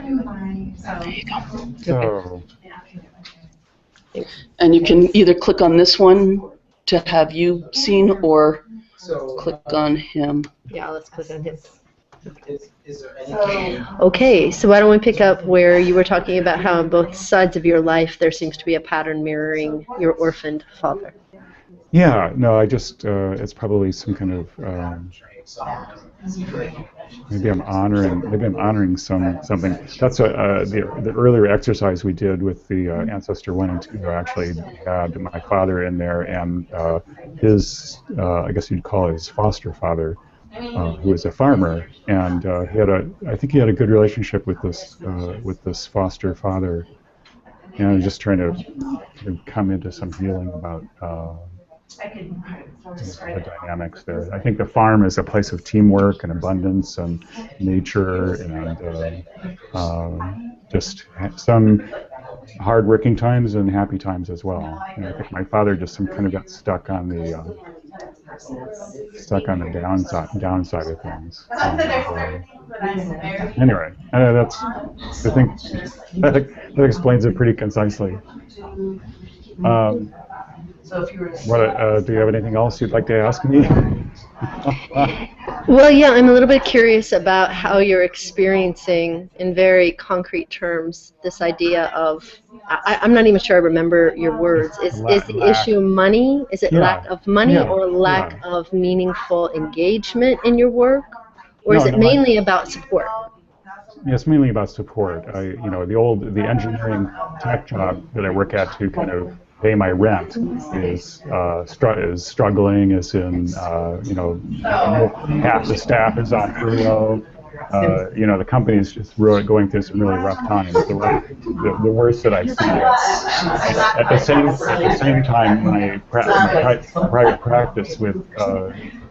There you go. So, and you can either click on this one to have you seen or click on him. Yeah, let's click on him. Okay, so why don't we pick up where you were talking about how on both sides of your life there seems to be a pattern mirroring your orphaned father. yeah, no, I just, it's probably some kind of, maybe I'm honoring something. That's the earlier exercise we did with the Ancestor 1 and 2 actually had my father in there and his, I guess you'd call it his foster father, who was a farmer, and I think he had a good relationship with this foster father, and I'm just trying to come into some healing about the dynamics there. I think the farm is a place of teamwork and abundance and nature and just some hard-working times and happy times as well. And I think my father just kind of got stuck on the downside of things. Anyway, that's I think that explains it pretty concisely. Do you have anything else you'd like to ask me? Well, yeah, I'm a little bit curious about how you're experiencing, in very concrete terms, this idea of, I'm not even sure I remember your words. Is the issue money? Is it lack of money or lack of meaningful engagement in your work? Or is it mainly about support? Yeah, it's mainly about support. The engineering tech job that I work at to kind of pay my rent is struggling. Is in half the staff is on furlough. The company's just going through some really rough times. The worst that I see. At the same time, my private practice with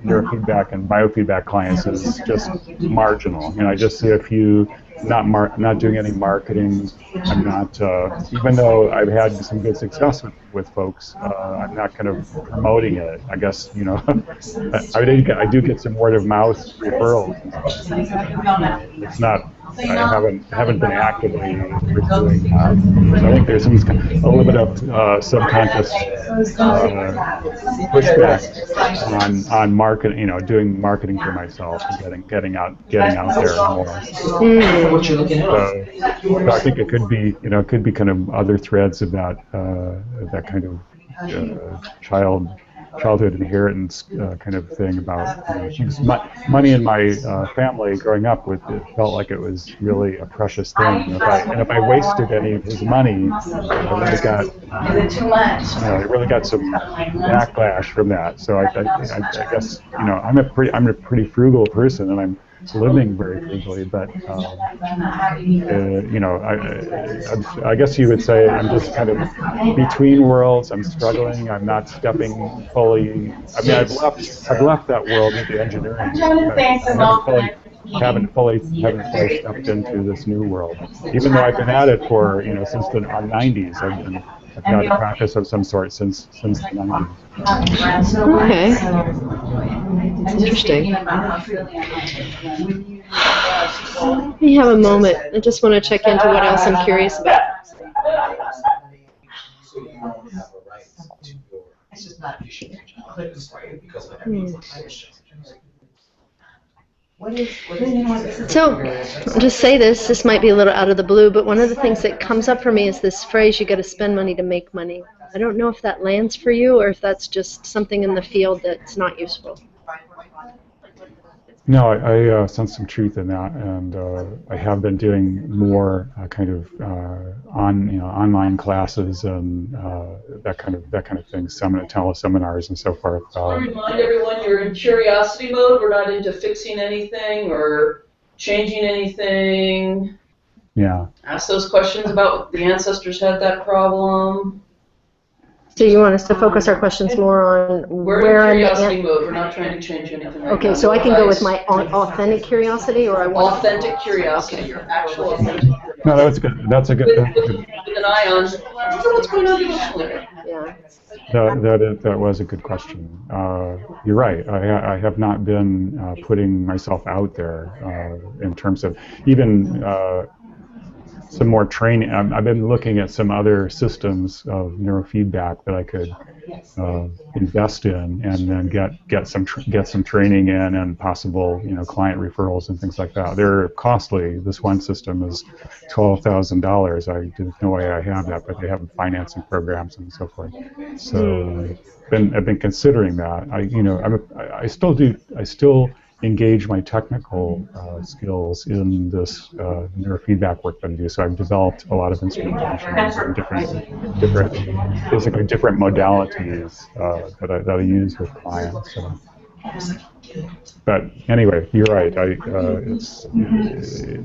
neurofeedback and biofeedback clients is just marginal. I just see a few. Not doing any marketing. I'm not, even though I've had some good success with folks, I'm not kind of promoting it. I guess, I do get some word of mouth referrals. It's not, I haven't been actively pursuing that. So I think there's a little bit of subconscious pushback on marketing, doing marketing for myself and getting out there more. What you're looking at. So I think it could be kind of other threads about that kind of childhood inheritance kind of thing about money in my family growing up. It felt like it was really a precious thing. And if I wasted any of his money, I really got some backlash from that. So I guess I'm a pretty frugal person, and I'm living very frugally, but I guess you would say I'm just kind of between worlds. I'm struggling. I'm not stepping fully. I mean, I've left that world with the engineering, but I haven't fully stepped into this new world. Even though I've been at it for since the 90s, I've had a practice of some sort since the 90s. Okay. That's interesting. Let me have a moment. I just want to check into what else I'm curious about. So, I'll just say this might be a little out of the blue, but one of the things that comes up for me is this phrase, you got to spend money to make money. I don't know if that lands for you or if that's just something in the field that's not useful. No, I sense some truth in that, and I have been doing more kind of online classes and that kind of thing, teleseminars and so forth. Remind everyone you're in curiosity mode. We're not into fixing anything or changing anything. Yeah. Ask those questions about the ancestors had that problem. So you want us to focus our questions more on we're in curiosity mode. We're not trying to change anything. Right okay, now. So I can go with my authentic curiosity, or I want authentic curiosity. Your actual authentic. No, that's good. That's a good. With an eye on what's going on emotionally. Yeah. That was a good question. You're right. I have not been putting myself out there in terms of even some more training. I've been looking at some other systems of neurofeedback that I could invest in, and then get some training in, and possible client referrals and things like that. They're costly. This one system is $12,000. There's no way I have that, but they have financing programs and so forth. So I've been considering that. I still engage my technical skills in this neurofeedback work that I do. So I've developed a lot of instrumentations and different modalities that I use with clients. So. But anyway, you're right.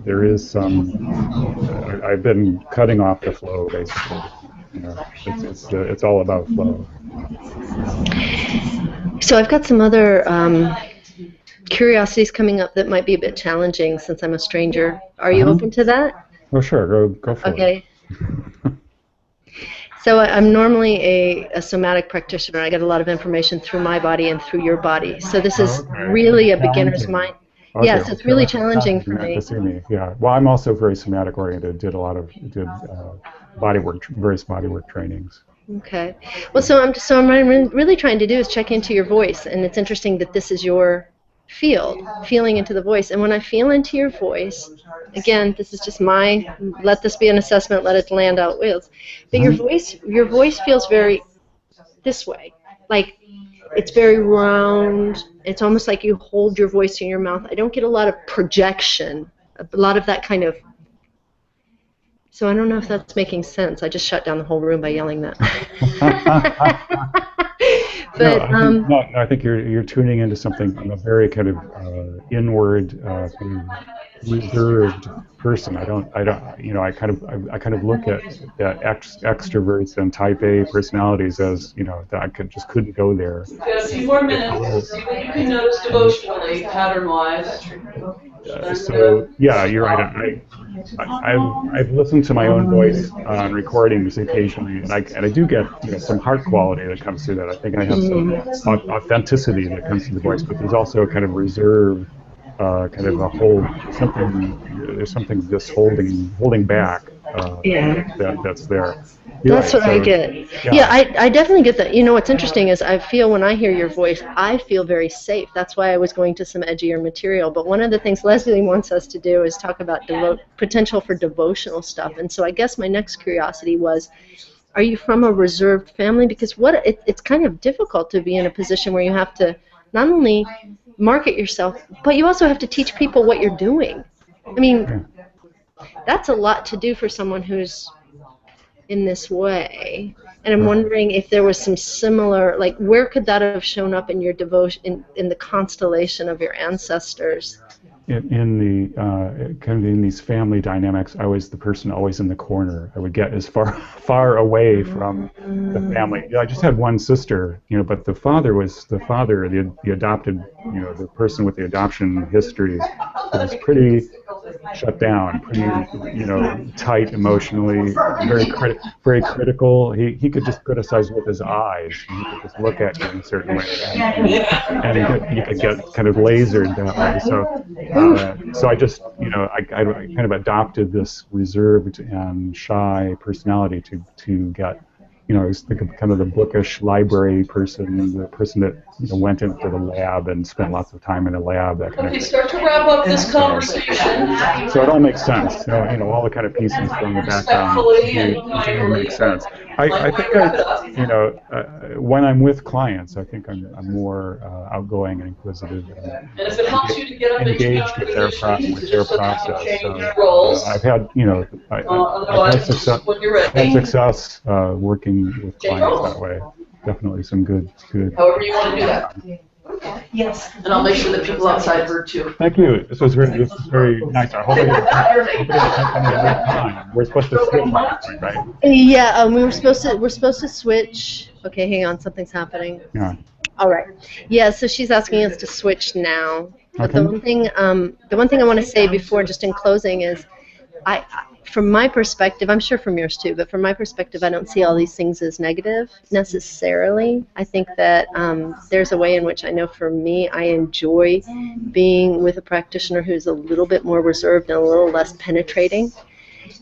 There is some. I've been cutting off the flow, basically. It's all about flow. So I've got some other curiosities coming up that might be a bit challenging since I'm a stranger. Are you open to that? Oh, sure. Go for it. Okay. So I'm normally a somatic practitioner. I get a lot of information through my body and through your body. So this is really a beginner's mind. Okay. Yeah, so it's really challenging for me. To see me. Yeah. Well, I'm also very somatic oriented. Did body work, various body work trainings. Okay. Well, so I'm really trying to do is check into your voice, and it's interesting that this is your field, feeling into the voice. And when I feel into your voice, again, this is just let this be an assessment, let it land out wheels. But your voice feels very this way, like it's very round. It's almost like you hold your voice in your mouth. I don't get a lot of projection, a lot of that kind of. So I don't know if that's making sense. I just shut down the whole room by yelling that. But I think you're tuning into something. I'm a very kind of inward, kind of reserved person. I kind of look at extroverts and Type A personalities as that I couldn't go there. We've got a few more minutes. See what you can notice devotionally, pattern-wise. So yeah, you're right. I've listened to my own voice on recordings occasionally, and I do get some heart quality that comes through that. I think I have some authenticity that comes through the voice, but there's also a kind of reserve, kind of a hold, there's something just holding back that's there. That's what I get. Yeah, I definitely get that. What's interesting is I feel when I hear your voice, I feel very safe. That's why I was going to some edgier material. But one of the things Leslie wants us to do is talk about potential for devotional stuff. And so I guess my next curiosity was, are you from a reserved family? Because it's kind of difficult to be in a position where you have to not only market yourself, but you also have to teach people what you're doing. I mean, that's a lot to do for someone who's in this way, and I'm wondering if there was some similar, like, where could that have shown up in your devotion, in the constellation of your ancestors? In the kind of in these family dynamics, I was the person always in the corner. I would get as far away from the family. I just had one sister, but the father, the adopted, the person with the adoption history, was pretty shut down, pretty, tight emotionally, very critical. He could just criticize with his eyes. He could just look at you in a certain way, and you could get kind of lasered that way. So I just, I kind of adopted this reserved and shy personality to get, I was kind of the bookish library person, the person that went into the lab and spent lots of time in the lab, that kind of thing. Start to wrap up this conversation. So it all makes sense. All the kind of pieces from the background do make sense. I think when I'm with clients, I think I'm more outgoing and inquisitive and if it helps you to get up engaged with their process. So, I've had I've had success working with clients that way. Definitely some good. However you want to do that. Yes. And I'll make sure that people outside heard too. Thank you. This is very nice. I hope it didn't take any time. We're supposed to switch, right? Yeah, we're supposed to switch. Okay, hang on, something's happening. Yeah. All right. Yeah, so she's asking us to switch now. But Okay. the one thing I want to say before, just in closing, is from my perspective, I'm sure from yours too, but from my perspective, I don't see all these things as negative necessarily. I think that there's a way in which I know for me, I enjoy being with a practitioner who's a little bit more reserved and a little less penetrating.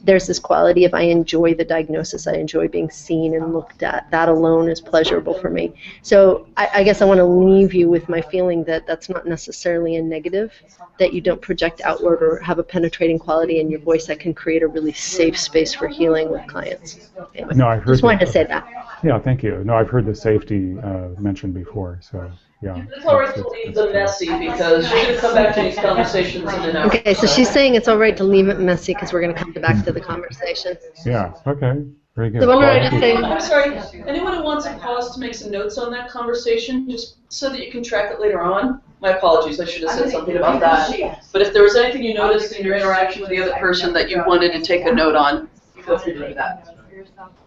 there's this quality of I enjoy the diagnosis, I enjoy being seen and looked at. That alone is pleasurable for me. So I guess I want to leave you with my feeling that that's not necessarily a negative, that you don't project outward or have a penetrating quality in your voice that can create a really safe space for healing with clients. Anyway, No, I've heard just wanted to say that. Yeah, thank you. No, I've heard the safety mentioned before, so yeah. It's all right to leave the messy because you're going to come back to these conversations in an hour. Okay, so she's saying it's all right to leave it messy because we're going to come back to the conversation. Yeah, okay, very good. So what did I just say? I'm sorry, anyone who wants to pause to make some notes on that conversation, just so that you can track it later on? My apologies, I should have said something about that. But if there was anything you noticed in your interaction with the other person that you wanted to take a note on, feel free to do that.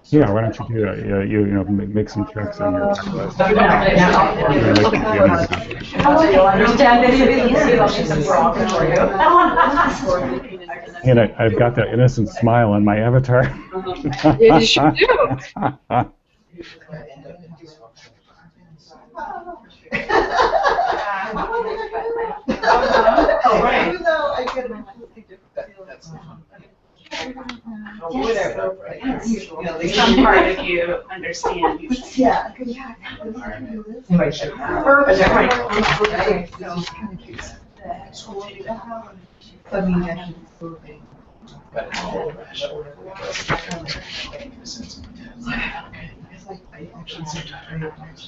Yeah, why don't you do that? Yeah, you know, make some checks on your checklist. And I've got that innocent smile on my avatar. You sure do. Some part of you understand. Yeah.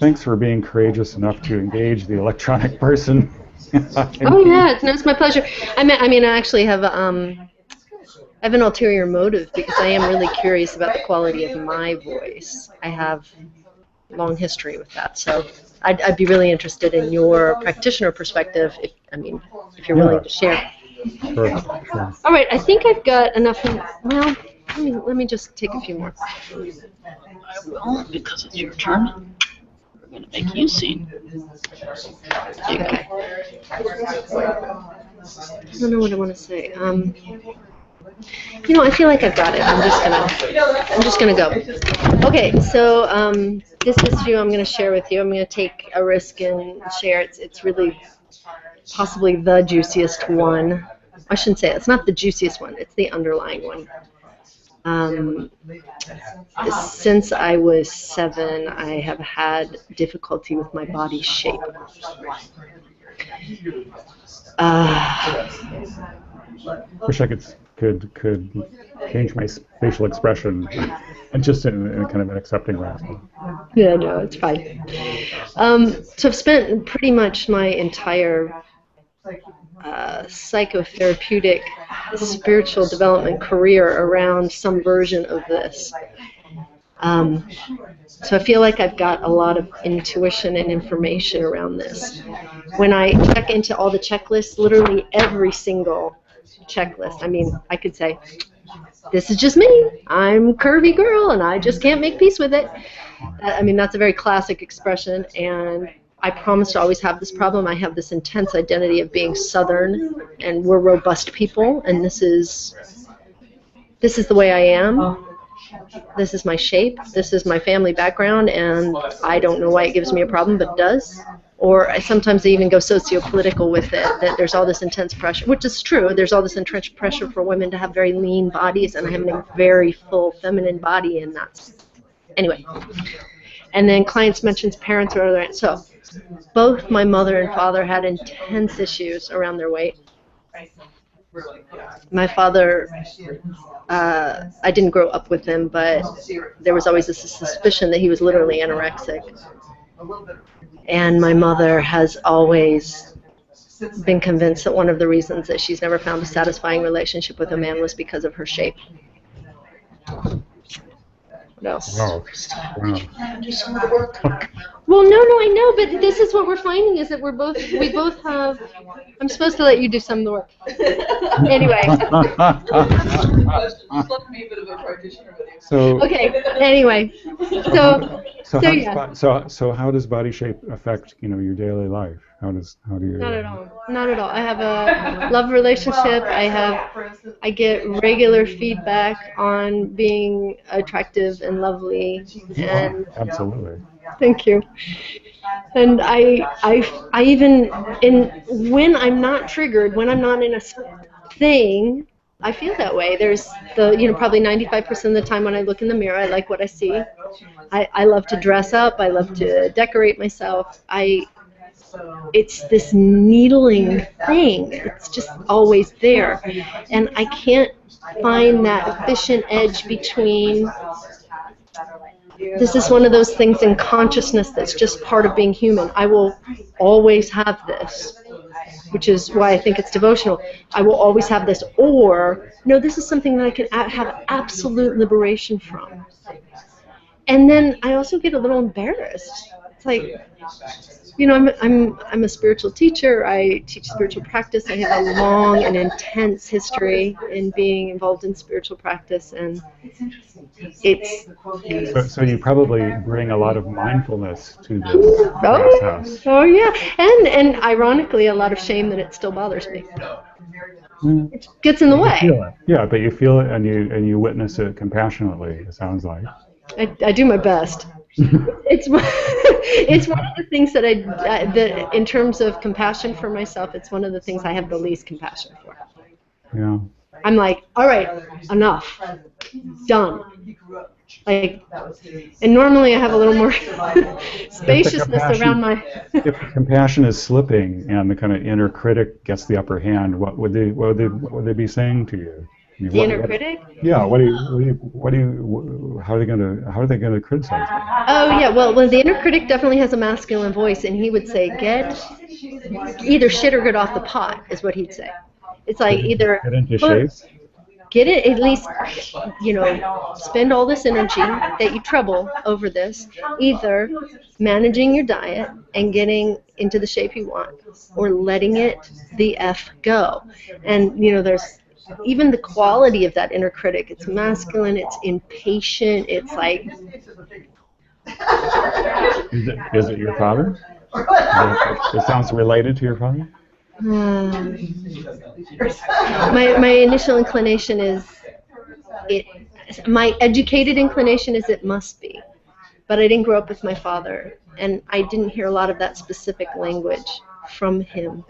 Thanks for being courageous enough to engage the electronic person. Oh yeah, it's my pleasure. I mean, I actually have I have an ulterior motive because I am really curious about the quality of my voice. I have a long history with that, so I'd be really interested in your practitioner perspective. If you're willing to share. Sure. All right, I think I've got enough. Well, let me just take a few more. I will, because it's your turn. We're going to make you seen. Okay. I don't know what I want to say. I feel like I've got it. I'm just gonna go. Okay, so this issue I'm gonna share with you. I'm gonna take a risk and share. It's really possibly the juiciest one. I shouldn't say it. It's not the juiciest one. It's the underlying one. Since I was 7, I have had difficulty with my body shape. Wish I could change my facial expression, and just in a kind of an accepting way. Yeah, no, it's fine. So I've spent pretty much my entire psychotherapeutic spiritual development career around some version of this. So I feel like I've got a lot of intuition and information around this. When I check into all the checklists, literally every single checklist, I could say, this is just me. I'm a curvy girl and I just can't make peace with it. That's a very classic expression, and I promise to always have this problem. I have this intense identity of being Southern, and we're robust people, and this is the way I am. This is my shape. This is my family background, and I don't know why it gives me a problem, but it does. Or sometimes I even go socio-political with it, that there's all this intense pressure, which is true. There's all this entrenched pressure for women to have very lean bodies, and I have a very full feminine body, and that's... Anyway. And then clients mentions parents or other... So both my mother and father had intense issues around their weight. My father, I didn't grow up with him, but there was always this suspicion that he was literally anorexic. And my mother has always been convinced that one of the reasons that she's never found a satisfying relationship with a man was because of her shape. What else? Wow. Well, no, I know, but this is what we're finding is that we both have, I'm supposed to let you do some of the work. Anyway. So, okay, anyway. So how does body shape affect, your daily life? How do you? Not at all. Not at all. I have a love relationship. I get regular feedback on being attractive and lovely. And absolutely. Thank you. And I even when I'm not triggered, when I'm not in a thing, I feel that way. There's probably 95% of the time when I look in the mirror, I like what I see. I love to dress up. I love to decorate myself. It's this needling thing. It's just always there. And I can't find that efficient edge between, this is one of those things in consciousness that's just part of being human. I will always have this, which is why I think it's devotional. I will always have this, or no, this is something that I can have absolute liberation from. And then I also get a little embarrassed. It's like, I'm a spiritual teacher. I teach spiritual practice. I have a long and intense history in being involved in spiritual practice, and it's. So you probably bring a lot of mindfulness to this process. Oh yeah, and ironically, a lot of shame that it still bothers me. It gets in the way. Yeah, but you feel it and you witness it compassionately. It sounds like. I do my best. It's one of the things that that in terms of compassion for myself, it's one of the things I have the least compassion for. Yeah. I'm like, all right, enough, done. Like, and normally I have a little more spaciousness around my. If compassion is slipping and the kind of inner critic gets the upper hand, what would they be saying to you? I mean, the inner critic? Yeah. How are they going to criticize you? Oh yeah. Well, the inner critic definitely has a masculine voice, and he would say, "Get either shit or get off the pot," is what he'd say. It's like either get into shape. Get it, at least, spend all this energy that you trouble over this, either managing your diet and getting into the shape you want, or letting it the F go. And, there's even the quality of that inner critic. It's masculine, it's impatient, it's like... Is it your father? It sounds related to your father? My initial inclination is my educated inclination is it must be, but I didn't grow up with my father, and I didn't hear a lot of that specific language from him.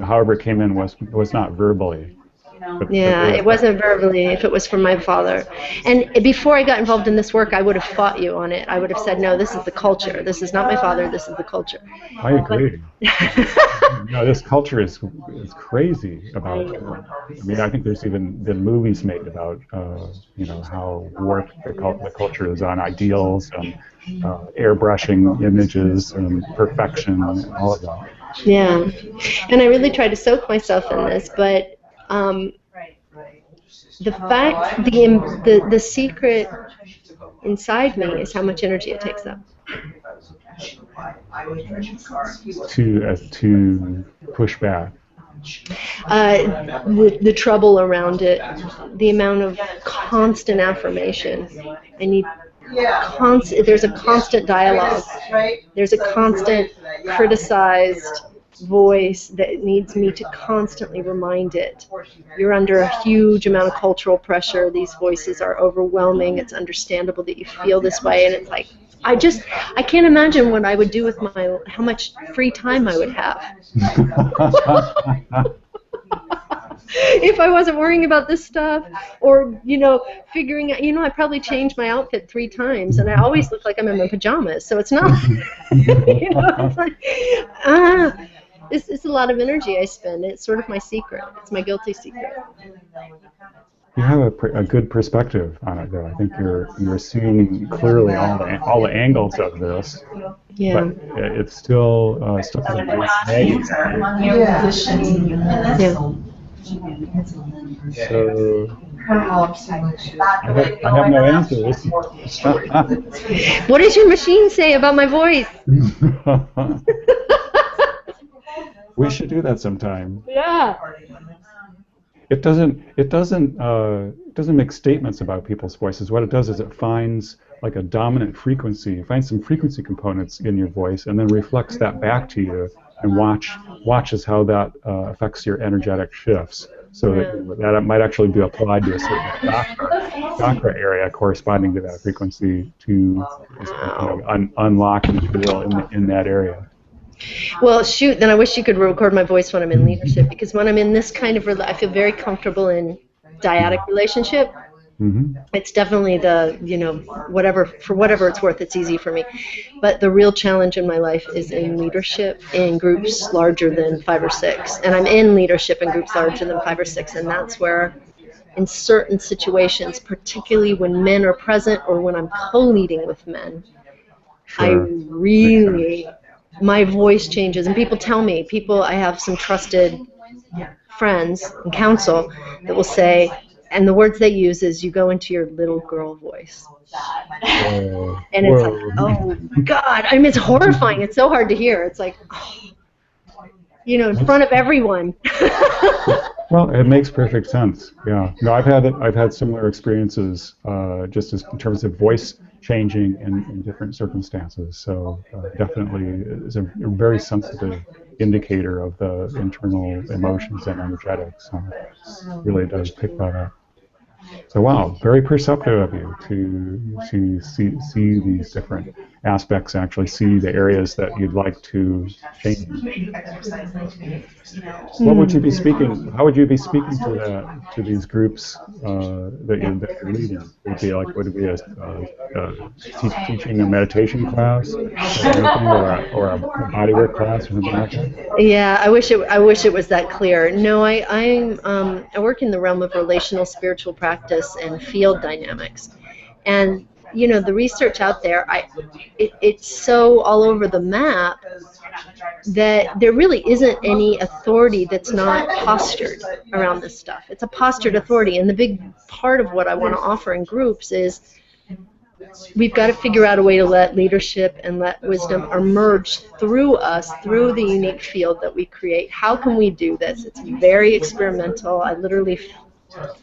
However it came in was not verbally. It wasn't verbally, if it was from my father. And before I got involved in this work, I would have fought you on it. I would have said, no, this is the culture. This is not my father, this is the culture. I agree. This culture is crazy about, I think there's even been movies made about, how warped the culture is on ideals and airbrushing images and perfection and all of that. Yeah. And I really try to soak myself in this, but the fact, the secret inside me is how much energy it takes up. To push back. The trouble around it, the amount of constant affirmation. I need there's a constant dialogue. There's a constant criticized voice that needs me to constantly remind it. You're under a huge amount of cultural pressure. These voices are overwhelming. It's understandable that you feel this way, and it's like, I can't imagine what I would do with how much free time I would have. If I wasn't worrying about this stuff, or, figuring out, I probably changed my outfit 3 times, and I always look like I'm in my pajamas, so it's not, it's like, it's a lot of energy I spend. It's sort of my secret. It's my guilty secret. You have a good perspective on it, though. I think you're seeing clearly all the angles of this. Yeah. But it's still kind of vague. Yeah. So I have no answers. What does your machine say about my voice? We should do that sometime. Yeah. It doesn't make statements about people's voices. What it does is it finds like a dominant frequency. It finds some frequency components in your voice and then reflects that back to you and watches how that affects your energetic shifts. So that might actually be applied to a certain chakra area corresponding to that frequency to unlock material in that area. Well, shoot, then I wish you could record my voice when I'm in leadership, because when I'm in this kind of, I feel very comfortable in dyadic relationship. Mm-hmm. It's definitely whatever, for whatever it's worth, it's easy for me. But the real challenge in my life is in leadership in groups larger than 5 or 6. And I'm in leadership in groups larger than 5 or 6. And that's where, in certain situations, particularly when men are present or when I'm co-leading with men, Sure. my voice changes. And people tell me, I have some trusted friends and counsel that will say, and the words they use is, you go into your little girl voice. Whoa. And it's like, oh God, I mean, it's horrifying. It's so hard to hear. It's like, in front of everyone. Well, it makes perfect sense. Yeah. No, I've had similar experiences, just in terms of voice changing in different circumstances. So definitely is a very sensitive indicator of the internal emotions and energetics. Really does pick that up. So wow, very perceptive of you to see these different aspects, and actually see the areas that you'd like to change. What would you be speaking? How would you be speaking to these groups that you're leading? Would it be teaching a meditation class, or anything, or a bodywork class, or something like that? Yeah, I wish it was that clear. No, I work in the realm of relational spiritual practice and field dynamics, and the research out there, it's so all over the map that there really isn't any authority that's not postured around this stuff. It's a postured authority, and the big part of what I want to offer in groups is, we've got to figure out a way to let leadership and let wisdom emerge through us, through the unique field that we create. How can we do this? It's very experimental. I literally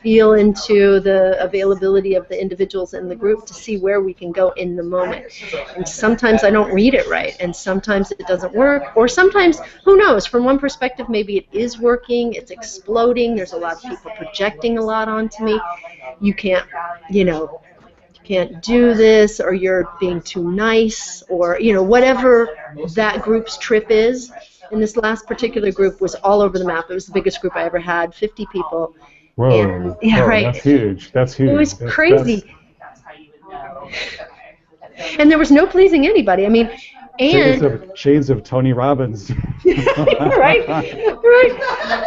feel into the availability of the individuals in the group to see where we can go in the moment. And sometimes I don't read it right, and sometimes it doesn't work, or sometimes, who knows, from one perspective maybe it is working, it's exploding, there's a lot of people projecting a lot onto me. You can't do this, or you're being too nice, or whatever that group's trip is. And this last particular group was all over the map. It was the biggest group I ever had, 50 people. Whoa, And, whoa, right. That's huge. That's huge. It was crazy. And there was no pleasing anybody. I mean, and shades of Tony Robbins. right.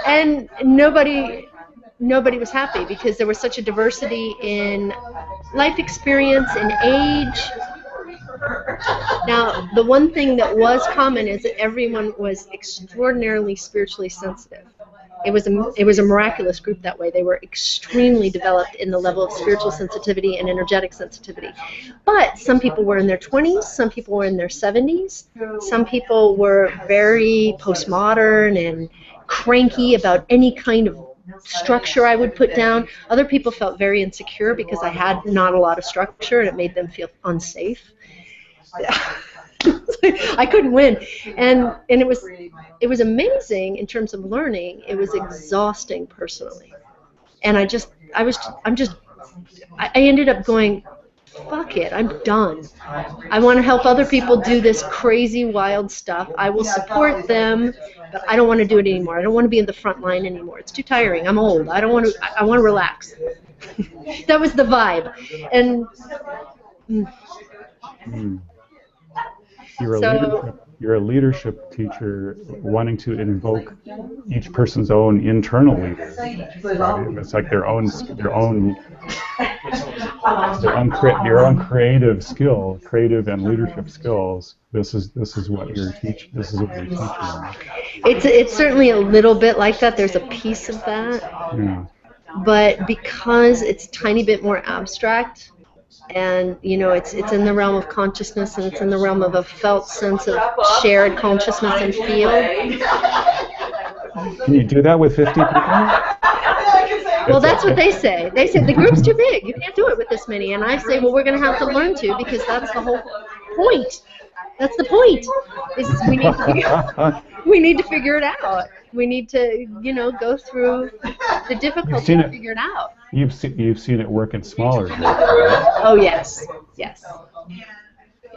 And nobody was happy, because there was such a diversity in life experience and age. Now, the one thing that was common is that everyone was extraordinarily spiritually sensitive. It was a miraculous group that way. They were extremely developed in the level of spiritual sensitivity and energetic sensitivity. But some people were in their 20s, some people were in their 70s, some people were very postmodern and cranky about any kind of structure I would put down. Other people felt very insecure because I had not a lot of structure, and it made them feel unsafe. I couldn't win, and it was amazing in terms of learning. It was exhausting personally, and I ended up going, fuck it, I'm done. I want to help other people do this crazy, wild stuff. I will support them, but I don't want to do it anymore. I don't want to be in the front line anymore. It's too tiring. I'm old. I want to relax. That was the vibe, and. You're a leadership teacher wanting to invoke each person's own internal leader. Right? It's like your own creative skill, creative and leadership skills. This is what you're teaching. This is what you're teaching. It's certainly a little bit like that. There's a piece of that. Yeah. But because it's a tiny bit more abstract, and it's in the realm of consciousness, and it's in the realm of a felt sense of shared consciousness and field. Can you do that with 50 people? Well, that's what they say. They say the group's too big. You can't do it with this many. And I say, well, we're going to have to learn to, because that's the whole point. That's the point. Is we need to figure it out. We need to, go through the difficulty to figure it out. You've seen it work in smaller groups, right? Oh, yes.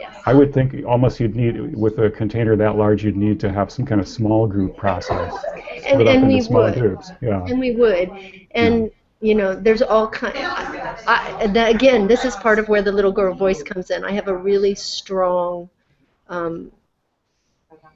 Yes. I would think almost you'd need, with a container that large, you'd need to have some kind of small group process. Split up And into we small would. groups. Yeah. And we would. And, you know, there's all kind. Again, this is part of where the little girl voice comes in. I have a really strong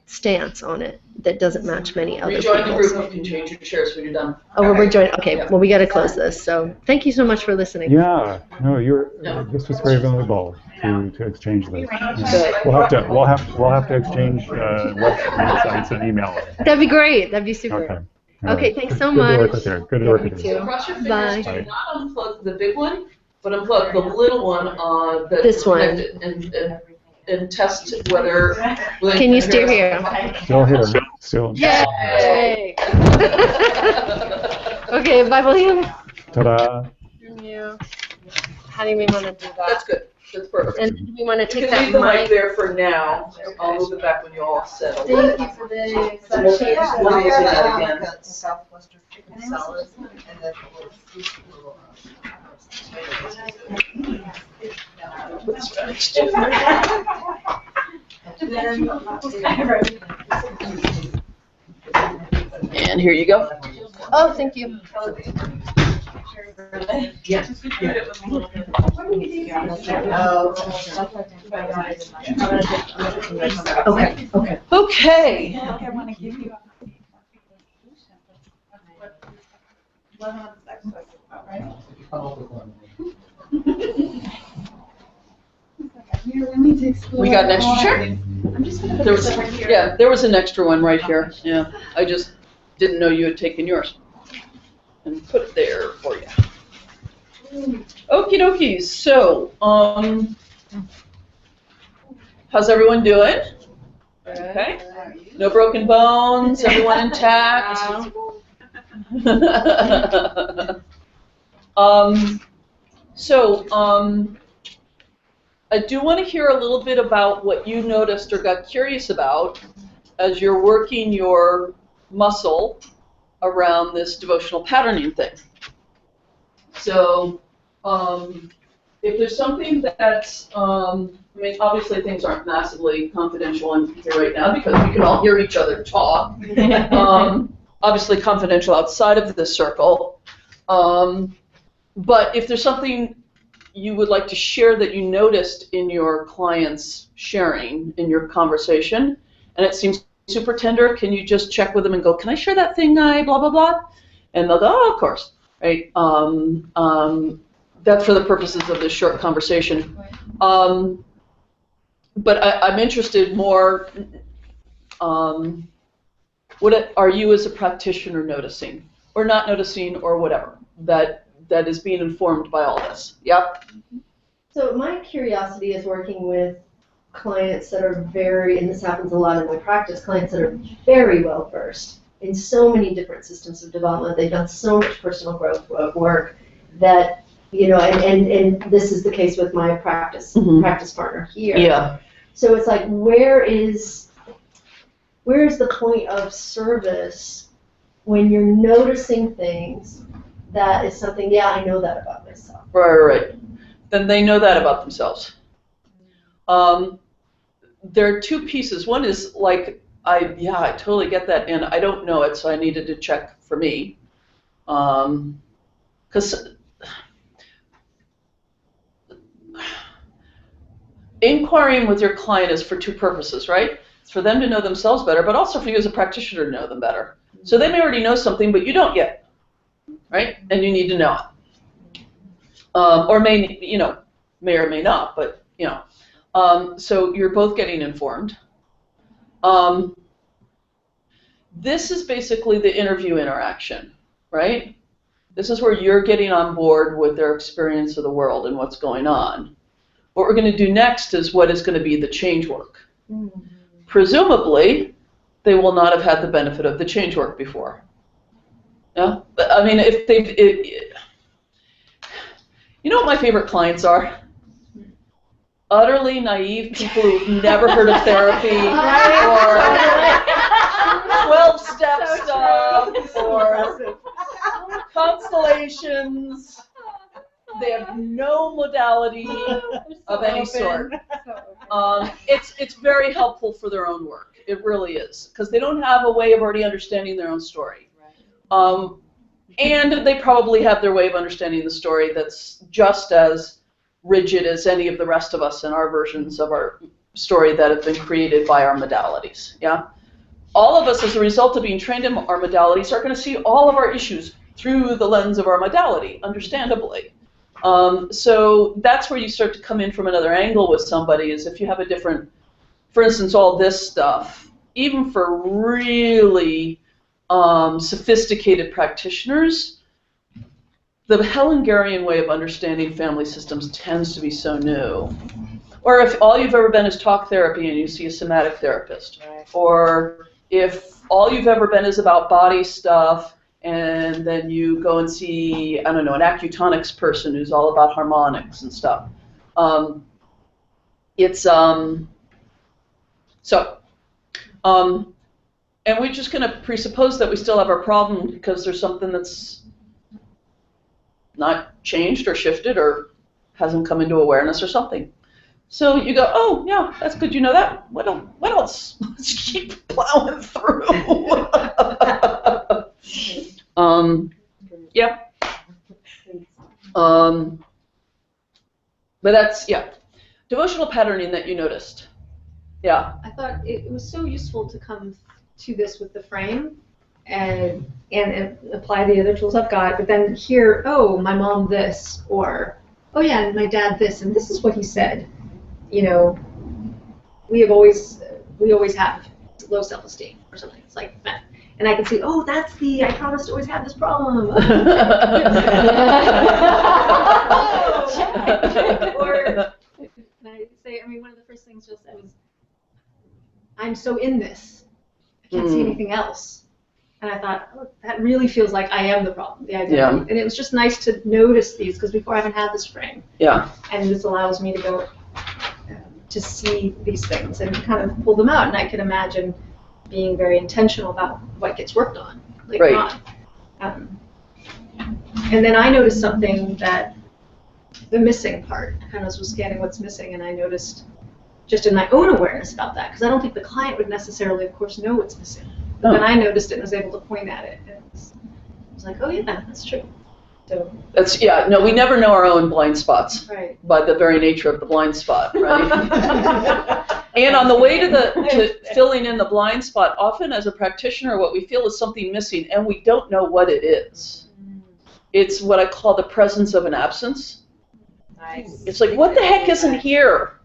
stance on it that doesn't match many other Rejoin the people's. group. You can change your chairs when you're done. Oh, well, we're joining. Okay, Yeah. well, we got to close this. So thank you so much for listening. Yeah. No, this was very valuable to exchange this. Yeah. We'll have to exchange websites and email. That'd be great. That'd be super. Okay. Okay, thanks so Good to work much. with you. Good to work You with you. too. Cross your fingers Bye. to not unplug the big one, but unplug the little one that's This one. connected and test whether. Can you steer here? Still here. Still. Yay! Okay, bye, William. Ta-da. How do we want to do that? That's good. That's perfect. And do we want to You take can that leave the mic mic? there for now. I'll move it back when you all settle. Thank you for the We'll do that again. Southwestern chicken salads and then And here you go. Oh, thank you. Okay, okay. Okay. I want to give you We got an extra chair? There was, there was an extra one right here. Yeah, I just didn't know you had taken yours. And put it there for you. Okie dokie. So, how's everyone doing? Okay. No broken bones. Everyone intact. I do want to hear a little bit about what you noticed or got curious about as you're working your muscle around this devotional patterning thing. So, if there's something that's, I mean, obviously things aren't massively confidential in here right now because we can all hear each other talk. Obviously confidential outside of this circle. But if there's something you would like to share that you noticed in your clients sharing in your conversation, and it seems super tender, can you just check with them and go, can I share that thing I blah, blah, blah? And they'll go, oh, of course, right? That's for the purposes of this short conversation. But I'm interested more, what are you as a practitioner noticing, or not noticing, or whatever, that is being informed by all this? Yep. So my curiosity is working with clients that are very, and this happens a lot in my practice, clients that are very well versed in so many different systems of development. They've done so much personal growth work that, you know, and this is the case with my practice partner here. Yeah. So it's like, where is the point of service when you're noticing things that is something, yeah, I know that about myself. Right. Then they know that about themselves. There are two pieces. One is like, I totally get that, and I don't know it, so I needed to check for me. Because inquiring with your client is for two purposes, right? It's for them to know themselves better, but also for you as a practitioner to know them better. So they may already know something, but you don't yet, right? And you need to know it. Or may or may not, but, so you're both getting informed. This is basically the interview interaction, right? This is where you're getting on board with their experience of the world and what's going on. What we're going to do next is what is going to be the change work. Presumably, they will not have had the benefit of the change work before. Yeah? But, I mean, if they've... You know what my favorite clients are? Utterly naive people who've never heard of therapy or 12-step stuff or constellations. They have no modality of any sort. It's very helpful for their own work. It really is, because they don't have a way of already understanding their own story. And they probably have their way of understanding the story that's just as rigid as any of the rest of us in our versions of our story that have been created by our modalities. Yeah? All of us, as a result of being trained in our modalities, are going to see all of our issues through the lens of our modality, understandably. So that's where you start to come in from another angle with somebody, is if you have a different, for instance, all this stuff, even for really sophisticated practitioners, the Hellengarian way of understanding family systems tends to be so new. Or if all you've ever been is talk therapy and you see a somatic therapist. Right. Or if all you've ever been is about body stuff and then you go and see, I don't know, an acutonics person who's all about harmonics and stuff. And we're just going to presuppose that we still have our problem because there's something that's not changed or shifted or hasn't come into awareness or something. So you go, oh, yeah, that's good you know that. What else? Let's keep plowing through. Yeah. But that's, yeah. Devotional patterning that you noticed. Yeah. I thought it was so useful to come to this with the frame and apply the other tools I've got, but then hear, oh, my mom this, or, oh yeah, and my dad this, and this is what he said. You know, we always have low self-esteem or something. It's like, and I can see, oh, that's I promised to always have this problem. Or I say, one of the first things Jill said was, I'm so in this, I can't see anything else. And I thought, oh, that really feels like I am the problem, the identity. Yeah. And it was just nice to notice these, because before I haven't had this frame. Yeah. And this allows me to go to see these things and kind of pull them out. And I can imagine being very intentional about what gets worked on later on. And then I noticed something, that the missing part. I kind of was scanning what's missing, and I noticed just in my own awareness about that, because I don't think the client would necessarily, of course, know what's missing. But then I noticed it and was able to point at it. And it was like, oh yeah, that's true. So that's, yeah, no, we never know our own blind spots. Right. By the very nature of the blind spot, right? And on the way to filling in the blind spot, often as a practitioner, what we feel is something missing, and we don't know what it is. It's what I call the presence of an absence. Nice. It's like, what the heck isn't here?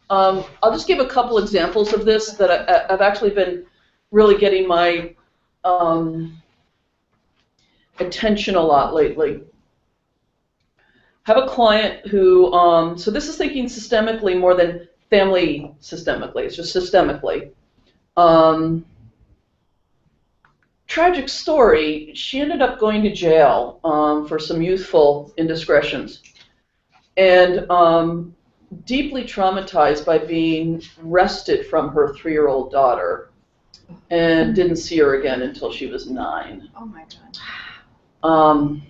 I'll just give a couple examples of this that I've actually been really getting my attention a lot lately. I have a client who, so this is thinking systemically more than family systemically, it's just systemically. Tragic story, she ended up going to jail for some youthful indiscretions. And deeply traumatized by being wrested from her 3-year-old daughter and didn't see her again until she was 9. Oh my God.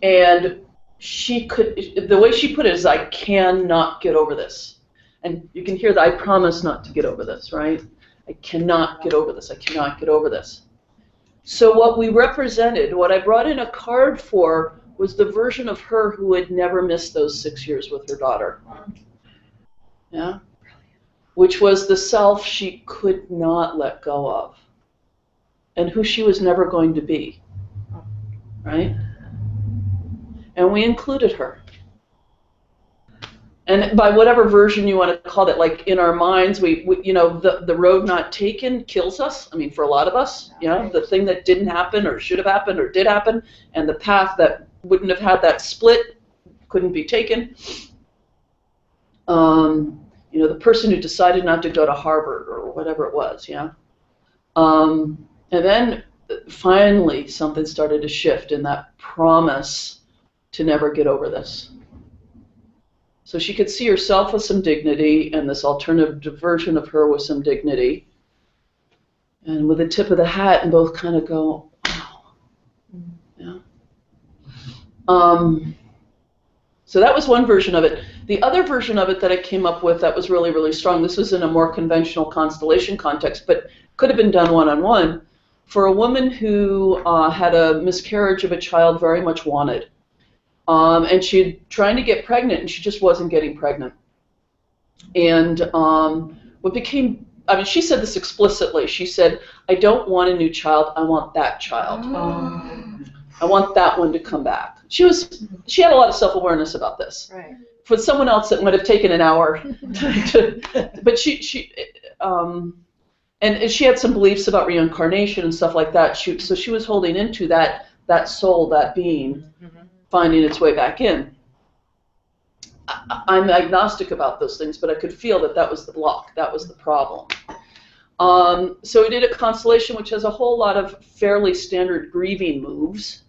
And she could, the way she put it is, I cannot get over this. And you can hear that I promise not to get over this, right? I cannot get over this. I cannot get over this. So what we represented, what I brought in a card for, was the version of her who had never missed those 6 years with her daughter. Yeah? Which was the self she could not let go of, and who she was never going to be. Right? And we included her. And by whatever version you want to call it, like in our minds, we you know, the road not taken kills us. I mean, for a lot of us, you know, the thing that didn't happen or should have happened or did happen, and the path that wouldn't have had that split couldn't be taken. You know, the person who decided not to go to Harvard or whatever it was, yeah. And then finally something started to shift in that promise to never get over this. So she could see herself with some dignity, and this alternative version of her with some dignity. And with the tip of the hat, and both kind of go, oh. Yeah. So that was one version of it. The other version of it that I came up with that was really, really strong, this was in a more conventional constellation context, but could have been done one-on-one, for a woman who had a miscarriage of a child very much wanted. And she trying to get pregnant, and she just wasn't getting pregnant. And what became, I mean, she said this explicitly. She said, I don't want a new child, I want that child. I want that one to come back. She had a lot of self-awareness about this. Right. For someone else, it might have taken an hour. But and she had some beliefs about reincarnation and stuff like that. So she was holding into that soul, that being, finding its way back in. I'm agnostic about those things, but I could feel that was the block, that was the problem. So we did a constellation which has a whole lot of fairly standard grieving moves,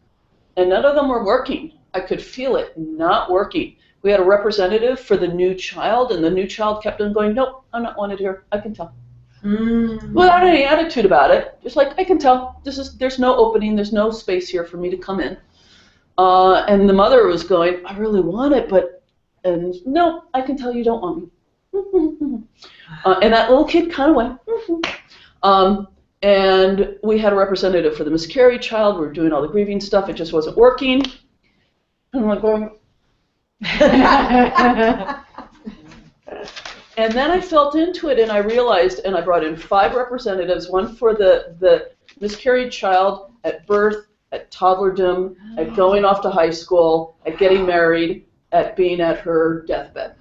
and none of them were working. I could feel it not working. We had a representative for the new child, and the new child kept on going, nope, I'm not wanted here, I can tell. Without any attitude about it, just like, I can tell, there's no opening, there's no space here for me to come in. And the mother was going, I really want it, and no, I can tell you don't want me. And that little kid kind of went. And we had a representative for the miscarried child. We were doing all the grieving stuff. It just wasn't working. And I'm like going. And then I felt into it, and I realized, and I brought in 5 representatives, one for the miscarried child at birth, at toddlerdom, at going off to high school, at getting married, at being at her deathbed.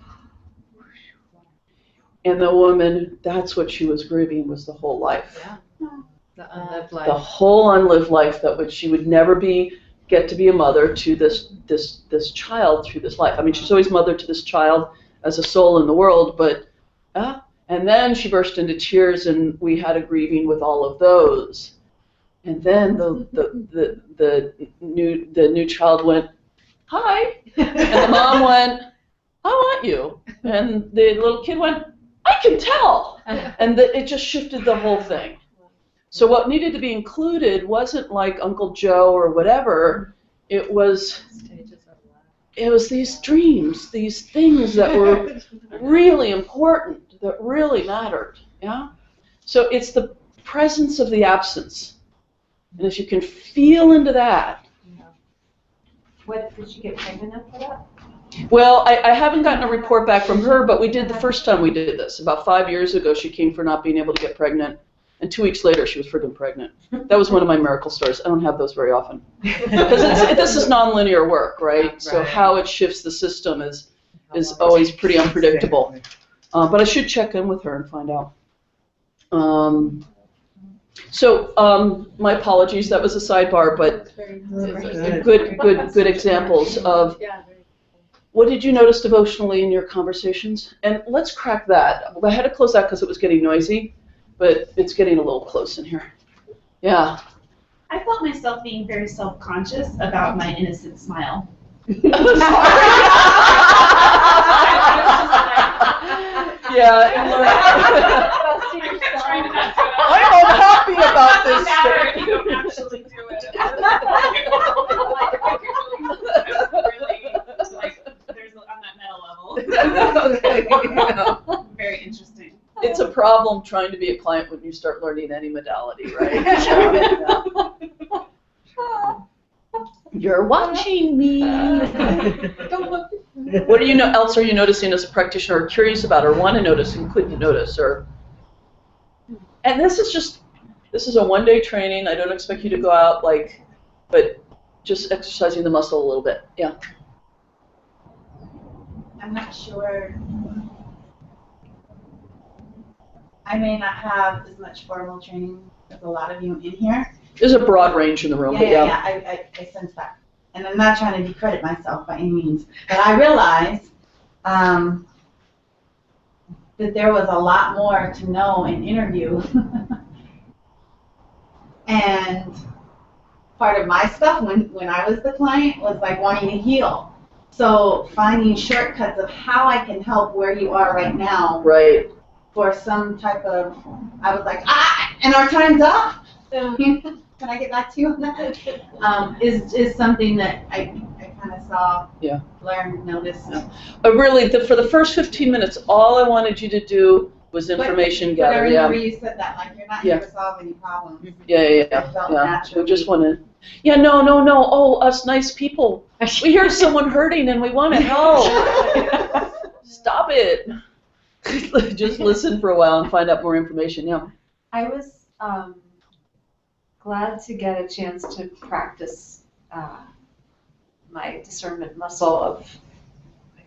And the woman, that's what she was grieving, was the whole life. Yeah. The unlived life. The whole unlived life, she would never get to be a mother to this child through this life. I mean, she's always mother to this child as a soul in the world, but and then she burst into tears, and we had a grieving with all of those. And then the new child went, hi, and the mom went, I want you, and the little kid went, I can tell, and it just shifted the whole thing. So what needed to be included wasn't like Uncle Joe or whatever. It was these dreams, these things that were really important, that really mattered. Yeah. So it's the presence of the absence, and if you can feel into that. What, did you get pregnant after that? Well, I haven't gotten a report back from her, but we did the first time we did this. About 5 years ago, she came for not being able to get pregnant, and 2 weeks later, she was friggin' pregnant. That was one of my miracle stories. I don't have those very often. Because this is nonlinear work, right? So how it shifts the system is always pretty unpredictable. But I should check in with her and find out. My apologies, that was a sidebar, but good examples of what did you notice devotionally in your conversations? And let's crack that. I had to close that because it was getting noisy, but it's getting a little close in here. Yeah. I felt myself being very self-conscious about my innocent smile. Yeah. I'm unhappy about this. If you don't actually do it. There's on that meta level. Very interesting. It's a problem trying to be a client when you start learning any modality, right? You're watching me. What else are you noticing as a practitioner, or curious about, or want to notice and couldn't notice, or? And this is a one-day training. I don't expect you to go out but just exercising the muscle a little bit. Yeah. I'm not sure. I may not have as much formal training as a lot of you in here. There's a broad range in the room, but yeah. I sense that. And I'm not trying to discredit myself by any means. But I realize that there was a lot more to know and interview. And part of my stuff when I was the client was like wanting to heal. So finding shortcuts of how I can help where you are right now. Right. For some type of, I was like, and our time's up. Can I get back to you on that? Is something that I kind of saw, Yeah. learned, noticed. Yeah. But really, for the first 15 minutes, all I wanted you to do was information But I gather. remember you said that, like, you're not here Yeah. to solve any problems. Yeah. It felt We naturally. just want to. Yeah, no. Oh, us nice people. We hear someone hurting and we want to help. Stop it. Just listen for a while and find out more information. Yeah. I was glad to get a chance to practice my discernment muscle of.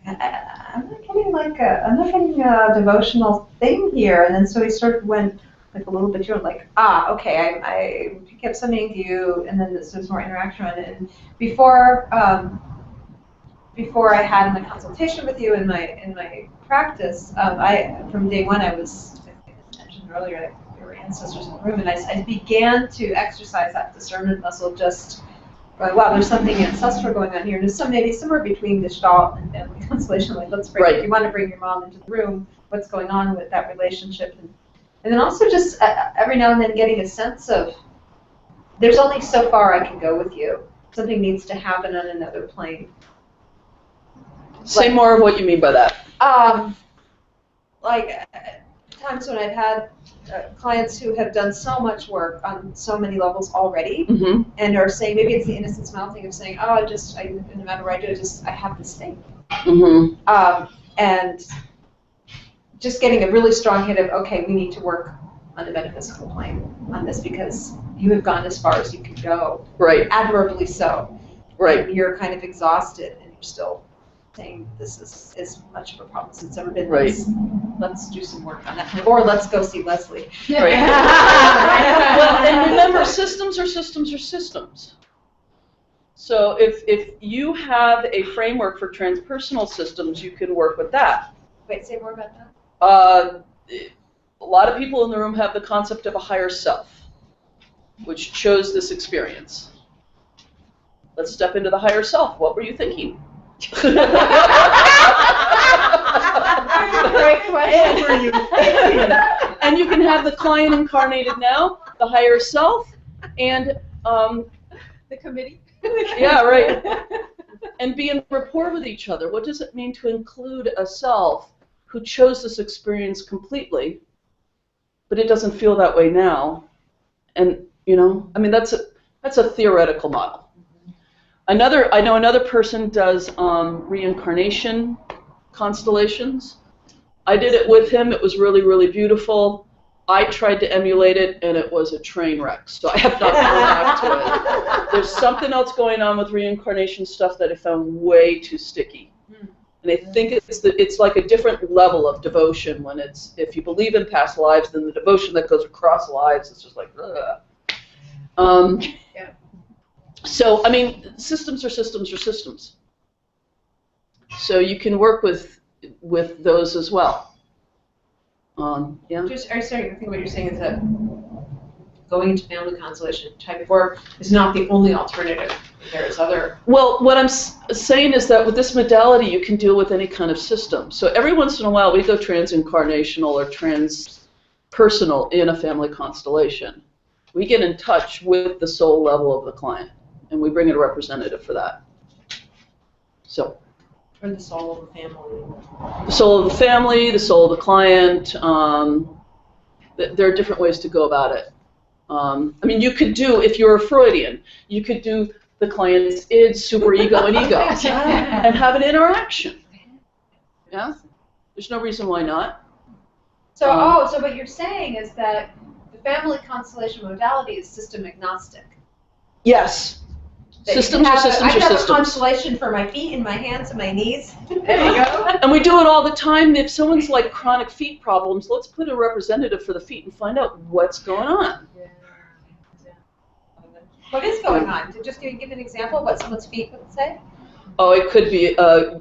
I'm not getting a devotional thing here, and then so we sort of went like a little bit here, like okay, I kept sending to you, and then there's more interaction on it. And before I had my consultation with you in my practice, from day one I was, I mentioned earlier, like, there were ancestors in the room, and I began to exercise that discernment muscle just. Wow, there's something ancestral going on here. And there's maybe somewhere between Gestalt and family constellation. Like, let's bring. If you want to bring your mom into the room, what's going on with that relationship? And then also just every now and then getting a sense of there's only so far I can go with you. Something needs to happen on another plane. Say more of what you mean by that. Times when I've had clients who have done so much work on so many levels already, and are saying, maybe it's the innocent smile thing of saying, no matter what I do, I have this thing. And just getting a really strong hit of, okay, we need to work on the metaphysical plane on this because you have gone as far as you can go. Right. Admirably so. Right. And you're kind of exhausted and you're still saying this is as much of a problem as it's ever been. Right. Let's do some work on that. Or let's go see Leslie. Right. Well, and remember, systems are systems are systems. So if you have a framework for transpersonal systems, you can work with that. Wait, say more about that. A lot of people in the room have the concept of a higher self, which chose this experience. Let's step into the higher self. What were you thinking? Great question. And you can have the client incarnated now, the higher self, and the committee. Yeah, right. And be in rapport with each other. What does it mean to include a self who chose this experience completely, but it doesn't feel that way now? And that's a theoretical model. I know another person does reincarnation constellations. I did it with him. It was really, really beautiful. I tried to emulate it, and it was a train wreck. So I have not gone back to it. There's something else going on with reincarnation stuff that I found way too sticky. And I think it's like a different level of devotion when if you believe in past lives, then the devotion that goes across lives is just like, ugh. So, systems are systems are systems. So you can work with those as well. Yeah. I think what you're saying is that going into family constellation type of work is not the only alternative. There's other. Well, what I'm saying is that with this modality, you can deal with any kind of system. So every once in a while, we go transincarnational or transpersonal in a family constellation. We get in touch with the soul level of the client, and we bring in a representative for that. So. Or the soul of the family. The soul of the family, the soul of the client. There are different ways to go about it. You could do, if you're a Freudian, you could do the client's id, superego, and ego, and have an interaction. Yeah? There's no reason why not. So what you're saying is that the family constellation modality is system agnostic. Yes. Systems are systems are systems. I have a constellation for my feet and my hands and my knees. There you go. And we do it all the time. If someone's like chronic feet problems, let's put a representative for the feet and find out what's going on. What is going on? Just give an example of what someone's feet would say. Oh, it could be a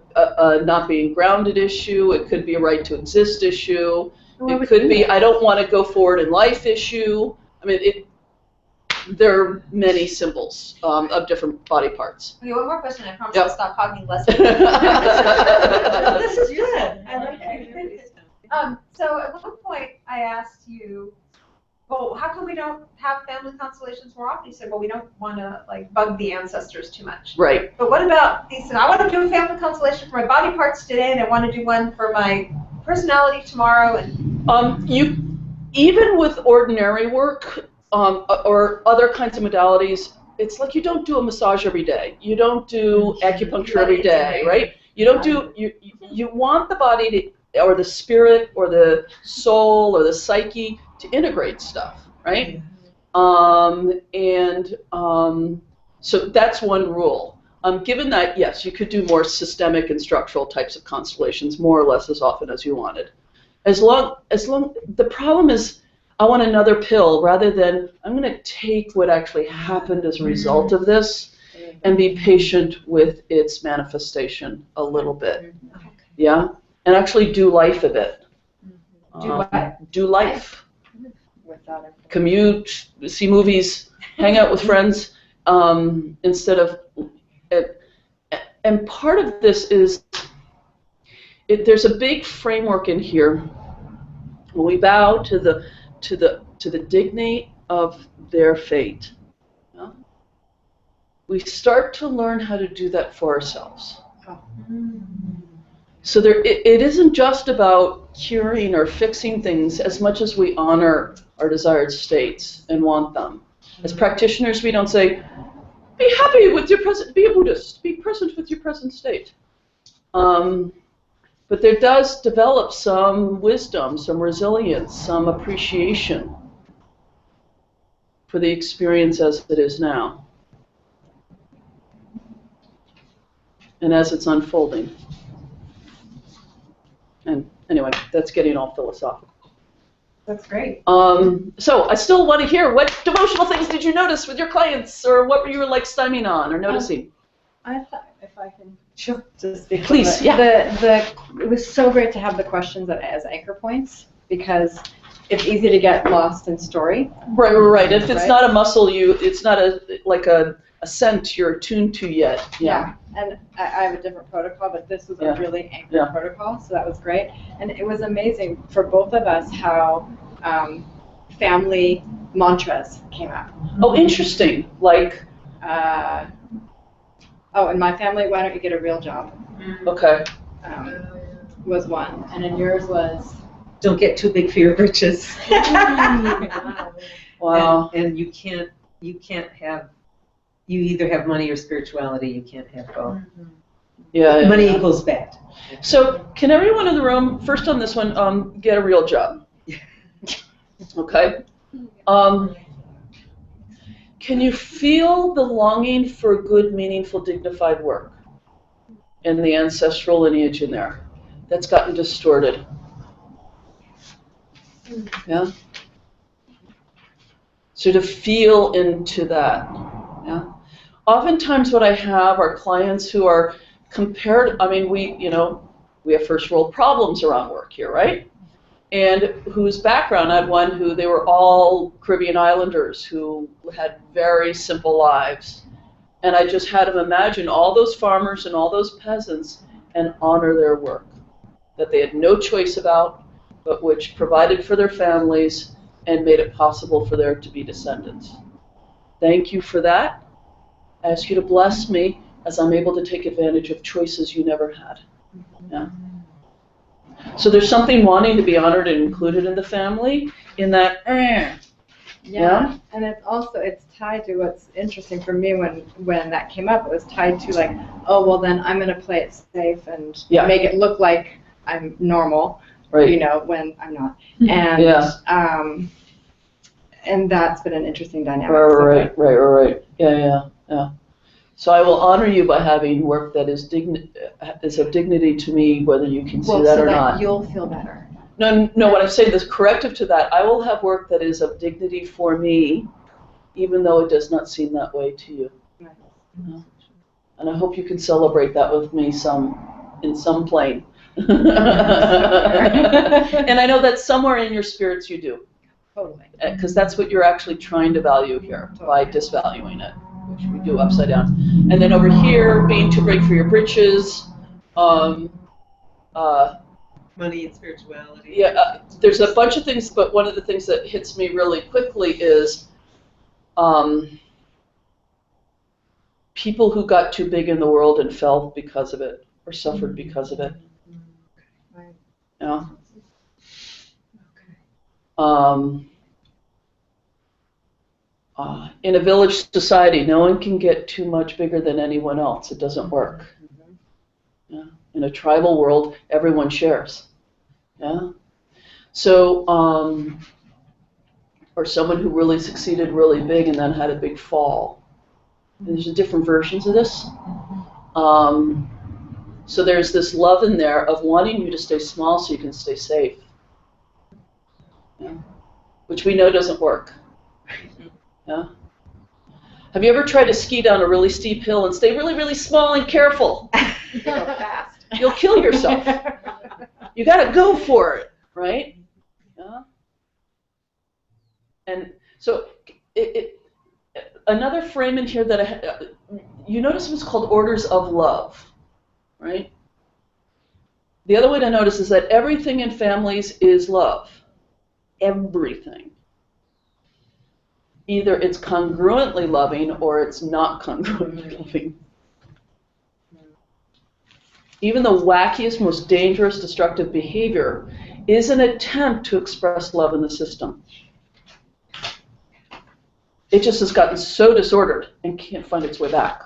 not being grounded issue. It could be a right to exist issue. It could be I don't want to go forward in life issue. There are many symbols of different body parts. Okay, one more question. I promise I'll stop hogging Leslie. This is good. I like it. So at one point I asked you, well, how come we don't have family constellations more often? He said, well, we don't want to like bug the ancestors too much. Right. But what about, he said, I want to do a family constellation for my body parts today, and I want to do one for my personality tomorrow. And You, even with ordinary work or other kinds of modalities, it's like you don't do a massage every day. You don't do acupuncture every day, right? You don't do, you want the body to, or the spirit or the soul or the psyche to integrate stuff, right? So that's one rule. Given that, yes, you could do more systemic and structural types of constellations more or less as often as you wanted. As long, the problem is, I want another pill rather than I'm going to take what actually happened as a result of this and be patient with its manifestation a little bit. Yeah? And actually do life a bit. do what? Do life. Without it. Commute, see movies, hang out with friends, instead of, and part of this is, there's a big framework in here. When we bow to the dignity of their fate, yeah, we start to learn how to do that for ourselves. So it isn't just about curing or fixing things as much as we honor our desired states and want them. As practitioners, we don't say, be happy with your present, be a Buddhist, be present with your present state. But there does develop some wisdom, some resilience, some appreciation for the experience as it is now and as it's unfolding. And anyway, that's getting all philosophical. That's great. So I still want to hear, what devotional things did you notice with your clients, or what were you like stymieing on or noticing? I thought, if I can Sure. just speak. Please, yeah. It was so great to have the questions as anchor points, because it's easy to get lost in story. Right. If it's Right. not a muscle, it's not a scent you're attuned to yet. Yeah. And I have a different protocol, but this was Yeah. a really anchored Yeah. protocol, so that was great. And it was amazing for both of us how family mantras came up. Oh, interesting. Like, In my family, why don't you get a real job? okay. Was one. And then yours was? Don't get too big for your britches. Wow. And you can't have, you either have money or spirituality. You can't have both. Yeah. Money equals bad. So, can everyone in the room, first on this one, get a real job? Okay. Can you feel the longing for good, meaningful, dignified work and the ancestral lineage in there? That's gotten distorted. Yeah? So to feel into that. Yeah? Oftentimes what I have are clients who are compared, I mean, we have first world problems around work here, right? And whose background, I had one who they were all Caribbean islanders who had very simple lives. And I just had them imagine all those farmers and all those peasants and honor their work that they had no choice about, but which provided for their families and made it possible for there to be descendants. Thank you for that. I ask you to bless me as I'm able to take advantage of choices you never had. Yeah. So there's something wanting to be honored and included in the family in that, yeah. And it's tied to what's interesting for me when that came up. It was tied to like, oh, well then I'm going to play it safe and make it look like I'm normal, right. When I'm not. And and that's been an interesting dynamic. Right. Yeah. So I will honor you by having work that is of dignity to me, whether you can see that or not. You'll feel better. No, what I'm saying, this corrective to that, I will have work that is of dignity for me, even though it does not seem that way to you. Nice. Yeah. And I hope you can celebrate that with me in some plane. And I know that somewhere in your spirits you do. Totally. Because that's what you're actually trying to value here by disvaluing it, which we do upside down. And then over here, being too big for your britches, Money and spirituality. Yeah, there's a bunch of things, but one of the things that hits me really quickly is people who got too big in the world and fell because of it or suffered because of it. Right. Yeah. In a village society, no one can get too much bigger than anyone else. It doesn't work. Yeah. In a tribal world, everyone shares. Yeah. So, or someone who really succeeded really big and then had a big fall. And there's different versions of this. So there's this love in there of wanting you to stay small so you can stay safe. Yeah. Which we know doesn't work. Yeah. Have you ever tried to ski down a really steep hill and stay really, really small and careful? You'll kill yourself. You got to go for it, right? Yeah. And so another frame in here that you notice was called orders of love, right? The other way to notice is that everything in families is love. Everything. Either it's congruently loving or it's not congruently loving. Even the wackiest, most dangerous, destructive behavior is an attempt to express love in the system. It just has gotten so disordered and can't find its way back.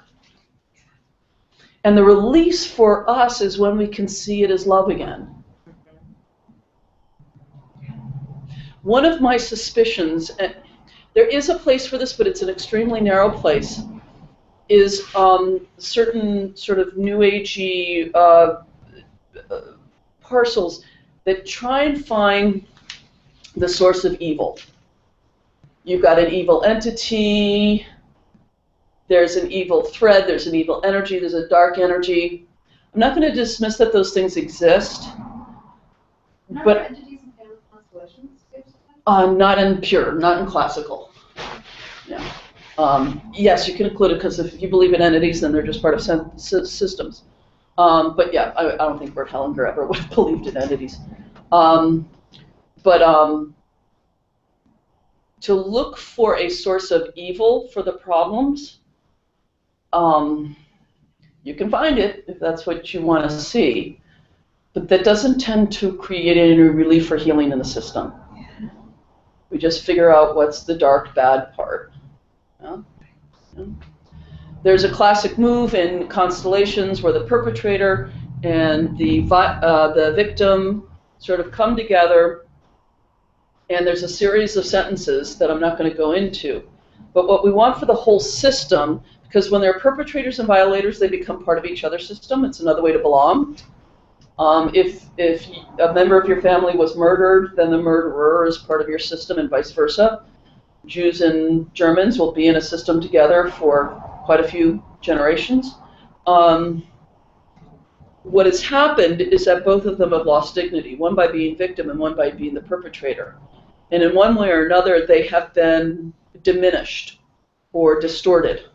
And the release for us is when we can see it as love again. One of my suspicions, and there is a place for this, but it's an extremely narrow place, is certain sort of New Agey parcels that try and find the source of evil. You've got an evil entity, there's an evil thread, there's an evil energy, there's a dark energy. I'm not going to dismiss that those things exist, but not in pure, not in classical. Yeah. Yes, you can include it because if you believe in entities, then they're just part of systems. But yeah, I don't think Bert Hellinger ever would have believed in entities. To look for a source of evil for the problems, you can find it if that's what you want to see, but that doesn't tend to create any relief or healing in the system. We just figure out what's the dark, bad part. Yeah? Yeah. There's a classic move in constellations where the perpetrator and the victim sort of come together, and there's a series of sentences that I'm not going to go into. But what we want for the whole system, because when there are perpetrators and violators, they become part of each other's system. It's another way to belong. If a member of your family was murdered, then the murderer is part of your system and vice versa. Jews and Germans will be in a system together for quite a few generations. What has happened is that both of them have lost dignity, one by being victim and one by being the perpetrator. And in one way or another, they have been diminished or distorted.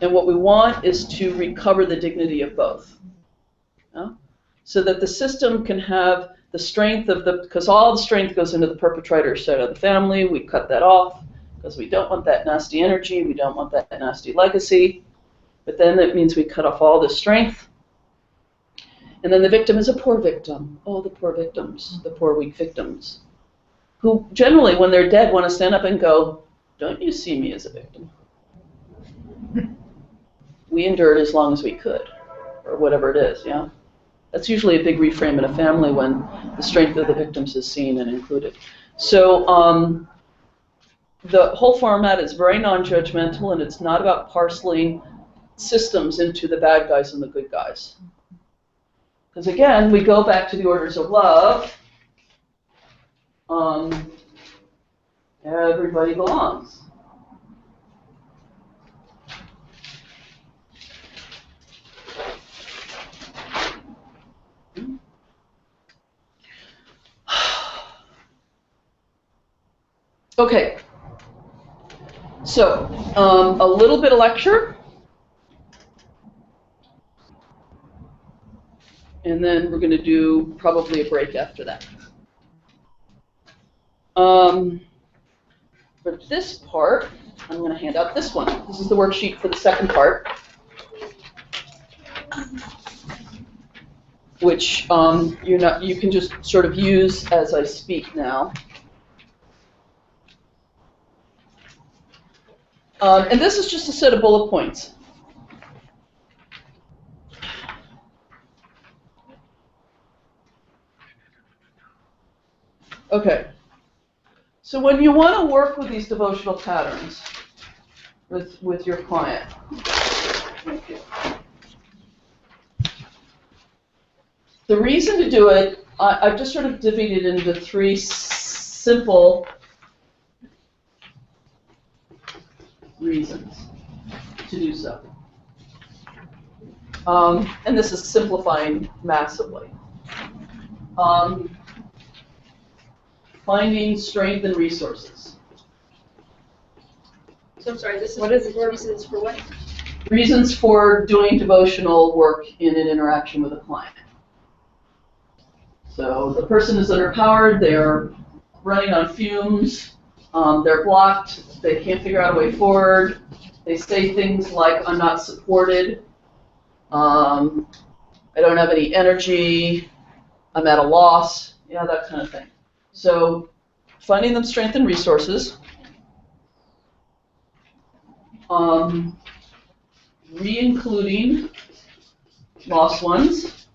And what we want is to recover the dignity of both. Yeah? So that the system can have the strength of because all the strength goes into the perpetrator side of the family. We cut that off because we don't want that nasty energy. We don't want that nasty legacy. But then that means we cut off all the strength. And then the victim is a poor victim. Oh, the poor victims, the poor weak victims, who generally, when they're dead, want to stand up and go, "Don't you see me as a victim? We endured as long as we could," or whatever it is, yeah? That's usually a big reframe in a family when the strength of the victims is seen and included. So the whole format is very non-judgmental, and it's not about parceling systems into the bad guys and the good guys. Because again, we go back to the orders of love. Everybody belongs. Okay, so a little bit of lecture. And then we're going to do probably a break after that. For this part, I'm going to hand out this one. This is the worksheet for the second part, which you can just sort of use as I speak now. And this is just a set of bullet points. Okay. So when you want to work with these devotional patterns with your client, the reason to do it, I've just sort of divided it into 3 simple reasons to do so. And this is simplifying massively. Finding strength and resources. So I'm sorry, this is What is it? reasons for what? Reasons for doing devotional work in an interaction with a client. So the person is underpowered, they're running on fumes, they're blocked, they can't figure out a way forward, they say things like, I'm not supported, I don't have any energy, I'm at a loss, that kind of thing. So finding them strength and resources, re-including lost ones,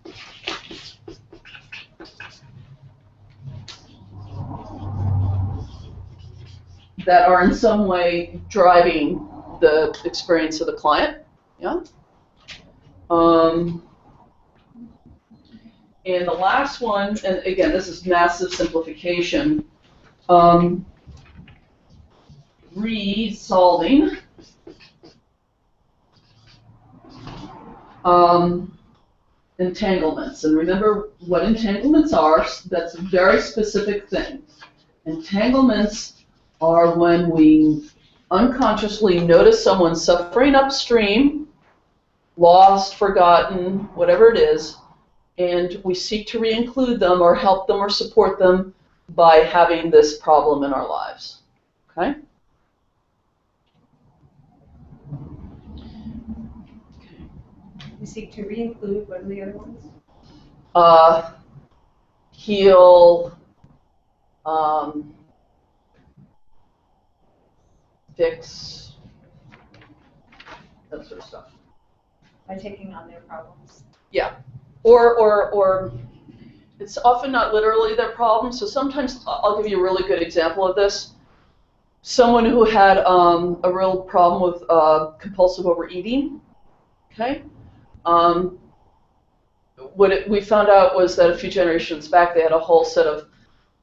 that are in some way driving the experience of the client, and the last one, and again, this is massive simplification, resolving entanglements. And remember what entanglements are. That's a very specific thing. Entanglements are when we unconsciously notice someone suffering upstream, lost, forgotten, whatever it is, and we seek to re-include them or help them or support them by having this problem in our lives. Okay? You seek to re-include, what are the other ones? Heal, fix, that sort of stuff. By taking on their problems. Yeah. Or it's often not literally their problem. So sometimes I'll give you a really good example of this. Someone who had a real problem with compulsive overeating. Okay. What we found out was that a few generations back they had a whole set of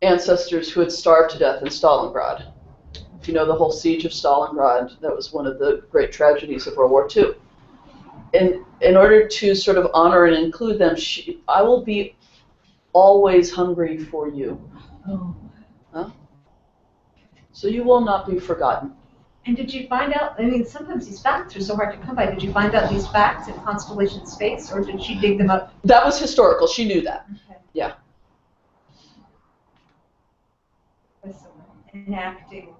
ancestors who had starved to death in Stalingrad. If you know the whole siege of Stalingrad, that was one of the great tragedies of World War II. In order to sort of honor and include them, I will be always hungry for you. Oh. Huh? So you will not be forgotten. And did you find out, sometimes these facts are so hard to come by. Did you find out these facts in Constellation Space, or did she dig them up? That was historical. She knew that. Okay. Yeah. Enacting.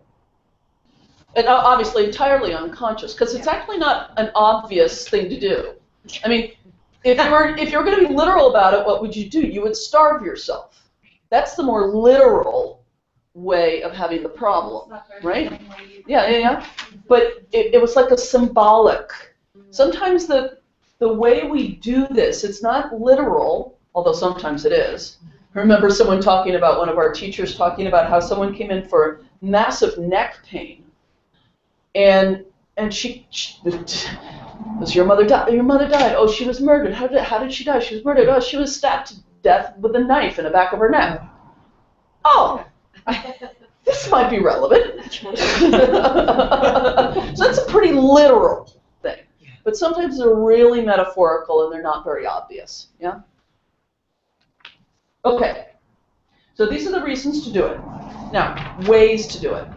And obviously entirely unconscious, because it's actually not an obvious thing to do. I mean, if you're going to be literal about it, what would you do? You would starve yourself. That's the more literal way of having the problem, right? Yeah. But it was like a symbolic. Sometimes the way we do this, it's not literal, although sometimes it is. I remember someone talking about, one of our teachers talking about how someone came in for massive neck pain. And she was, your mother died. Your mother died. Oh, she was murdered. How did she die? She was murdered. Oh, she was stabbed to death with a knife in the back of her neck. Oh, this might be relevant. So that's a pretty literal thing. But sometimes they're really metaphorical and they're not very obvious. Yeah. Okay. So these are the reasons to do it. Now, ways to do it.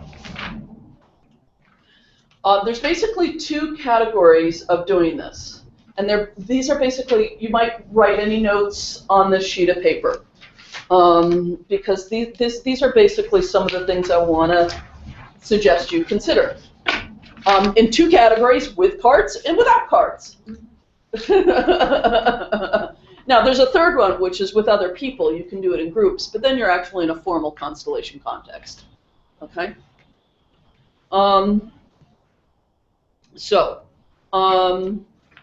There's basically 2 categories of doing this. And these are basically, you might write any notes on this sheet of paper. Because these are basically some of the things I want to suggest you consider. In 2 categories, with cards and without cards. Now, there's a third one, which is with other people. You can do it in groups, but then you're actually in a formal constellation context. Okay?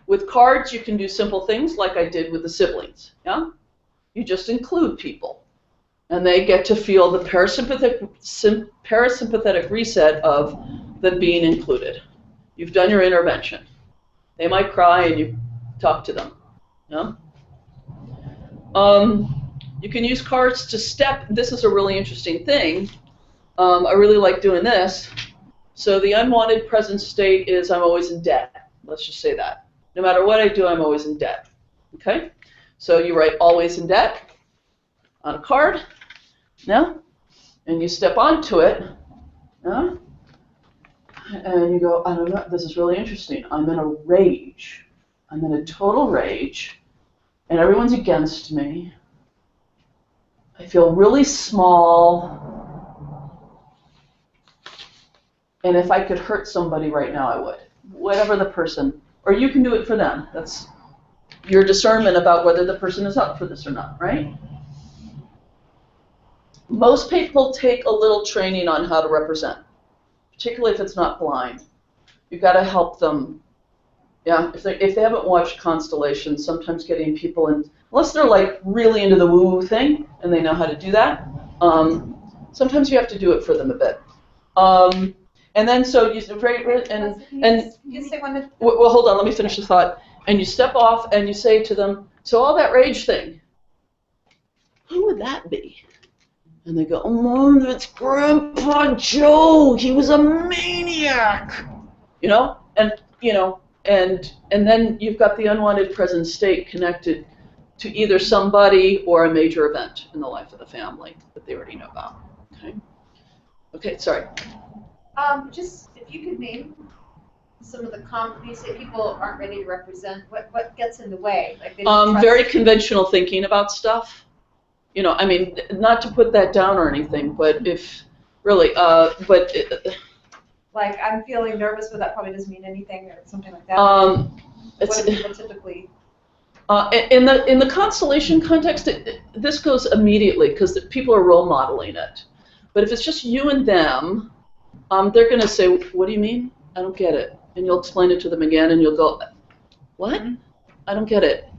With cards, you can do simple things like I did with the siblings. Yeah? You just include people, and they get to feel the parasympathetic reset of them being included. You've done your intervention. They might cry, and you talk to them. Yeah? You can use cards to step. This is a really interesting thing. I really like doing this. So the unwanted present state is I'm always in debt. Let's just say that. No matter what I do, I'm always in debt. Okay? So you write always in debt on a card. Yeah? And you step onto it. Yeah? And you go, I don't know, this is really interesting. I'm in a rage. I'm in a total rage. And everyone's against me. I feel really small. And if I could hurt somebody right now, I would. Whatever the person, or you can do it for them. That's your discernment about whether the person is up for this or not, right? Most people take a little training on how to represent, particularly if it's not blind. You've got to help them. Yeah, if they haven't watched Constellations, sometimes getting people in, unless they're like really into the woo-woo thing and they know how to do that, sometimes you have to do it for them a bit. And then so you well, hold on, let me finish the thought. And you step off and you say to them, so all that rage thing, who would that be? And they go, oh, Mom, that's Grandpa Joe. He was a maniac. You know, and then you've got the unwanted present state connected to either somebody or a major event in the life of the family that they already know about. Okay. Okay. Sorry. Just if you could name some of the you say people aren't ready to represent. What gets in the way? Like they don't trust very conventional thinking about stuff. You know, I mean, not to put that down or anything, but if really, like I'm feeling nervous, but that probably doesn't mean anything, or something like that. What do people typically? In the constellation context, this goes immediately because people are role modeling it. But if it's just you and them, they're going to say, "What do you mean? I don't get it." And you'll explain it to them again, and you'll go, "What? I don't get it.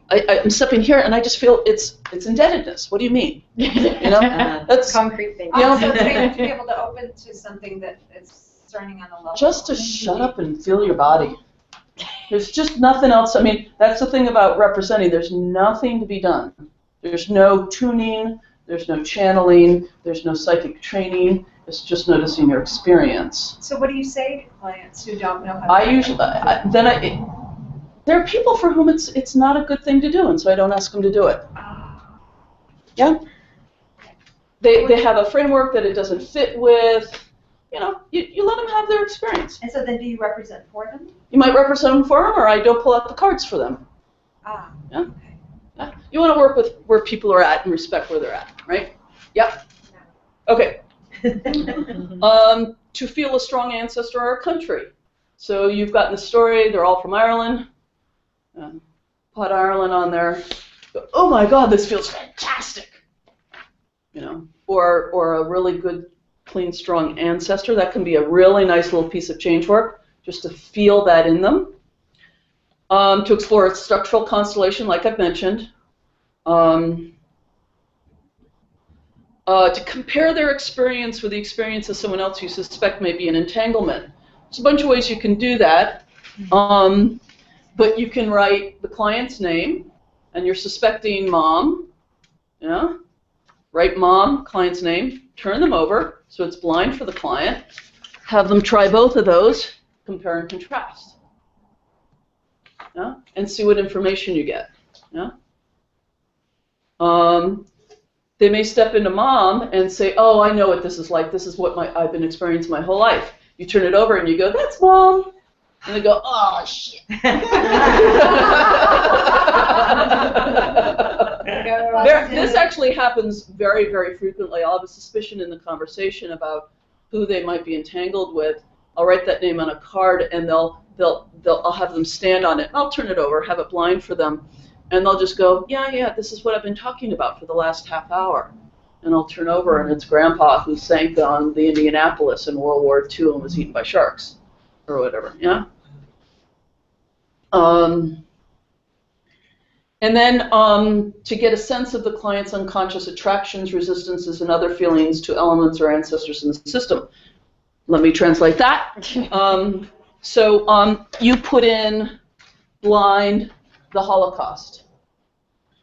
I'm stepping here, and I just feel it's indebtedness. What do you mean?" You know, that's concrete thing. You know, to be able to open to something that is starting on a level. Just to shut up and feel your body. There's just nothing else. I mean, that's the thing about representing. There's nothing to be done. There's no tuning. There's no channeling. There's no psychic training. It's just noticing your experience. So what do you say to clients who don't know how to there are people for whom it's not a good thing to do, and so I don't ask them to do it. Yeah? They have a framework that it doesn't fit with. You know, you let them have their experience. And so then do you represent for them? You might represent them for them, or I don't pull out the cards for them. Ah, yeah? okay. Yeah? You want to work with where people are at and respect where they're at, right? Yep. Okay. To feel a strong ancestor or a country. So you've gotten the story, they're all from Ireland. Put Ireland on there. Oh my God, this feels fantastic. You know, or a really good, clean, strong ancestor. That can be a really nice little piece of change work, just to feel that in them. To explore its structural constellation, like I've mentioned. To compare their experience with the experience of someone else you suspect may be an entanglement. There's a bunch of ways you can do that. But you can write the client's name, and you're suspecting mom. Yeah? Write mom, client's name, turn them over, so it's blind for the client. Have them try both of those, compare and contrast. Yeah? And see what information you get. Yeah? They may step into mom and say, oh, I know what this is like. This is what I've been experiencing my whole life. You turn it over and you go, that's mom. And they go, oh, shit. This actually happens very, very frequently. I'll have a suspicion in the conversation about who they might be entangled with. I'll write that name on a card, and I'll have them stand on it. I'll turn it over, have it blind for them, and they'll just go, yeah, this is what I've been talking about for the last half hour. And I'll turn over, and it's Grandpa who sank on the Indianapolis in World War II and was eaten by sharks, or whatever. Yeah. And then to get a sense of the client's unconscious attractions, resistances, and other feelings to elements or ancestors in the system. Let me translate that. So you put in blind the Holocaust,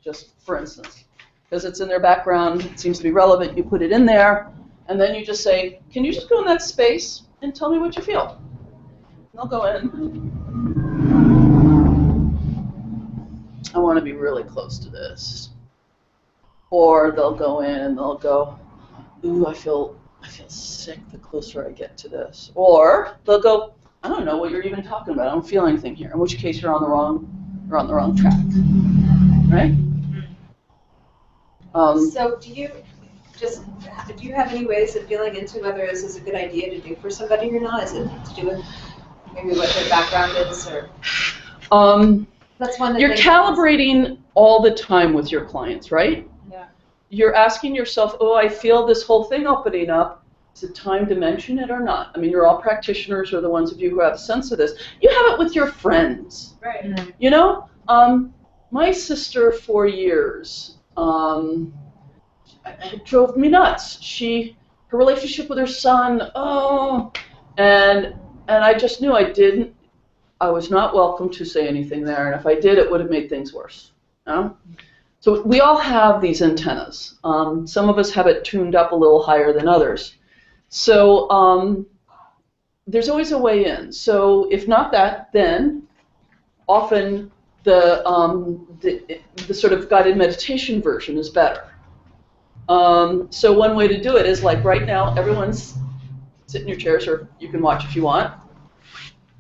just for instance, because it's in their background, it seems to be relevant. You put it in there, and then you just say, can you just go in that space and tell me what you feel? And they'll go in. I want to be really close to this. Or they'll go in and they'll go, ooh, I feel sick the closer I get to this. Or they'll go, I don't know what you're even talking about. I don't feel anything here. In which case you're on the wrong track. Right? So do you have any ways of feeling into whether this is a good idea to do for somebody or not? Is it to do with maybe what their background is, or? That's one. You're calibrating all the time with your clients, right? Yeah. You're asking yourself, oh, I feel this whole thing opening up. Is it time to mention it or not? I mean, you're all practitioners, or the ones of you who have a sense of this. You have it with your friends. Right. Mm-hmm. You know, my sister for years, it drove me nuts. Her relationship with her son, and I just knew I was not welcome to say anything there, and if I did, it would have made things worse. No? So we all have these antennas. Some of us have it tuned up a little higher than others. So there's always a way in. So if not that, then often the sort of guided meditation version is better. So one way to do it is, like right now, everyone's sit in your chairs, or you can watch if you want,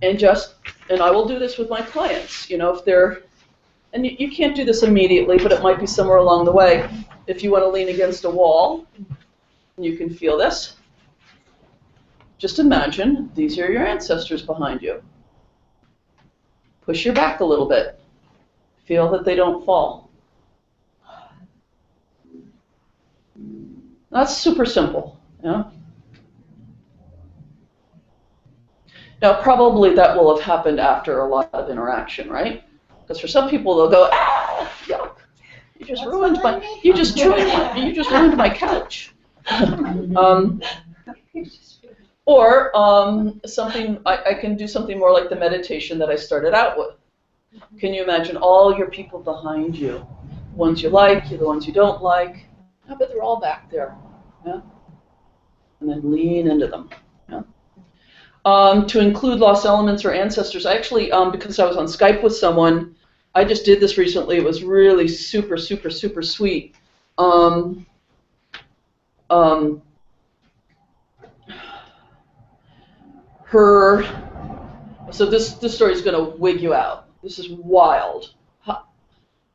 and I will do this with my clients, you know, if they're, and you can't do this immediately, but it might be somewhere along the way. If you want to lean against a wall, you can feel this. Just imagine these are your ancestors behind you. Push your back a little bit. Feel that they don't fall. That's super simple, yeah? Now, probably that will have happened after a lot of interaction, right? Because for some people, they'll go, yuck, you just ruined my couch. Or something, I can do something more like the meditation that I started out with. Can you imagine all your people behind you? The ones you like, the ones you don't like. I bet they're all back there. Yeah? And then lean into them. Yeah? To include lost elements or ancestors, I actually, because I was on Skype with someone, I just did this recently. It was really super, super, super sweet. So this story is going to wig you out. This is wild.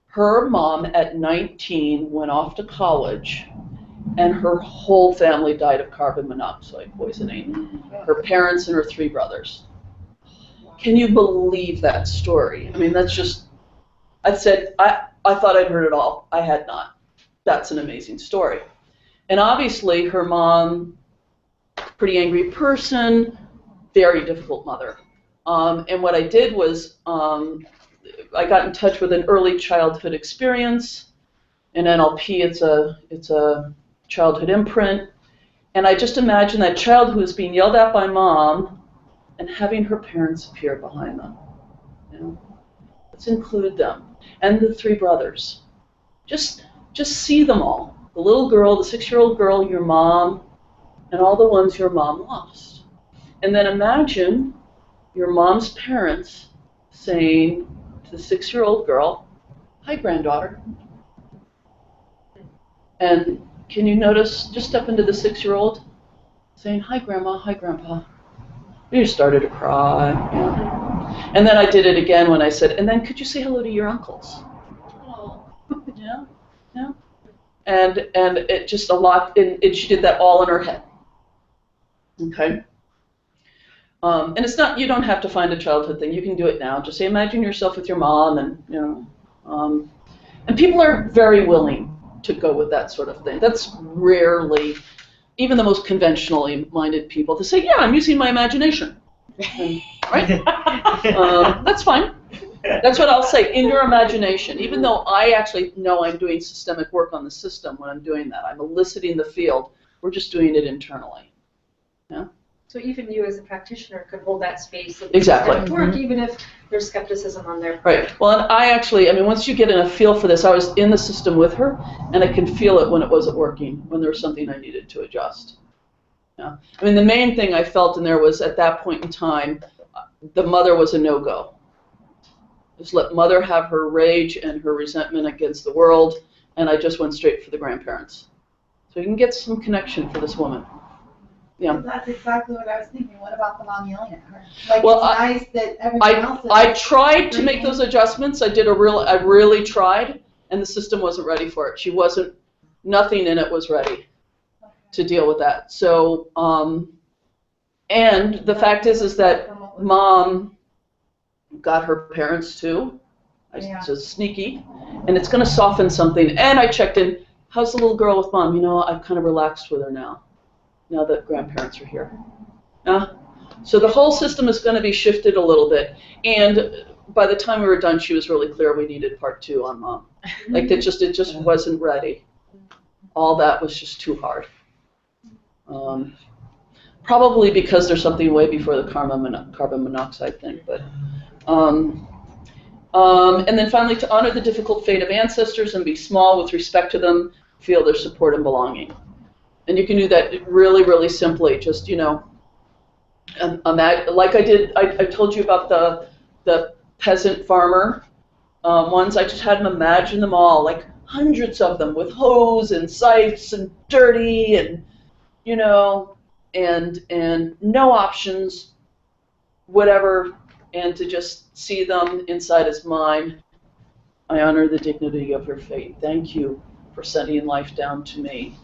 Her mom at 19 went off to college, and her whole family died of carbon monoxide poisoning. Her parents and her 3 brothers. Can you believe that story? I mean, that's just, I thought I'd heard it all. I had not. That's an amazing story. And obviously her mom, pretty angry person, very difficult mother. And what I did was I got in touch with an early childhood experience. In NLP, it's a childhood imprint. And I just imagined that child who was being yelled at by mom and having her parents appear behind them. You know? Let's include them. And the 3 brothers. Just see them all. The little girl, the 6-year-old girl, your mom, and all the ones your mom lost. And then imagine your mom's parents saying to the 6-year-old girl, "Hi, granddaughter." And can you notice, just step into the 6-year-old saying, "Hi, grandma, hi, grandpa." You started to cry. Yeah. And then I did it again when I said, and then could you say hello to your uncles? Yeah, yeah. And it just a lot, and she did that all in her head. Okay. And it's not, you don't have to find a childhood thing. You can do it now. Just say, imagine yourself with your mom, and and people are very willing to go with that sort of thing. That's rarely, even the most conventionally minded people, to say, yeah, I'm using my imagination. And, right? That's fine. That's what I'll say, in your imagination. Even though I actually know I'm doing systemic work on the system when I'm doing that. I'm eliciting the field. We're just doing it internally. Yeah. So even you as a practitioner could hold that space of Exactly. systemic work, even if there's skepticism on their part. Right. Well, and I mean, once you get in a feel for this, I was in the system with her, and I could feel it when it wasn't working, when there was something I needed to adjust. Yeah. I mean, the main thing I felt in there was, at that point in time, the mother was a no-go. Just let mother have her rage and her resentment against the world, and I just went straight for the grandparents. So you can get some connection for this woman. Yeah. That's exactly what I was thinking. What about the mom yelling at her? Like, well, it's nice that everyone else is. I tried to make those adjustments. I really tried, and the system wasn't ready for it. She wasn't, nothing in it was ready to deal with that. So, and the fact is that mom got her parents too. Just sneaky, and it's going to soften something. And I checked in. How's the little girl with mom? You know, I've kind of relaxed with her now that grandparents are here. So the whole system is going to be shifted a little bit. And by the time we were done, she was really clear we needed part 2 on mom. Like, it just wasn't ready. All that was just too hard. Probably because there's something way before the carbon monoxide thing. But and then finally, to honor the difficult fate of ancestors and be small with respect to them, feel their support and belonging. And you can do that really, really simply. Just, like I told you about the peasant farmer ones. I just had them imagine them all, like hundreds of them, with hoes and scythes and dirty and, and no options, whatever, and to just see them inside his mind. I honor the dignity of your fate. Thank you for sending life down to me.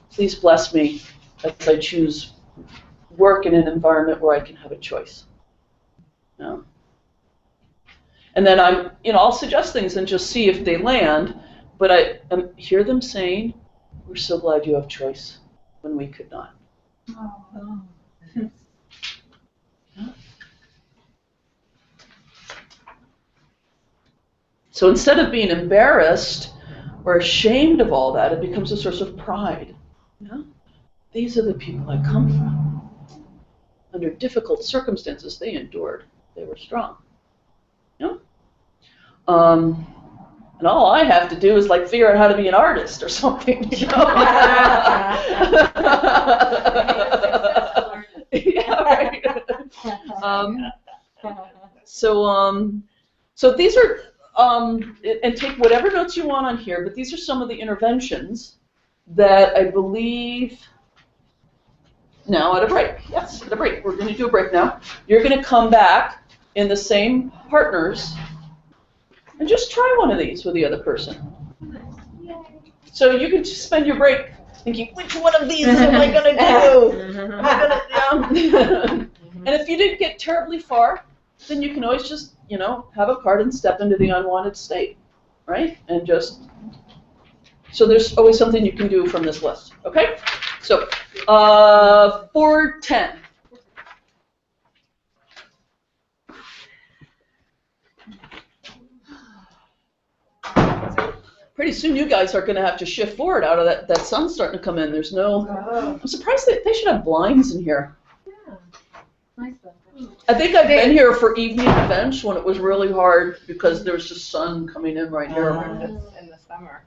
Please bless me as I choose work in an environment where I can have a choice. And then I'll suggest things and just see if they land, but I hear them saying, we're so glad you have choice when we could not. Oh. So instead of being embarrassed or ashamed of all that, it becomes a source of pride. These are the people I come from. Under difficult circumstances, they endured. They were strong. And all I have to do is figure out how to be an artist or something. Yeah, right. So these are. And take whatever notes you want on here, but these are some of the interventions that I believe, now at a break, yes, at a break, we're going to do a break now. You're going to come back in the same partners and just try one of these with the other person. So you can just spend your break thinking, which one of these am I going to do? And if you didn't get terribly far, then you can always just, have a card and step into the unwanted state, right? And so there's always something you can do from this list, okay? So, 410. Pretty soon you guys are going to have to shift forward out of that sun's starting to come in. There's no, I'm surprised that they should have blinds in here. Yeah, nice though. I think I've been here for evening events when it was really hard because there was just sun coming in right here. In the summer.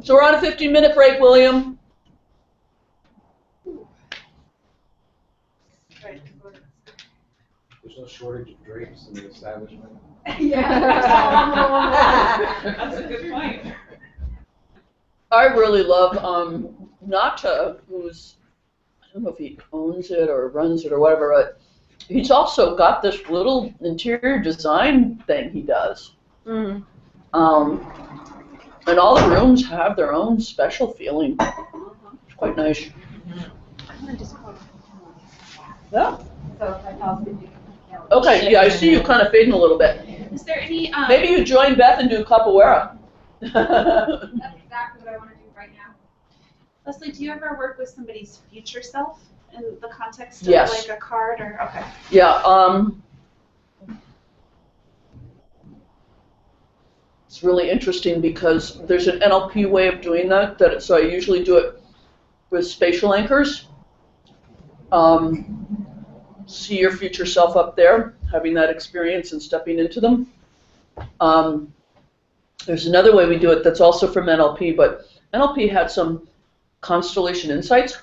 So we're on a 15-minute break, William. There's no shortage of drapes in the establishment. That's a good point. I really love Nata, who's, I don't know if he owns it or runs it or whatever, but He's also got this little interior design thing he does. Mm. And all the rooms have their own special feeling. It's quite nice. Yeah. Okay, yeah, I see you kind of fading a little bit. Is there any, Maybe you join Beth and do capoeira. That's exactly what I want to do right now. Leslie, do you ever work with somebody's future self in the context of Yes. like a card or, okay. Yeah, it's really interesting because there's an NLP way of doing that, so I usually do it with spatial anchors. See your future self up there, having that experience and stepping into them. There's another way we do it that's also from NLP, but NLP had some constellation insights,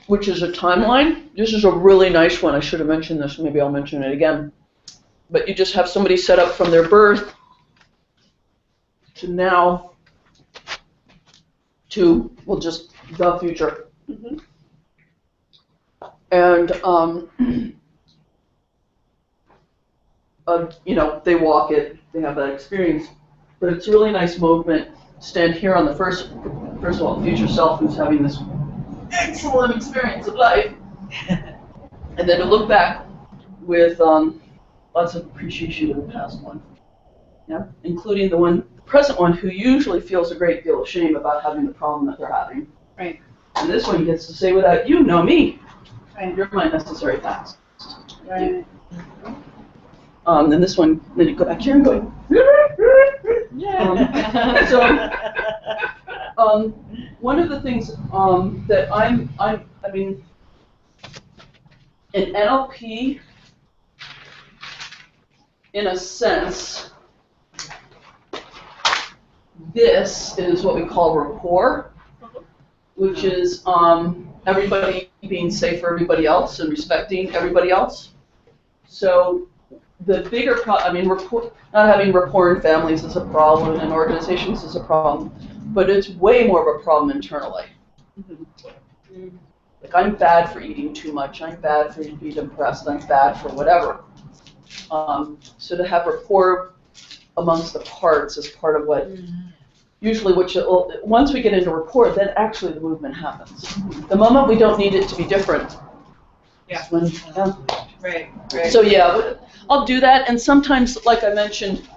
which is a timeline. This is a really nice one. I should have mentioned this. Maybe I'll mention it again. But you just have somebody set up from their birth to now to, well, just the future. Mm-hmm. And, you know, they walk it, they have that experience. But it's a really nice movement. Stand here on the first of all, future self who's having this excellent experience of life. And then to look back with lots of appreciation to the past one. Yeah, including the present one who usually feels a great deal of shame about having the problem that they're having. Right. And this one gets to say, without you, no me. Right. You're my necessary past. Right. And this one, then you go back here and go. One of the things that I mean, in NLP, in a sense, this is what we call rapport, which is everybody being safe for everybody else and respecting everybody else. So the bigger problem, not having rapport in families is a problem, and in organizations is a problem, but it's way more of a problem internally. Like, I'm bad for eating too much, I'm bad for being depressed, I'm bad for whatever. So to have rapport amongst the parts is part of what, usually once we get into rapport, then actually the movement happens. The moment we don't need it to be different. Yeah. Right. So yeah, I'll do that, and sometimes, like I mentioned,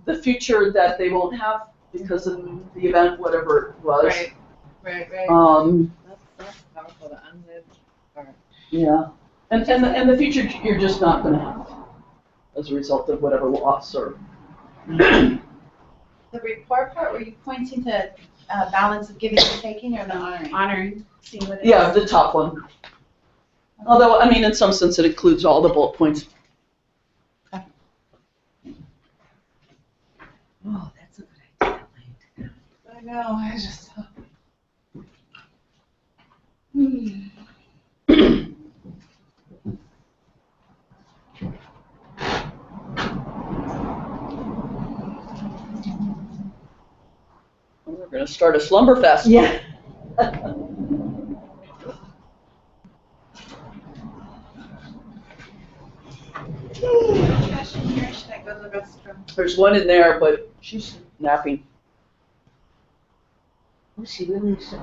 the future that they won't have because of the event, whatever it was. Right. That's powerful, the unlived part. Yeah, and the future you're just not going to have as a result of whatever loss or. The report part, were you pointing to balance of giving and taking, or the honoring? Honoring, seeing what it Yeah, is. the top one. Although, I mean, in some sense, it includes all the bullet points. Oh, that's a good idea. I know, I just. We're going to start a slumber fest. Yeah. Should I go to the restroom? There's one in there, but she's napping. Oh, she really should.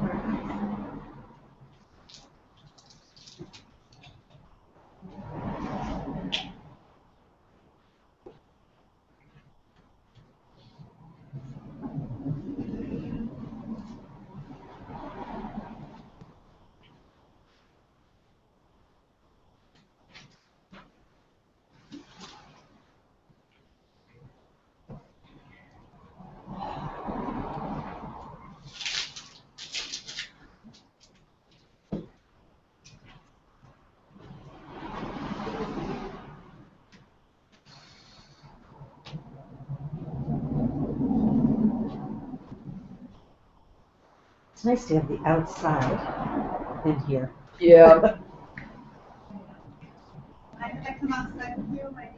It's nice to have the outside in here. Yeah. I come outside with you, my.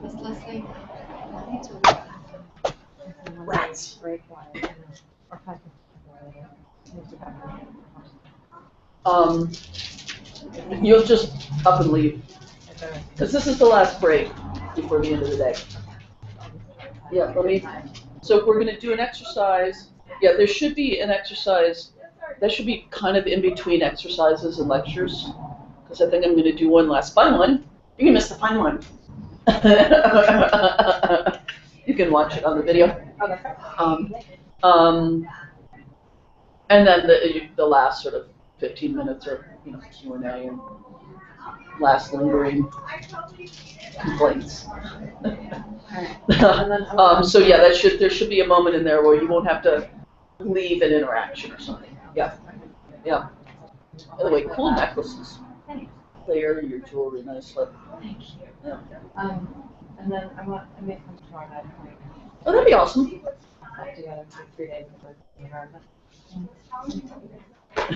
Miss Leslie? Rats. You'll just up and leave. Because this is the last break before the end of the day. Yeah, let me. So if we're going to do an exercise, yeah, there should be an exercise. That should be kind of in between exercises and lectures. Because I think I'm going to do one last fun one. You can miss the fun one. You can watch it on the video. And then the last sort of 15 minutes or Q&A and last lingering complaints. So yeah, there should be a moment in there where you won't have to leave an interaction or something. Yeah, yeah. By the way, cool necklaces. There, your jewelry, nice slip. Thank you. Yeah. And then I may come tomorrow night. Oh, that'd be awesome. I'll do that for 3 days before the environment.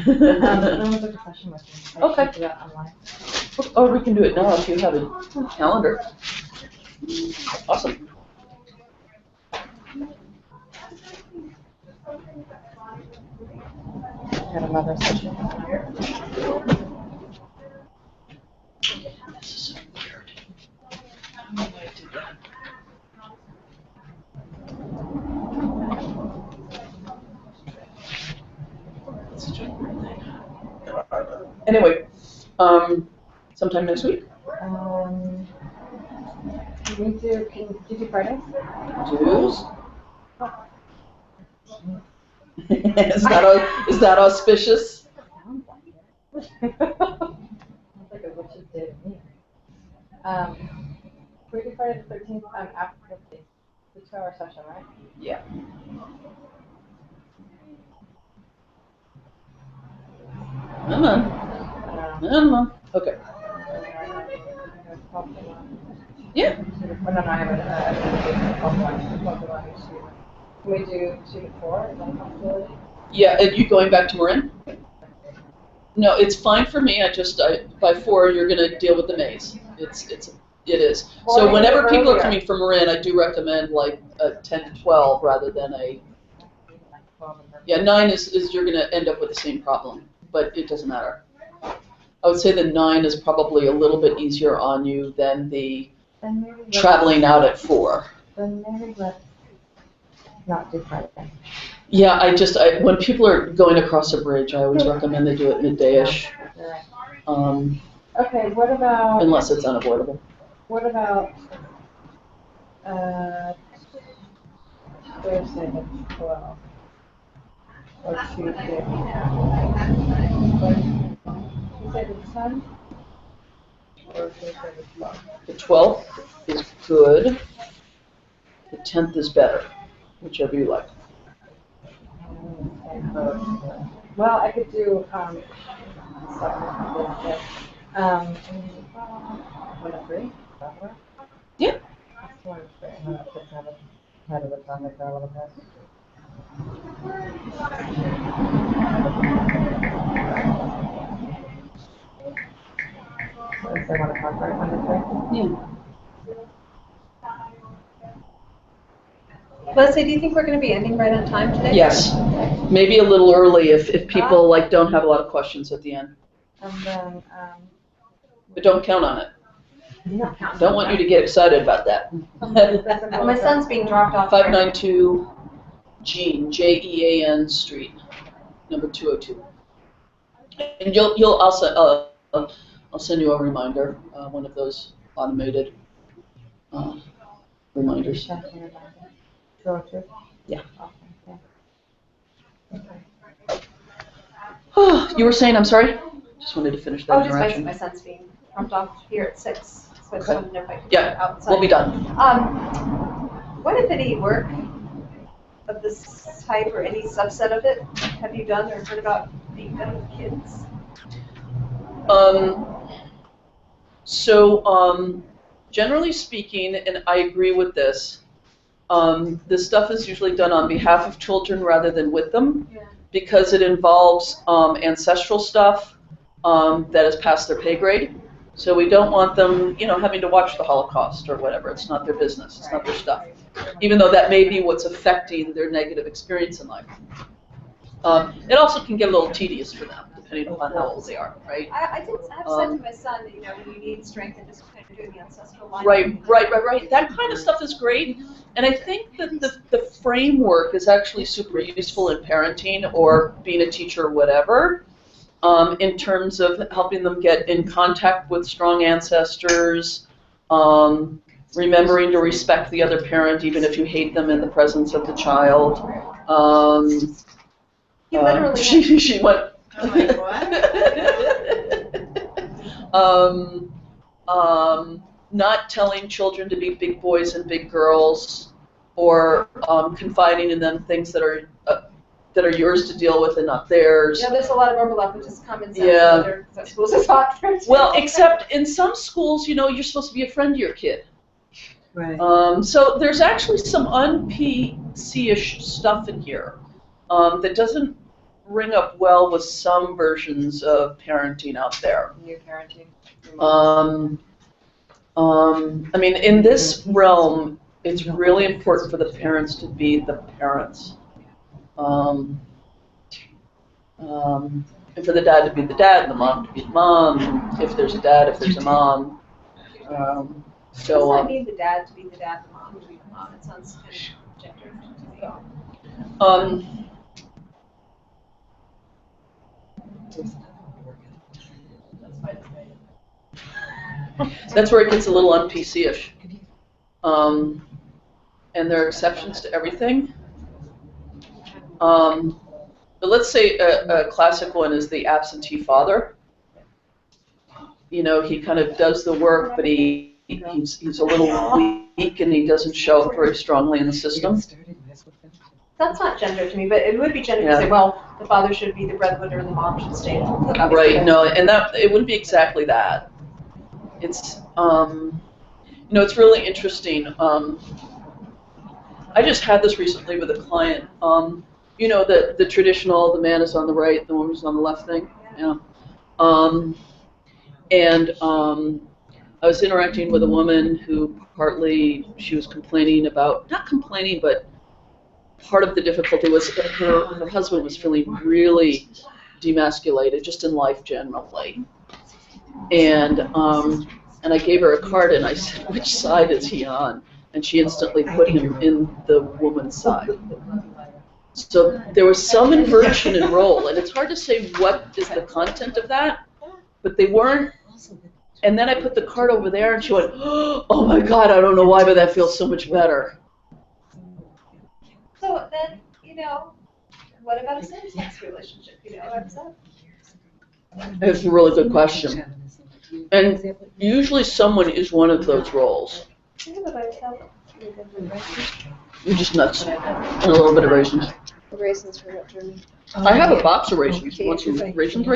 That was a question with me. Okay. Do that online. Or we can do it now if you have a calendar. Awesome. Got another session. This is so weird. I don't know why I did that. That's such a weird thing. Anyway, sometime next week. Can you do Fridays? Dues. Is that auspicious? Sounds like it. What you did to me. Can we do Friday the 13th? After 50. The 2-hour session, right? Yeah. No. Okay. Yeah. Well, no, I have Can we do 2 to 4? Is that a possibility? Yeah. Are you going back to Marin? No, it's fine for me. By 4 you're going to deal with the maze. It is. So whenever people are coming from Marin, I do recommend like a 10 to 12 rather than a. Yeah, 9 is you're going to end up with the same problem, but it doesn't matter. I would say the 9 is probably a little bit easier on you than the traveling out at 4. Then maybe let's not do Friday. Yeah, when people are going across a bridge, I always recommend they do it midday-ish. Okay, what about... Unless it's unavoidable. What about Thursday the 12th? Or Tuesday? Tuesday the 10th? Or Tuesday the 12th? The 12th is good. The 10th is better, whichever you like. Well, I could do, 1 to 3? Yeah. 1 to 3. I'm going to put kind of head of the topic there a little bit. So if they want to talk right 1 to 3? Yeah. Leslie, do you think we're going to be ending right on time today? Yes. Maybe a little early if people don't have a lot of questions at the end. And then, But don't count on it. no. Don't want you to get excited about that. Well, my son's being dropped off. 592 Jean, Jean Street, number 202. And I'll send you a reminder, one of those automated reminders. 202? Yeah. Okay. You were saying, I'm sorry? Just wanted to finish that Oh, just interaction. my son's being dropped off here at 6. So I just Okay. wanted to know if I could Yeah, go outside. we'll be done. What, if any, work of this type or any subset of it have you done or heard about being done with kids? So generally speaking, and I agree with this, This stuff is usually done on behalf of children rather than with them, because it involves ancestral stuff that is past their pay grade. So we don't want them, having to watch the Holocaust or whatever. It's not their business. It's not their stuff. Even though that may be what's affecting their negative experience in life. It also can get a little tedious for them, depending upon how old they are, right? I have said to my son that, when you need strength and discipline, you're doing the ancestral line. Right. That kind of stuff is great. And I think that the framework is actually super useful in parenting or being a teacher or whatever, in terms of helping them get in contact with strong ancestors, remembering to respect the other parent even if you hate them in the presence of the child. He literally she went. Not telling children to be big boys and big girls, or confiding in them things that are yours to deal with and not theirs. Yeah, there's a lot of overlap, which is common sense. Yeah. Other schools is not there too. Well, except in some schools, you're supposed to be a friend to your kid. Right. So there's actually some un-PC-ish stuff in here that doesn't ring up well with some versions of parenting out there. New parenting. In this realm, it's really important for the parents to be the parents. And for the dad to be the dad, and the mom to be the mom, if there's a dad, if there's a mom. What does that mean, the dad to be the dad, the mom to be the mom? It sounds kind of gendered to me. That's where it gets a little un-PC-ish. And there are exceptions to everything. But let's say a classic one is the absentee father. He kind of does the work, but he's a little weak and he doesn't show up very strongly in the system. That's not gender to me, but it would be gender to say, well, the father should be the breadwinner and the mom should stay at home. Right, no, and that it wouldn't be exactly that. It's, it's really interesting. I just had this recently with a client. The traditional, the man is on the right, the woman's on the left thing. Yeah. I was interacting with a woman who she was complaining about, not complaining, but part of the difficulty was her husband was feeling really demasculated, just in life generally. And I gave her a card and I said, which side is he on? And she instantly put him in the woman's side. So there was some inversion in role, and it's hard to say what is the content of that, but they weren't. And then I put the card over there and she went, oh my God, I don't know why, but that feels so much better. So then, what about a same-sex relationship? It's a really good question. And usually someone is one of those roles. You're just nuts. And a little bit of raisins. Raisins for what journey? I have a box of raisins. You want some raisins?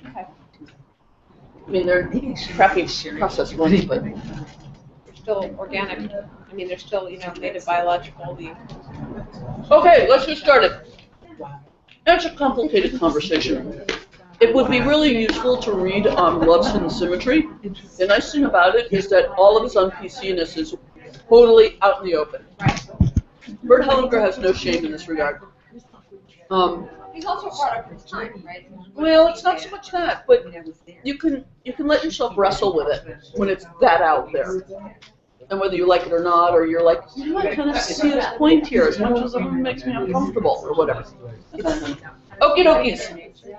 Okay. They're crappy processed ones, but They're still organic. They're still, native biological. okay, let's get started. That's a complicated conversation. It would be really useful to read Love's Hidden Symmetry. The nice thing about it is that all of his un-PC-ness is totally out in the open. Bert Hellinger has no shame in this regard. He's also a product of his time, right? Well, it's not so much that, but you can let yourself wrestle with it when it's that out there. And whether you like it or not, or you're like, I kind of see this point here as much as it makes me uncomfortable, or whatever. Okie dokies.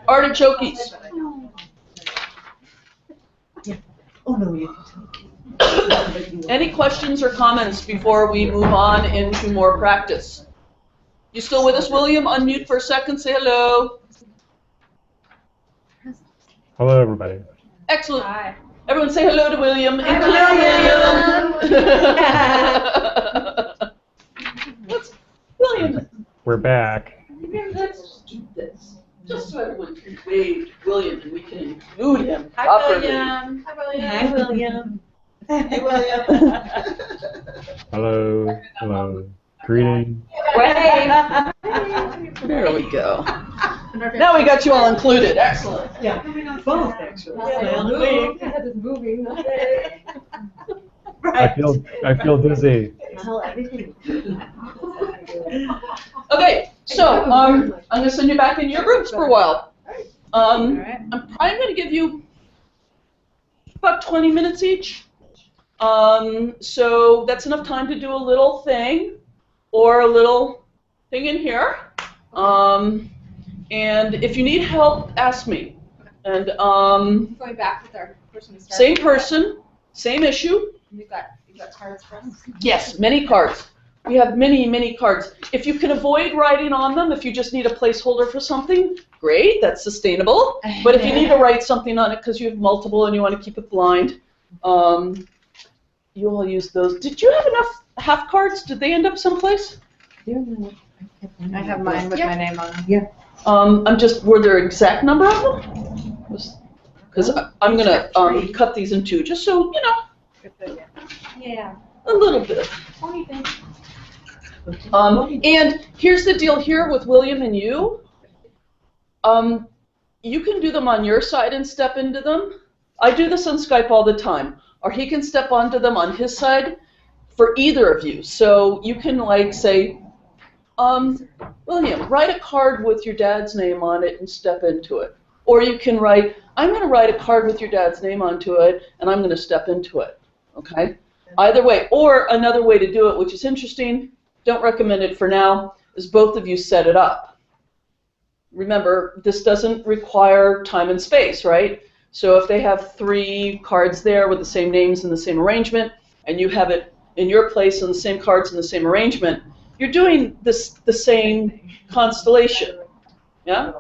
Artichokes. Any questions or comments before we move on into more practice? You still with us, William? Unmute for a second. Say hello. Hello, everybody. Excellent. Hi. Everyone say hello to William. Hi, William. What's William? We're back. Let's do this. Just so everyone can wave to William and we can include him Hi, properly. William. Hi, William. Hi, William. Hey, William. Hello, hello. Greeting. There we go. Now we got you all included. Excellent. Yeah, both actually. I feel dizzy. Okay, so I'm going to send you back in your groups for a while. I'm probably going to give you about 20 minutes each. So that's enough time to do a little thing or a little thing in here. And if you need help, ask me. And Going back with our person who started. same person, same issue. You've got cards for us? Yes, many cards. We have many, many cards. If you can avoid writing on them, if you just need a placeholder for something, great, that's sustainable. But if you need to write something on it because you have multiple and you want to keep it blind, you all use those. Did you have enough half cards? Did they end up someplace? I have mine with my name on them. Were there exact number of them? Because I'm going to cut these in two, just so, you know, Yeah. a little bit. And here's the deal here with William and you. You can do them on your side and step into them. I do this on Skype all the time. Or he can step onto them on his side for either of you. So you can like say, William, write a card with your dad's name on it and step into it. Or you can write, I'm going to write a card with your dad's name onto it and I'm going to step into it. Okay? Either way. Or another way to do it, which is interesting, don't recommend it for now, is both of you set it up. Remember, this doesn't require time and space, right? So if they have 3 cards there with the same names in the same arrangement, and you have it in your place and the same cards in the same arrangement, you're doing this the same constellation. Yeah?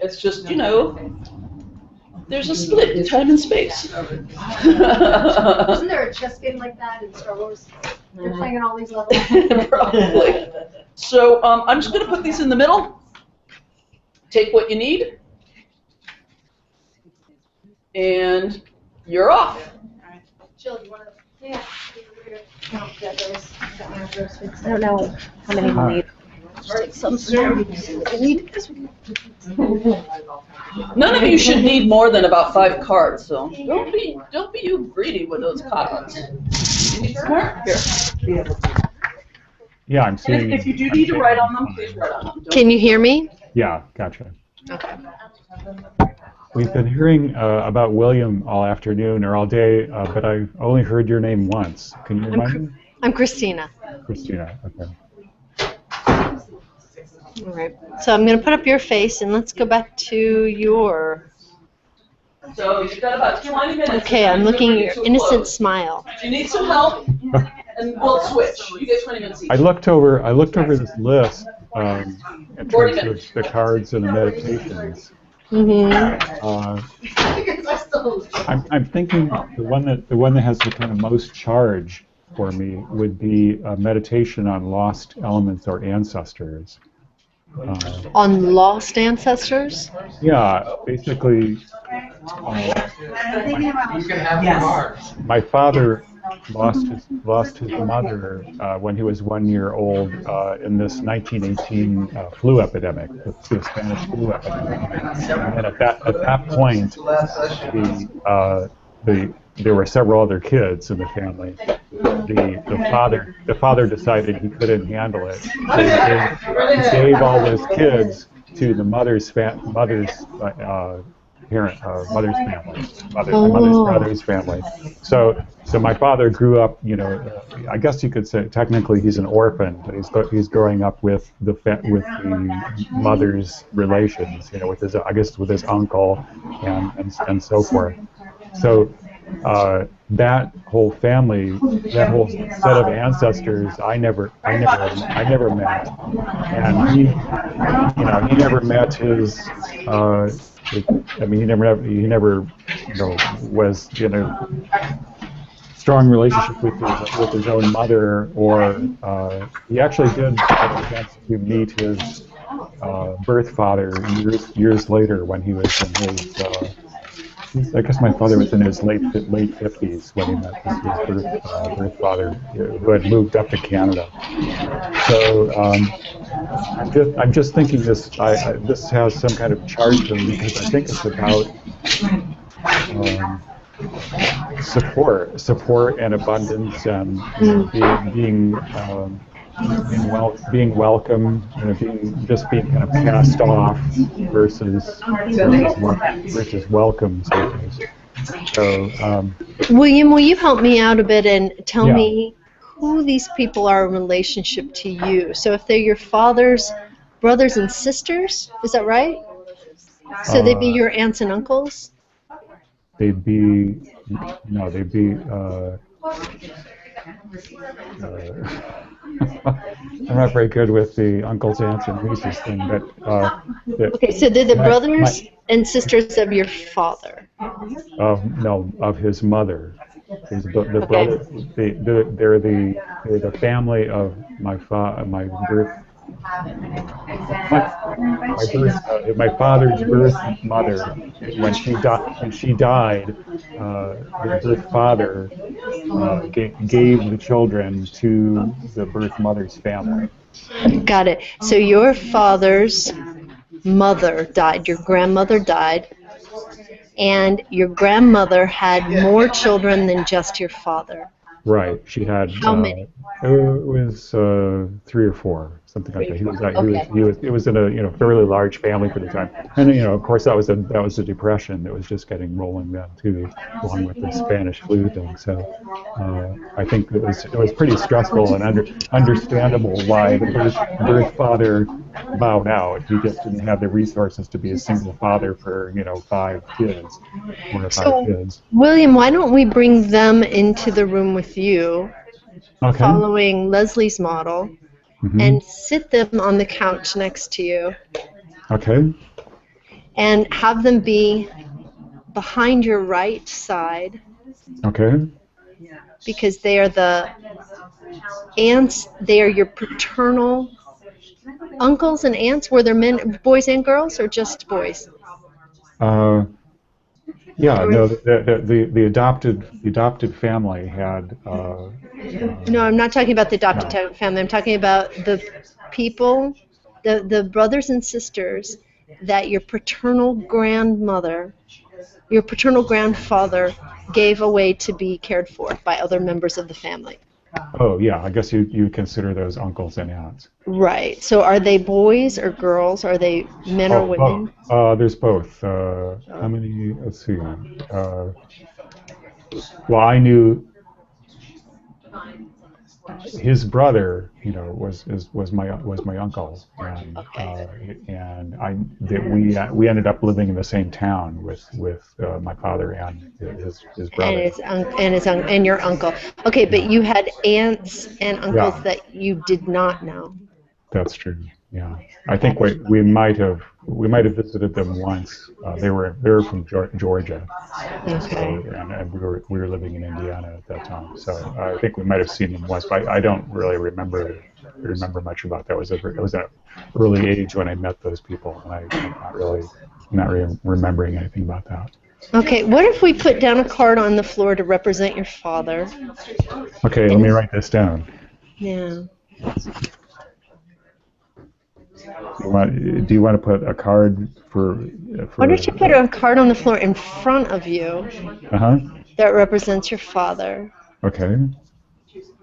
It's just, you know, there's a split in time and space. Wasn't there a chess game like that in Star Wars? They're playing in all these levels. Probably. So I'm just going to put these in the middle. Take what you need. And you're off. Jill, do you want to? Yeah. No, yeah, there is. I don't know how many we need. Just take some. None of you should need more than about 5 cards, so don't be you greedy with those cards. You need some more? Here. Yeah, I'm seeing. And if you do need to write on them, please write on them. Can you hear me? Yeah, gotcha. Okay. We've been hearing about William all afternoon or all day, but I've only heard your name once. Can you remind me? I'm Christina. Christina, okay. All right. So I'm going to put up your face, and let's go back to your... So you've got about 20 minutes. Okay, I'm looking at your innocent smile. If you need some help, and we'll switch. You get 20 minutes each. I looked over this list in terms of the cards and the meditations. I'm thinking the one that has the kind of most charge for me would be a meditation on lost elements or ancestors. On lost ancestors? Yeah, basically, my father lost his mother when he was 1 year old in this 1918 flu epidemic, the Spanish flu epidemic. And at that point, there were several other kids in the family. The father decided he couldn't handle it, so he gave all those kids to the mother's family, mother's brother's family. So my father grew up, you know, I guess you could say technically he's an orphan, but he's growing up with the mother's relations, you know, with his uncle and so forth. So that whole family, that whole set of ancestors, I never met, and he never met his. He never, was in a strong relationship with his own mother, or he actually did have a chance to meet his birth father years later when he was in his I guess my father was in his late 50s when he met his birth father, who had moved up to Canada. So I'm just thinking this has some kind of charge for me because I think it's about um, support and abundance, and being welcome, being kind of cast off versus welcome sometimes. So William, will you help me out a bit and tell yeah. me who these people are in relationship to you? So if they're your father's brothers and sisters, is that right? So they'd be your aunts and uncles? They'd be no, they'd be. I'm not very good with the uncles, aunts, and nieces thing, but okay, so they're the brothers and sisters of your father. No, of his mother. The brother. They're the family of my father's birth mother. When she died, the birth father gave the children to the birth mother's family. Got it. So your father's mother died, your grandmother died, and your grandmother had more children than just your father. Right. She had. How many? It was 3 or 4, something like that. It was in a fairly large family for the time, and of course that was a depression that was just getting rolling then too, along with the Spanish flu thing. So I think it was pretty stressful and understandable why the birth father bowed out. He just didn't have the resources to be a single father for 5 kids, 4 or 5 kids. William, why don't we bring them into the room with you? Okay. Following Leslie's model, and sit them on the couch next to you. Okay. And have them be behind your right side. Okay. Because they are the aunts, they are your paternal uncles and aunts. Were there boys and girls, or just boys? Yeah, no, the adopted family had. No, I'm not talking about the adopted family. I'm talking about the people, the brothers and sisters that your paternal grandmother, your paternal grandfather gave away to be cared for by other members of the family. Oh yeah, I guess you consider those uncles and aunts. Right. So are they boys or girls? Are they men or women? There's both. How many? Let's see. Well, I knew his brother, was my uncle, and we ended up living in the same town with my father and his brother. And your uncle. Okay, but you had aunts and uncles that you did not know. That's true. Yeah, I think we might have visited them once. They were from Georgia, okay. and we were living in Indiana at that time. So I think we might have seen them once, but I don't really remember much about that. It was an early age when I met those people, and I'm not really remembering anything about that. Okay, what if we put down a card on the floor to represent your father? Okay, let me write this down. Yeah. Do you want to put a card for why don't you put a card on the floor in front of you that represents your father? Okay,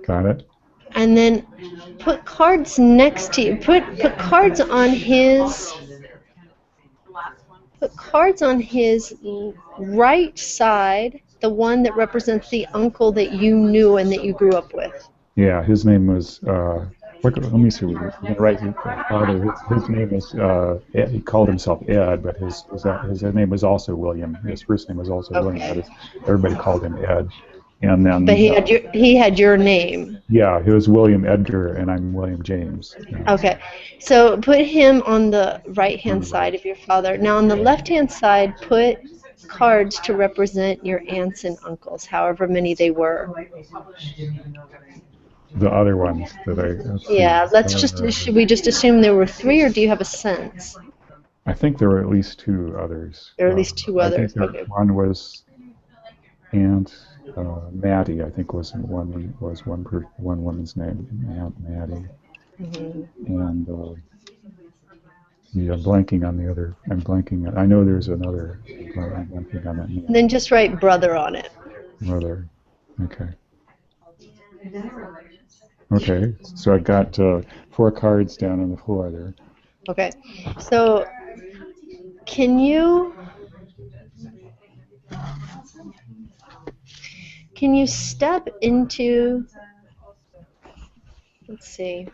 got it. And then put cards next to you. Put cards on his right side, the one that represents the uncle that you knew and that you grew up with. Yeah, his name was. Let me see. We're going to write his father. His name is. Ed. He called himself Ed, but his name was also William. His first name was also William, but everybody called him Ed. And then. But he had your name. Yeah, he was William Edgar, and I'm William James. Yeah. Okay, so put him on the right-hand side of your father. Now on the left-hand side, put cards to represent your aunts and uncles, however many they were. The other ones that I. Should we just assume there were 3, or do you have a sense? I think there were at least two others. There are at least two others. I think Okay. one was Aunt Maddie. I think was one woman's name, Aunt Maddie, and yeah, blanking on the other. I'm blanking. I know there's another. I'm blanking on that name. And then just write brother on it. Brother. Okay. Okay. So I've got 4 cards down on the floor there. Okay. So can you step into, let's see.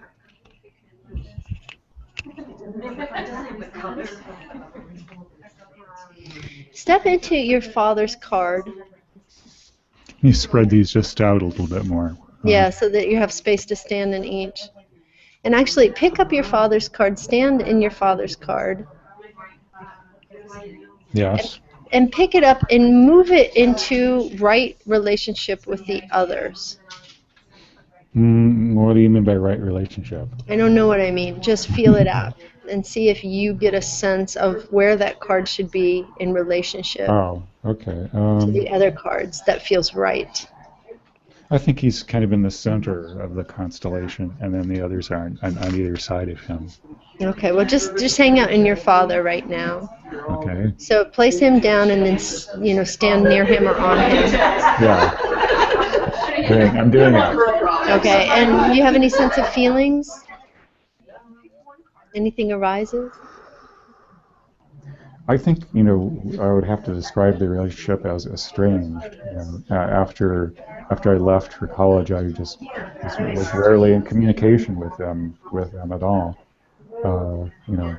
Step into your father's card. You spread these just out a little bit more. Yeah, so that you have space to stand in each. And actually pick up your father's card, stand in your father's card. Yes. And pick it up and move it into right relationship with the others. What do you mean by right relationship? I don't know what I mean. Just feel it out and see if you get a sense of where that card should be in relationship Oh, okay. to the other cards. That feels right. I think he's kind of in the center of the constellation, and then the others are on either side of him. Okay, well, just hang out in your father right now. Okay. So place him down and then, stand near him or on him. Yeah. Great. I'm doing it. Okay, and do you have any sense of feelings? Anything arises? I think, I would have to describe the relationship as estranged. After I left for college, I just was rarely in communication with them at all.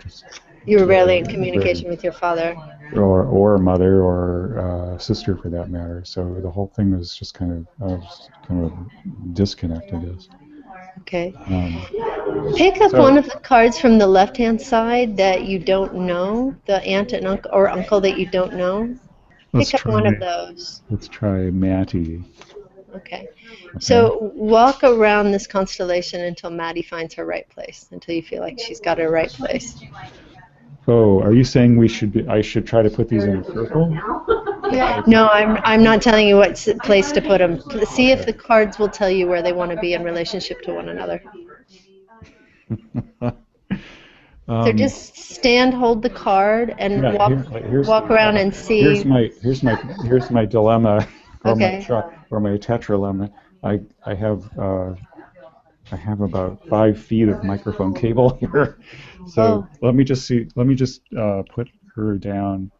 Just. You were rarely in communication with your father. Or mother, or sister, for that matter. So the whole thing was just kind of disconnect, I guess. Okay. Pick up one of the cards from the left-hand side that you don't know, the aunt and uncle that you don't know. Pick up one of those. Let's try Mattie. Okay. So walk around this constellation until Maddie finds her right place, until you feel like she's got her right place. Oh, are you saying I should try to put these in a circle? No, I'm not telling you what place to put them. See if the cards will tell you where they want to be in relationship to one another. So just stand, hold the card, and walk around and see. Here's my dilemma, or Okay. my tetralemma. I have about 5 feet of microphone cable here, so let me just put her down.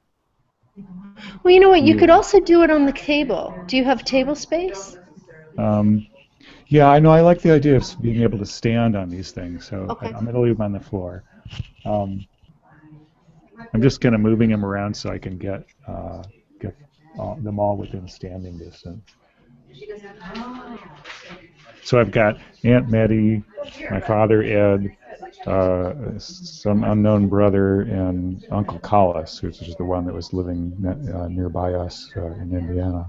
Well, you know what? You could also do it on the table. Do you have table space? Yeah, I know. I like the idea of being able to stand on these things, so Okay. I'm going to leave them on the floor. I'm just kind of moving them around so I can get them all within standing distance. So I've got Aunt Maddie, my father Ed, some unknown brother, and Uncle Collis, which is the one that was living nearby us in Indiana.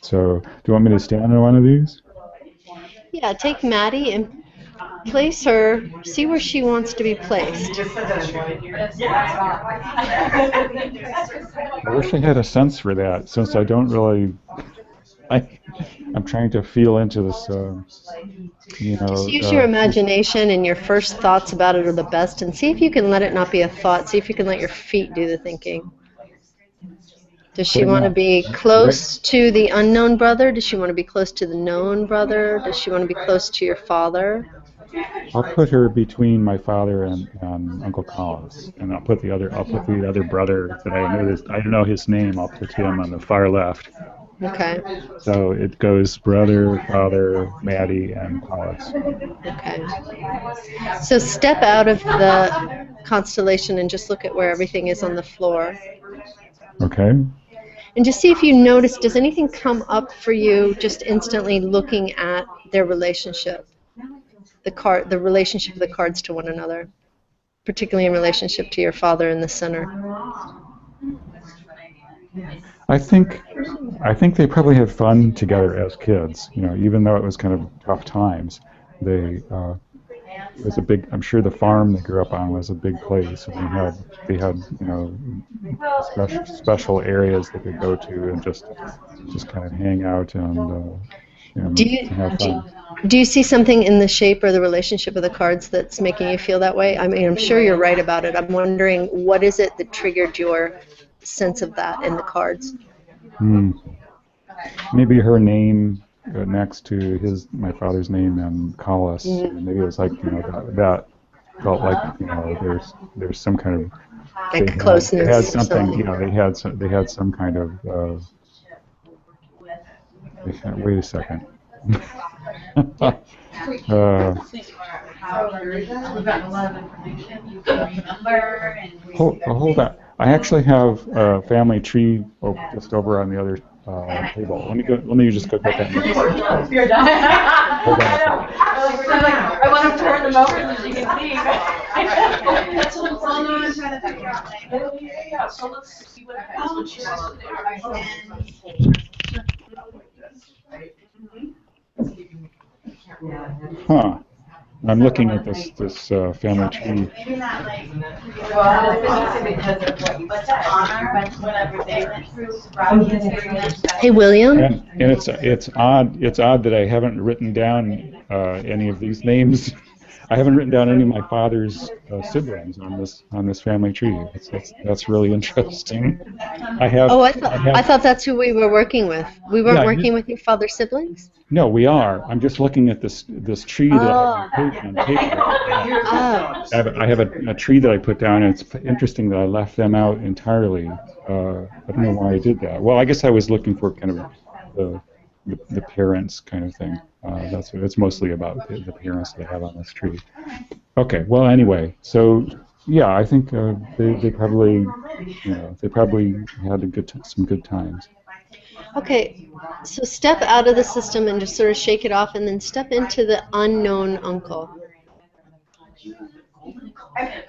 So, do you want me to stand on one of these? Yeah, take Maddie and place her, see where she wants to be placed. I wish I had a sense for that, since I don't really. I'm trying to feel into this, Just use your imagination, and your first thoughts about it are the best, and see if you can let it not be a thought. See if you can let your feet do the thinking. Does she want to be close to the unknown brother? Does she want to be close to the known brother? Does she want to be close to your father? I'll put her between my father and Uncle Collis, and I'll put the other brother that I don't know his name. I'll put him on the far left. Okay. So it goes brother, father, Maddie, and Collis. Okay. So step out of the constellation and just look at where everything is on the floor. Okay. And just see if you notice, does anything come up for you just instantly looking at their relationship? The relationship of the cards to one another, particularly in relationship to your father in the center. I think they probably had fun together as kids. Even though it was kind of tough times, they it was a big. I'm sure the farm they grew up on was a big place, and they had special areas they could go to and just kind of hang out and Do you have do, fun. do you see something in the shape or the relationship of the cards that's making you feel that way? I mean, I'm sure you're right about it. I'm wondering, what is it that triggered your sense of that in the cards? Maybe her name next to my father's name and Collis. Maybe it was like that felt like there's some kind of Like they had closeness or something something. they had some kind of wait a second. Hold on. I actually have a family tree just over on the other table. Let me just go get that. You're done. Hold on a second. I want to turn them over so you can see. That's what I'm trying to figure out. Yeah, so let's see what happens when she says Huh. I'm looking at this family tree. Maybe not like, well, because of what you said, honor whatever they went through, Robbie experienced. Hey, William? And it's odd that I haven't written down any of these names. I haven't written down any of my father's siblings on this family tree. That's really interesting. I thought that's who we were working with. We weren't working with your father's siblings? No, we are. I'm just looking at this tree that I have on paper. I have a tree that I put down, and it's interesting that I left them out entirely. I don't know why I did that. Well, I guess I was looking for kind of the parents kind of thing. It's mostly about the parents that I have on this tree. Okay. Well, anyway, so yeah, I think they probably had some good times. Okay, so step out of the system and just sort of shake it off, and then step into the unknown uncle.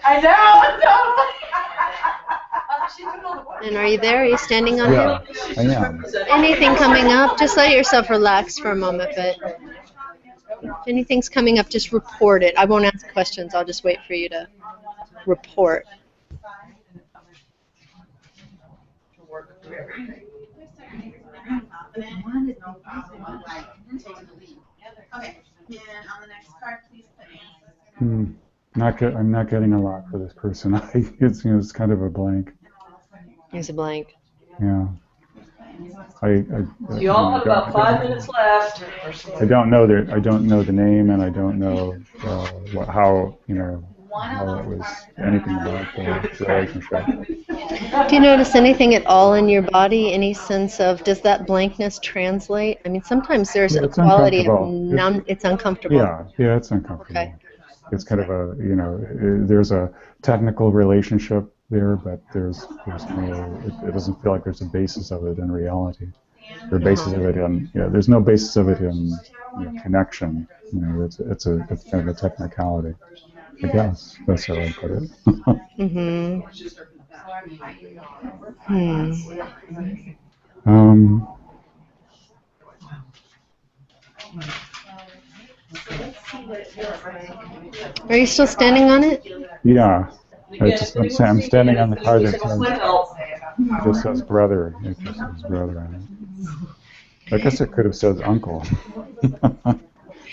I know. And are you there? Are you standing on Yeah, him? I am. Anything coming up? Just let yourself relax for a moment, but if anything's coming up, just report it. I won't ask questions. I'll just wait for you to report. One is no problem. Okay, and on the next card, please put I'm not getting a lot for this person. It's kind of a blank. Here's a blank. Yeah. You all have about 5 minutes left. I don't know the name, and I don't know how it was anything about the relationship. Do you notice anything at all in your body? Any sense of, does that blankness translate? I mean, sometimes there's a quality of it's uncomfortable. Yeah, it's uncomfortable. Okay. It's kind of there's a technical relationship there, but there's no, it doesn't feel like there's a basis of it in reality. There's no basis of it in connection. It's kind of a technicality. I guess that's how I put it. Mm-hmm. Are you still standing on it? Yeah. I'm standing on the card that just says brother. It just says brother on it. I guess it could have said uncle. The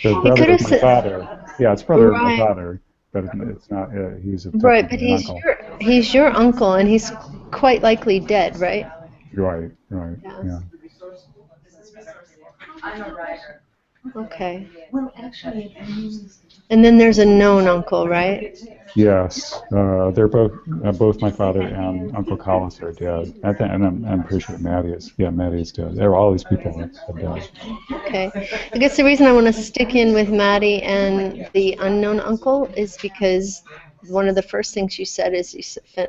brother of my father. Yeah, it's brother of my father, but it's not. He's a right, but uncle. he's your uncle, and he's quite likely dead, right? Right. Yeah. I'm a writer. Okay. Well, actually, and then there's a known uncle, right? Yes, they're both my father and Uncle Collis are dead. And I'm pretty sure Maddie is dead. All these people are dead. Okay. I guess the reason I want to stick in with Maddie and the unknown uncle is because one of the first things you said is you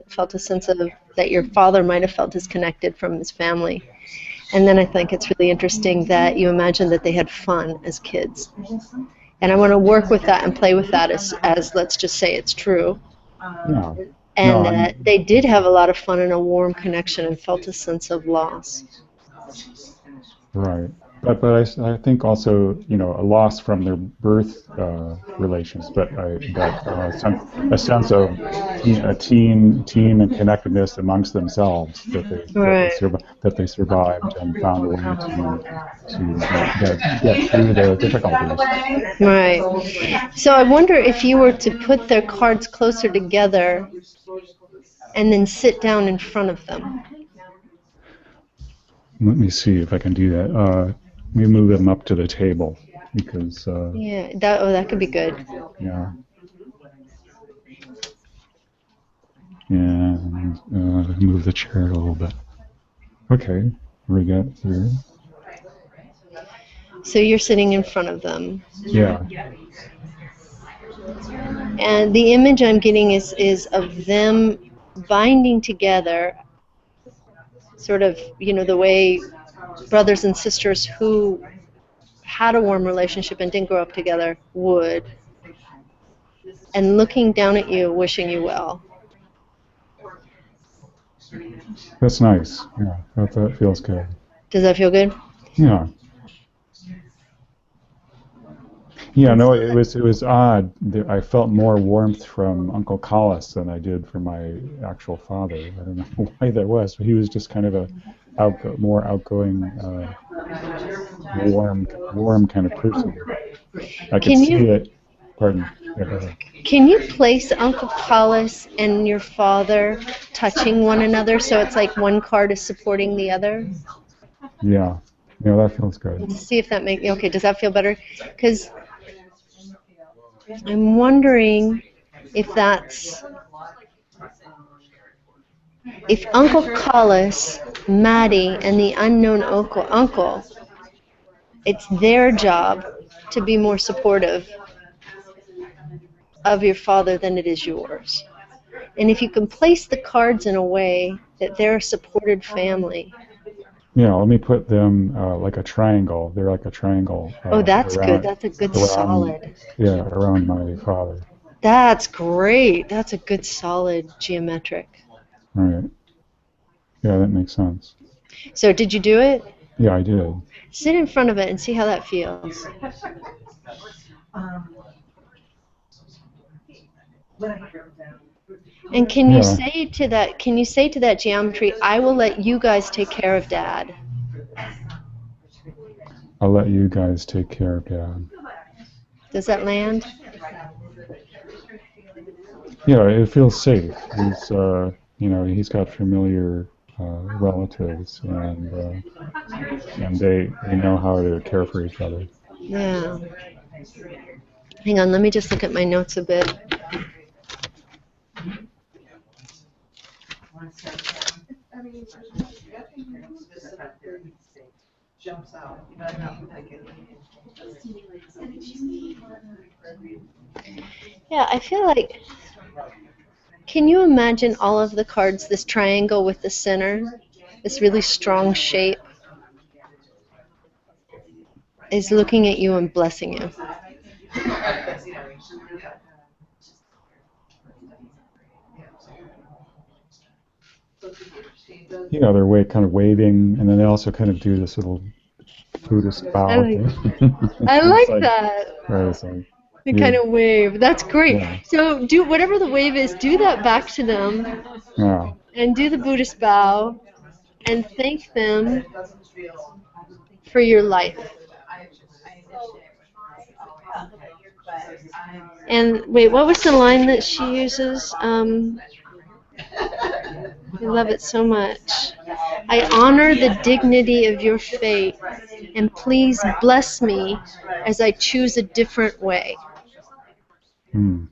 felt a sense of that your father might have felt disconnected from his family. And then I think it's really interesting that you imagine that they had fun as kids. And I want to work with that and play with that as let's just say it's true. And that they did have a lot of fun and a warm connection and felt a sense of loss. Right. I think also, you know, a loss from their birth relations, but a sense of team and connectedness amongst themselves that they survived and found a way to get through the difficulties. Right. So I wonder if you were to put their cards closer together and then sit down in front of them. Let me see if I can do that. Let me move them up to the table because. Yeah, that could be good. Yeah. And move the chair a little bit. Okay, we got here. So you're sitting in front of them. Yeah. And the image I'm getting is of them binding together, sort of, you know, the way brothers and sisters who had a warm relationship and didn't grow up together would, and looking down at you, wishing you well. That's nice. Yeah, that feels good. Does that feel good? Yeah. Yeah, no, it was odd. I felt more warmth from Uncle Collis than I did from my actual father. I don't know why that was, but he was just kind of a more outgoing, warm kind of person. I could see it. Pardon. Yeah, can you place Uncle Collis and your father touching one another so it's like one card is supporting the other? Yeah, that feels good. Let's see if that makes, okay, does that feel better? Because I'm wondering if Uncle Collis, Maddie, and the unknown uncle, it's their job to be more supportive of your father than it is yours. And if you can place the cards in a way that they're a supported family. Yeah, let me put them like a triangle. They're like a triangle. Oh, that's good. That's a good solid. Yeah, around my father. That's great. That's a good solid geometric. All right. Yeah, that makes sense. So did you do it? Yeah, I did. Sit in front of it and see how that feels. And can you say to that geometry, I will let you guys take care of Dad? I'll let you guys take care of Dad. Does that land? Yeah, it feels safe. He's, he's got familiar relatives, and they know how to care for each other. Yeah. Hang on, let me just look at my notes a bit. Yeah, I feel like, can you imagine all of the cards, this triangle with the center, this really strong shape, is looking at you and blessing you? Yeah, they're kind of waving, and then they also kind of do this little Buddhist bow thing. I like that. Right, so, they kind of wave. That's great. Yeah. So do whatever the wave is, do that back to them. Yeah. And do the Buddhist bow and thank them for your life. And wait, what was the line that she uses? I love it so much. I honor the dignity of your fate, and please bless me as I choose a different way. And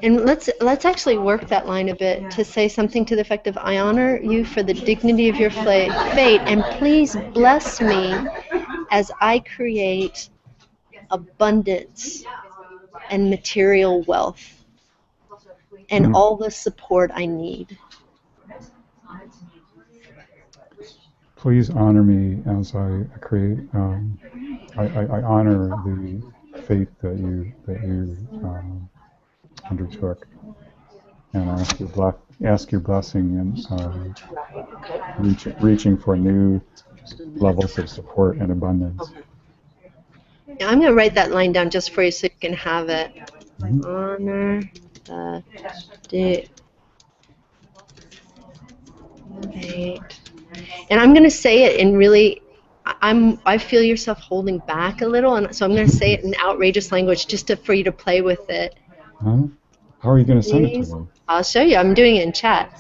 let's actually work that line a bit to say something to the effect of, I honor you for the dignity of your fate, and please bless me as I create abundance and material wealth and all the support I need. Please honor me as I create. I honor the faith that you undertook, and I ask your blessing in reaching for new levels of support and abundance. Yeah, I'm going to write that line down just for you so you can have it. Mhm. Honor the date. And I'm going to say it in really, I feel yourself holding back a little, and so I'm going to say it in outrageous language just for you to play with it. Huh? How are you going to send it Please? to me? I'll show you. I'm doing it in chat.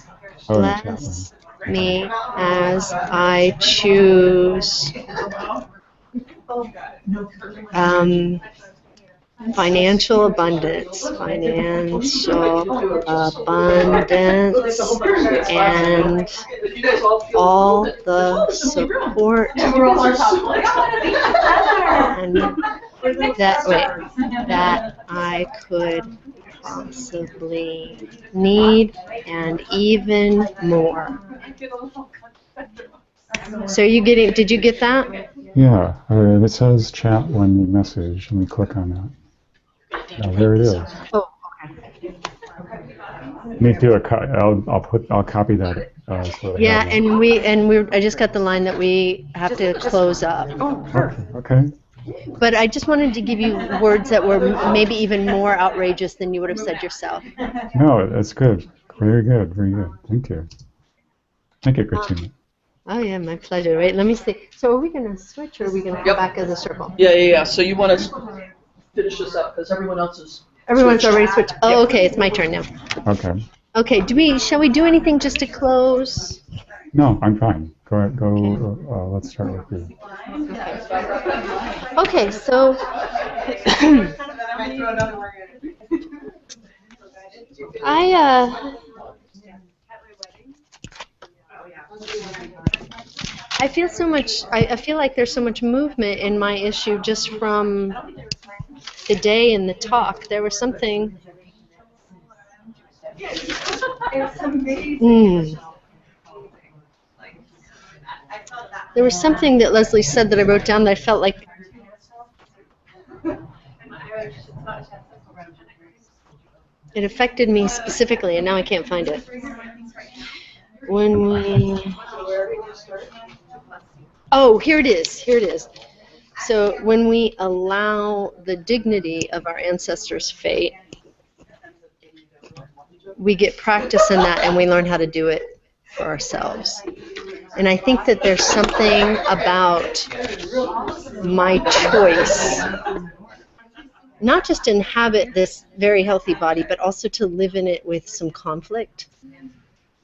Oh, in the chat room. Bless me as I choose financial abundance, and all the support that I could possibly need, and even more. So did you get that? Yeah, it says chat when you message. Let me click on that. Oh, there it is. Oh, Me too. I'll copy that. So they yeah, have and I just got the line that we have to close up. that. Okay. But I just wanted to give you words that were maybe even more outrageous than you would have said yourself. No, that's good. Very good. Very good. Thank you. Thank you, Katrina. Oh yeah, my pleasure. Wait, let me see. So are we going to switch, or are we going to go back as a circle? Yeah. So you want to finish this up because everyone else is. Everyone's already switched. Oh, okay. It's my turn now. Okay. Okay. Shall we do anything just to close? No, I'm fine. Go ahead. Let's start with you. Okay. So. I feel so much. I feel like there's so much movement in my issue just from the day and the talk. There was something. There was something that Leslie said that I wrote down that I felt like. It affected me specifically, and now I can't find it. Oh, here it is. So when we allow the dignity of our ancestors' fate, we get practice in that, and we learn how to do it for ourselves. And I think that there's something about my choice, not just to inhabit this very healthy body, but also to live in it with some conflict,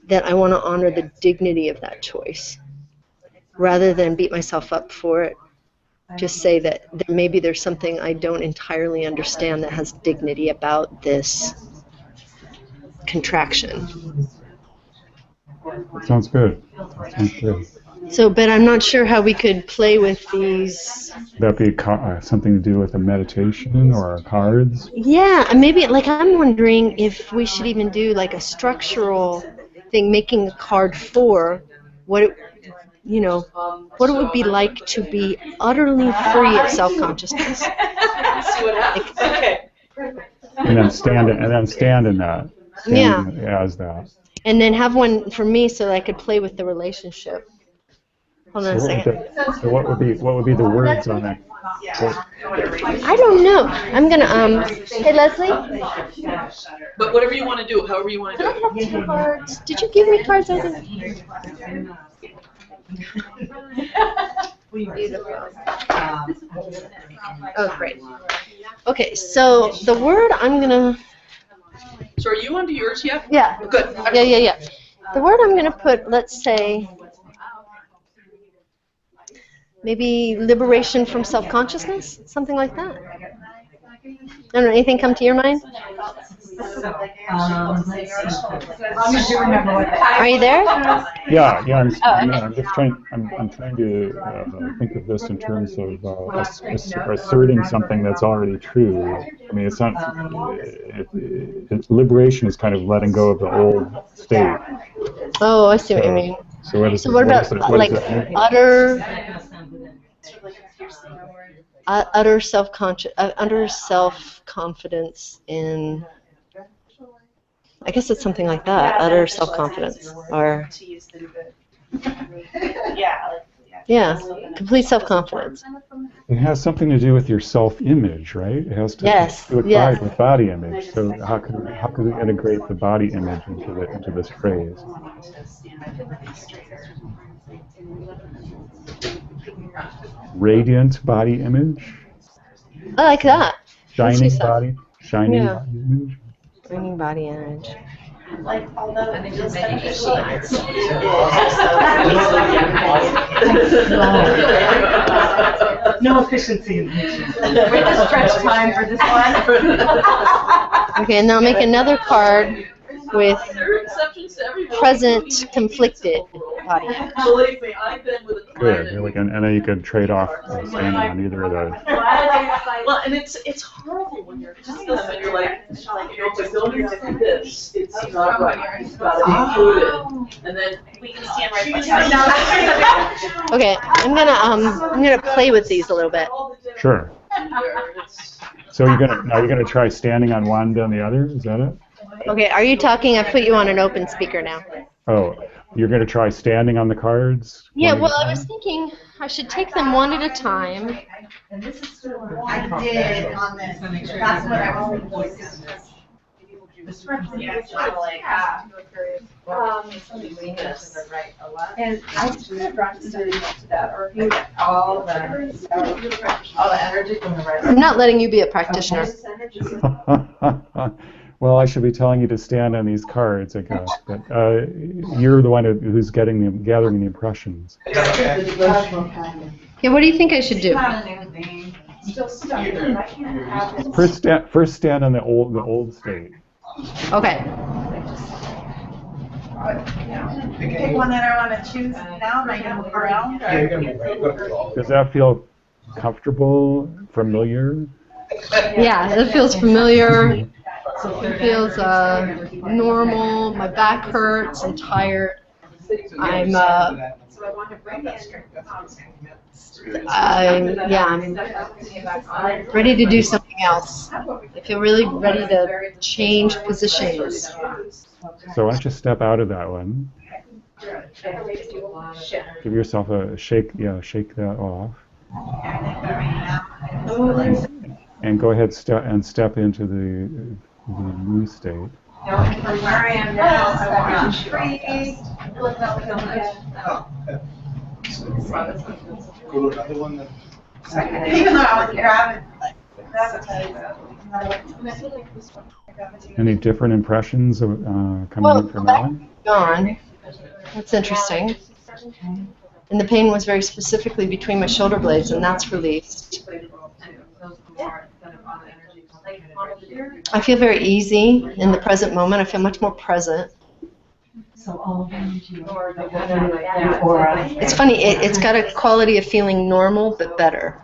that I want to honor the dignity of that choice rather than beat myself up for it. Just say that maybe there's something I don't entirely understand that has dignity about this contraction. Sounds good. So, but I'm not sure how we could play with these. That be something to do with a meditation or cards? Yeah, maybe I'm wondering if we should even do like a structural thing, making a card for what it would be like to be utterly free of self-consciousness. See what happens. Okay. And then stand in that. As that. And then have one for me so that I could play with the relationship. Hold on a second. So what would be the words on that? I don't know. I'm gonna Hey Leslie. But whatever you want to do, however you want to do it. I have 2 cards. Did you give me cards? I didn't. Oh, great. Okay, so the word I'm gonna. So are you onto yours yet? Yeah. Good. Yeah. The word I'm gonna put, let's say, maybe liberation from self-consciousness, something like that. I don't know. Anything come to your mind? Are you there? Yeah. I'm just trying. I'm trying to think of this in terms of asserting something that's already true. I mean, it's not. Liberation is kind of letting go of the old state. Oh, I see what you mean. So what about like utter self-confidence in? I guess it's something like that. Utter self-confidence, or Yeah, complete self-confidence. It has something to do with your self-image, right? It has to Yes, do with yes. body image. So how can we integrate the body image into this phrase? Radiant body image, I like that. Let's use that. shining Yeah. body image. Bringing body image. Like, although it feels like a No efficiency in pictures. We're just stretch time for this one. Okay, now make another card with There are exceptions to every rule, present including conflicted rule. body image. Believe me, I've been with a client. Good. And then you can trade off standing on either of those. Well, and it's horrible when you're just them and you're like, if I don't include this, it's not right. It's got to be included. And then We can stand right beside Okay, I'm gonna play with these a little bit. Sure. So are you gonna try standing on one, then the other? Is that it? Okay, are you talking? I put you on an open speaker now. Oh, you're gonna try standing on the cards? Yeah, one at well, a I was time? thinking I should take them one at a time. I did on this. That's what I was thinking. And I just brought somebody to that, or you all the energy from the right. I'm not letting you be a practitioner. Well, I should be telling you to stand on these cards, I guess. But you're the one who's gathering the impressions. Yeah, what do you think I should do? Not a new thing. First stand on the old state. Okay. Pick one that I want to choose now, and I can move around. Does that feel comfortable, familiar? Yeah, it feels familiar. It feels normal. My back hurts. I'm tired. I'm ready to do something else. I feel really ready to change positions. So why don't you step out of that one? Give yourself a shake. Yeah, shake that off. And go ahead step into the new state. From where I am now, I want to free. Even though I was grabbing. Any different impressions coming in from that one? Gone. That's interesting. And the pain was very specifically between my shoulder blades, and that's released. I feel very easy in the present moment. I feel much more present. It's funny, it's got a quality of feeling normal, but better.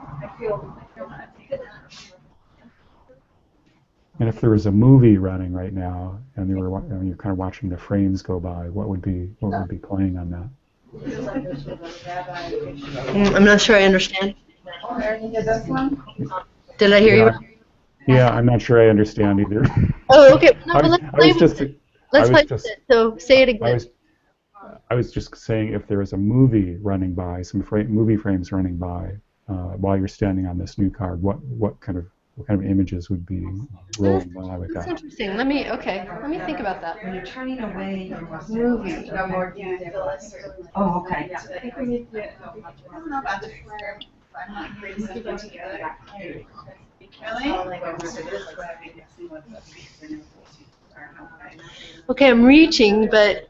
And if there was a movie running right now, and you're kind of watching the frames go by, what would be playing on that? I'm not sure I understand. Did I hear you? Yeah, I'm not sure I understand either. Oh, okay. No, let's play with it. Let's play with it. So say it again. I was just saying, if there was a movie running by, some movie frames running by, while you're standing on this new card, what kind of images would be rolling by with That's that? interesting. Let me think about that. When you're turning away, Movie. oh, okay. I don't know about this. I'm not here to keep it together. Really? Okay, I'm reaching, but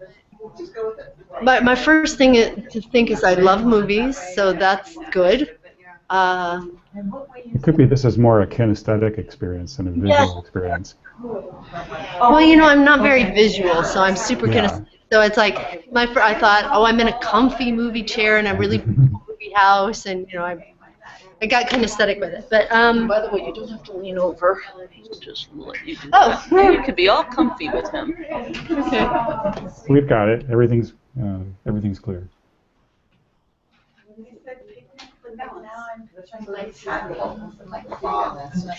my first thing to think is I love movies, so that's good. It could be this is more a kinesthetic experience than a visual experience. Well, I'm not very visual, so I'm super kinesthetic. So it's like I thought, oh, I'm in a comfy movie chair in a really beautiful movie house, and I got kinesthetic with it. But By the way, you don't have to lean over. Just let you do oh, that. You could be all comfy with him. okay. We've got it. Everything's clear.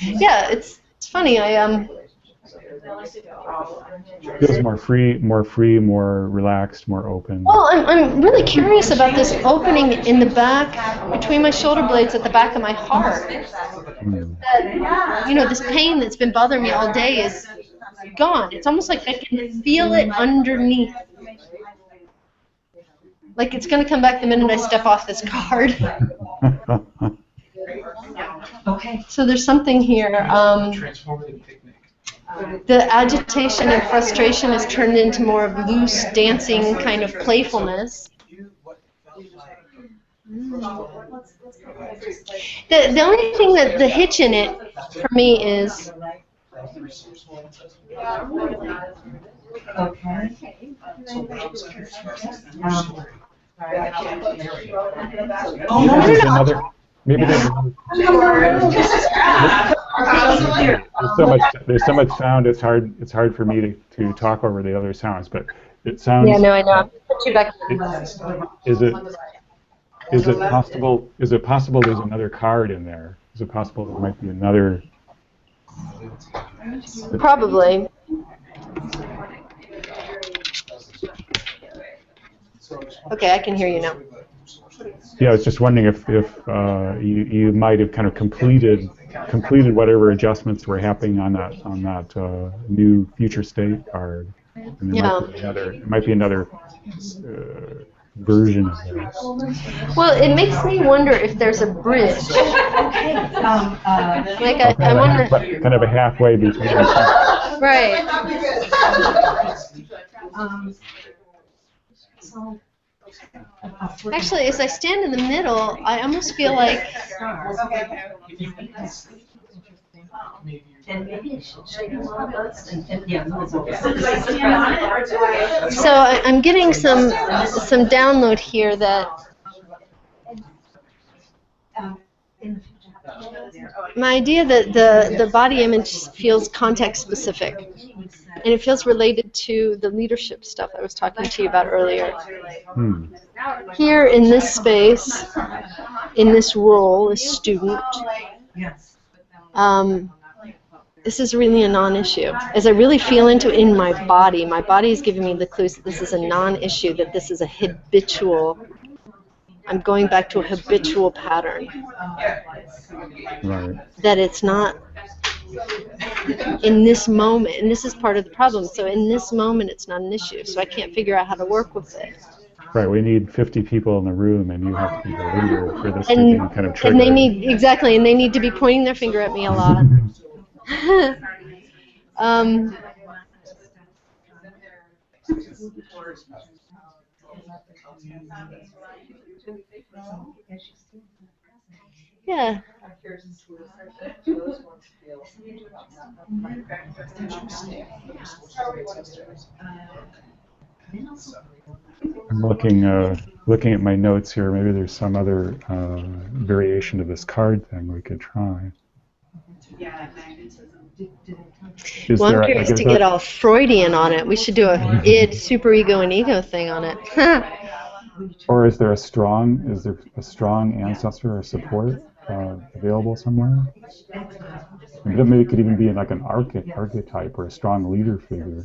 Yeah, it's funny. Feels more free, more relaxed, more open. Well, I'm really curious about this opening in the back, between my shoulder blades at the back of my heart. That, you know, this pain that's been bothering me all day is gone. It's almost like I can feel it underneath. Like it's going to come back the minute I step off this card. Okay. So there's something here. The agitation and frustration has turned into more of loose, dancing kind of playfulness. The only thing that the hitch in it for me is Maybe there's so much sound. It's hard for me to talk over the other sounds, but it sounds. Yeah, no, I know. Put you back. Is it possible? Is it possible there's another card in there? Is it possible there might be another? Probably. Okay, I can hear you now. Yeah, I was just wondering if you might have kind of completed whatever adjustments were happening on that new future state card. And there might be another version of that. Well, it makes me wonder if there's a bridge. Like I want to. Kind of a halfway between. Right. Actually, as I stand in the middle, I almost feel like. So I'm getting some download here that my idea that the body image feels context specific, and it feels related to the leadership stuff I was talking to you about earlier. Here in this space, in this role as student, this is really a non-issue. As I really feel into it in my body is giving me the clues that this is a non-issue, that this is a habitual. I'm going back to a habitual pattern. Right. That it's not in this moment, and this is part of the problem. So in this moment, it's not an issue. So I can't figure out how to work with it. Right. We need 50 people in the room, and you have to be the leader for this to be kind of triggered. And they need to be pointing their finger at me a lot. Yeah. I'm looking at my notes here. Maybe there's some other variation of this card thing we could try. Well, I'm curious to get all Freudian on it. We should do a id, superego, and ego thing on it. Or is there a strong ancestor or support available somewhere? Maybe it could even be like an archetype or a strong leader figure.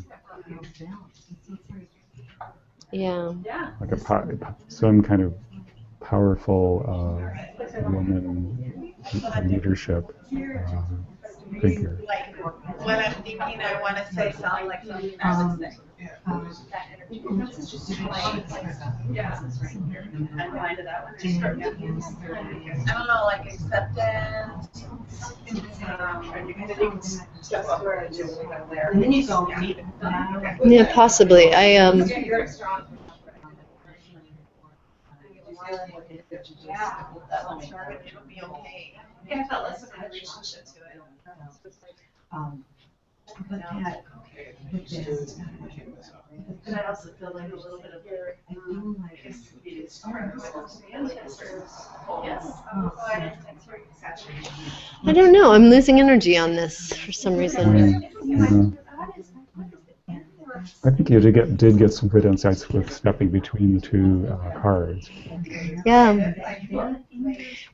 Yeah. Like some kind of powerful woman leadership figure. Like what I'm thinking, I want to say sound like something I would say. I don't know, like acceptance. Yeah, possibly. I felt less of a relationship to it. And I also feel like a little bit of I don't know. I'm losing energy on this for some reason. I think you did get some good insights with stepping between the two cards. Yeah.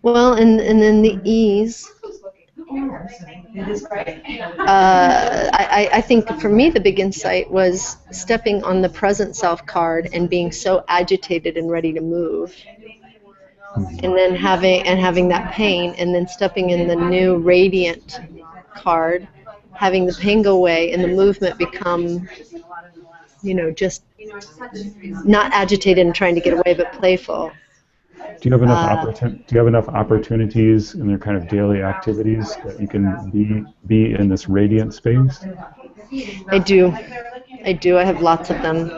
Well, and then the ease. I think for me the big insight was stepping on the present self card and being so agitated and ready to move, and then having that pain, and then stepping in the new radiant card, having the pain go away and the movement become, just not agitated and trying to get away, but playful. Do you have enough opportunities in their kind of daily activities that you can be in this radiant space? I do. I have lots of them,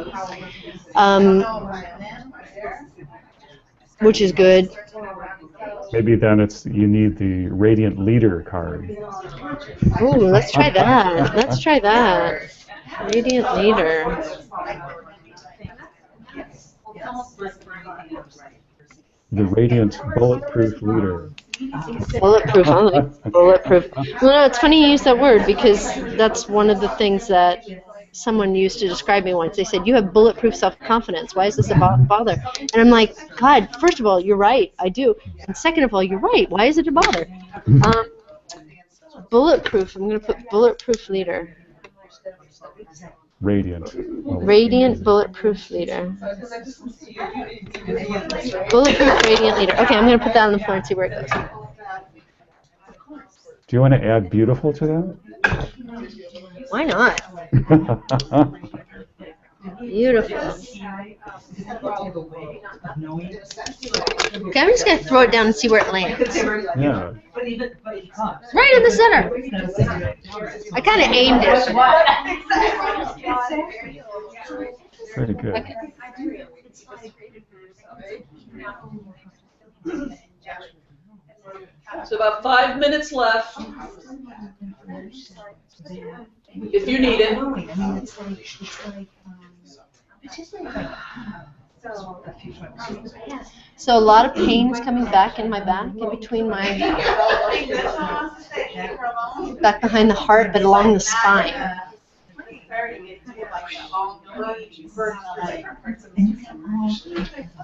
which is good. Maybe then you need the radiant leader card. Ooh, let's try that. Radiant leader. The radiant bulletproof leader. Bulletproof. I like bulletproof. Well, no, it's funny you use that word because that's one of the things that someone used to describe me once. They said, "You have bulletproof self-confidence. Why is this a bother?" And I'm like, God, first of all, you're right. I do. And second of all, you're right. Why is it a bother? Bulletproof. I'm going to put bulletproof leader. Radiant bulletproof leader. Bulletproof radiant leader. Okay, I'm going to put that on the floor and see where it goes. Do you want to add beautiful to that? Why not? Beautiful. Okay, I'm just going to throw it down and see where it lands. Yeah. Right in the center. I kind of aimed it. Very good. Okay. So about 5 minutes left. If you need it. So a lot of pain is coming back in my back, in between my back behind the heart, but along the spine.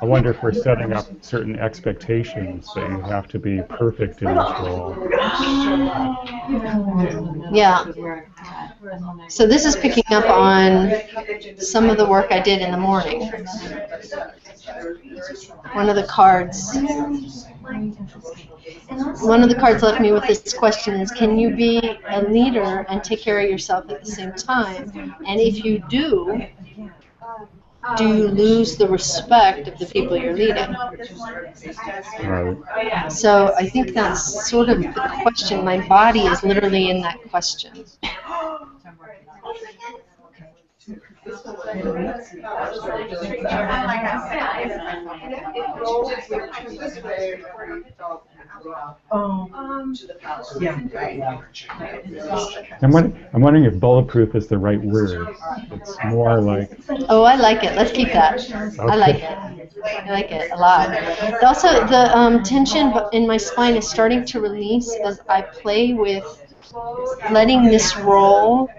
I wonder if we're setting up certain expectations that you have to be perfect in this role. Yeah. So this is picking up on some of the work I did in the morning. One of the cards left me with this question is, can you be a leader and take care of yourself at the same time? And if you do you lose the respect of the people you're leading? Right. So I think that's sort of the question. My body is literally in that question. I'm wondering if bulletproof is the right word. It's more like... Oh, I like it. Let's keep that. Okay. I like it. I like it a lot. Also, the tension in my spine is starting to release as I play with letting this role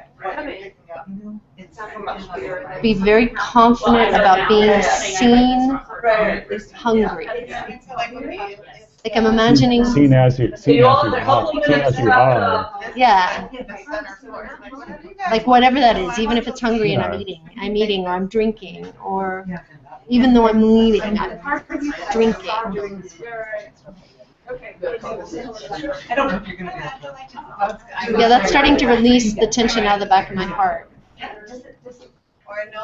be very confident about being seen hungry. Like I'm imagining... Seen as you are. Yeah. Like whatever that is, even if it's hungry and I'm eating or I'm drinking, or even though I'm leading, I'm drinking. Yeah, that's starting to release the tension out of the back of my heart.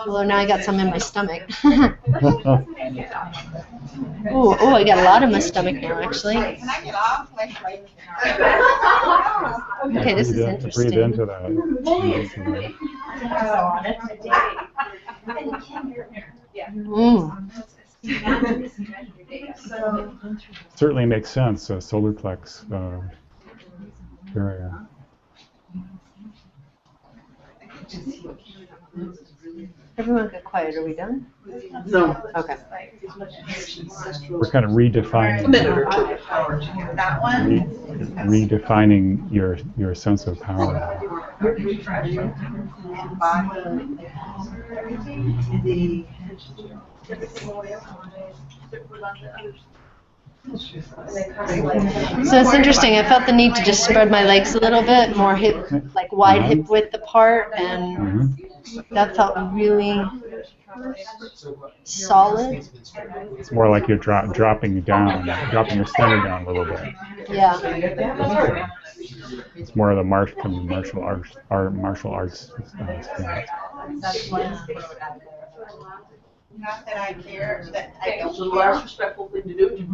Although now I got some in my stomach. Oh, I got a lot in my stomach now, actually. Okay, this is interesting. Breathe into that. Certainly makes sense, solar plex area. Everyone get quiet. Are we done? No. Okay. We're kind of redefining. A minute or two. Redefining your sense of power. So it's interesting. I felt the need to just spread my legs a little bit, more hip, like wide hip width apart, and that felt really solid. It's more like you're dropping your center down a little bit. Yeah. It's more of the martial arts stance. Not that I care, that I don't So the care. last respectful thing to do is you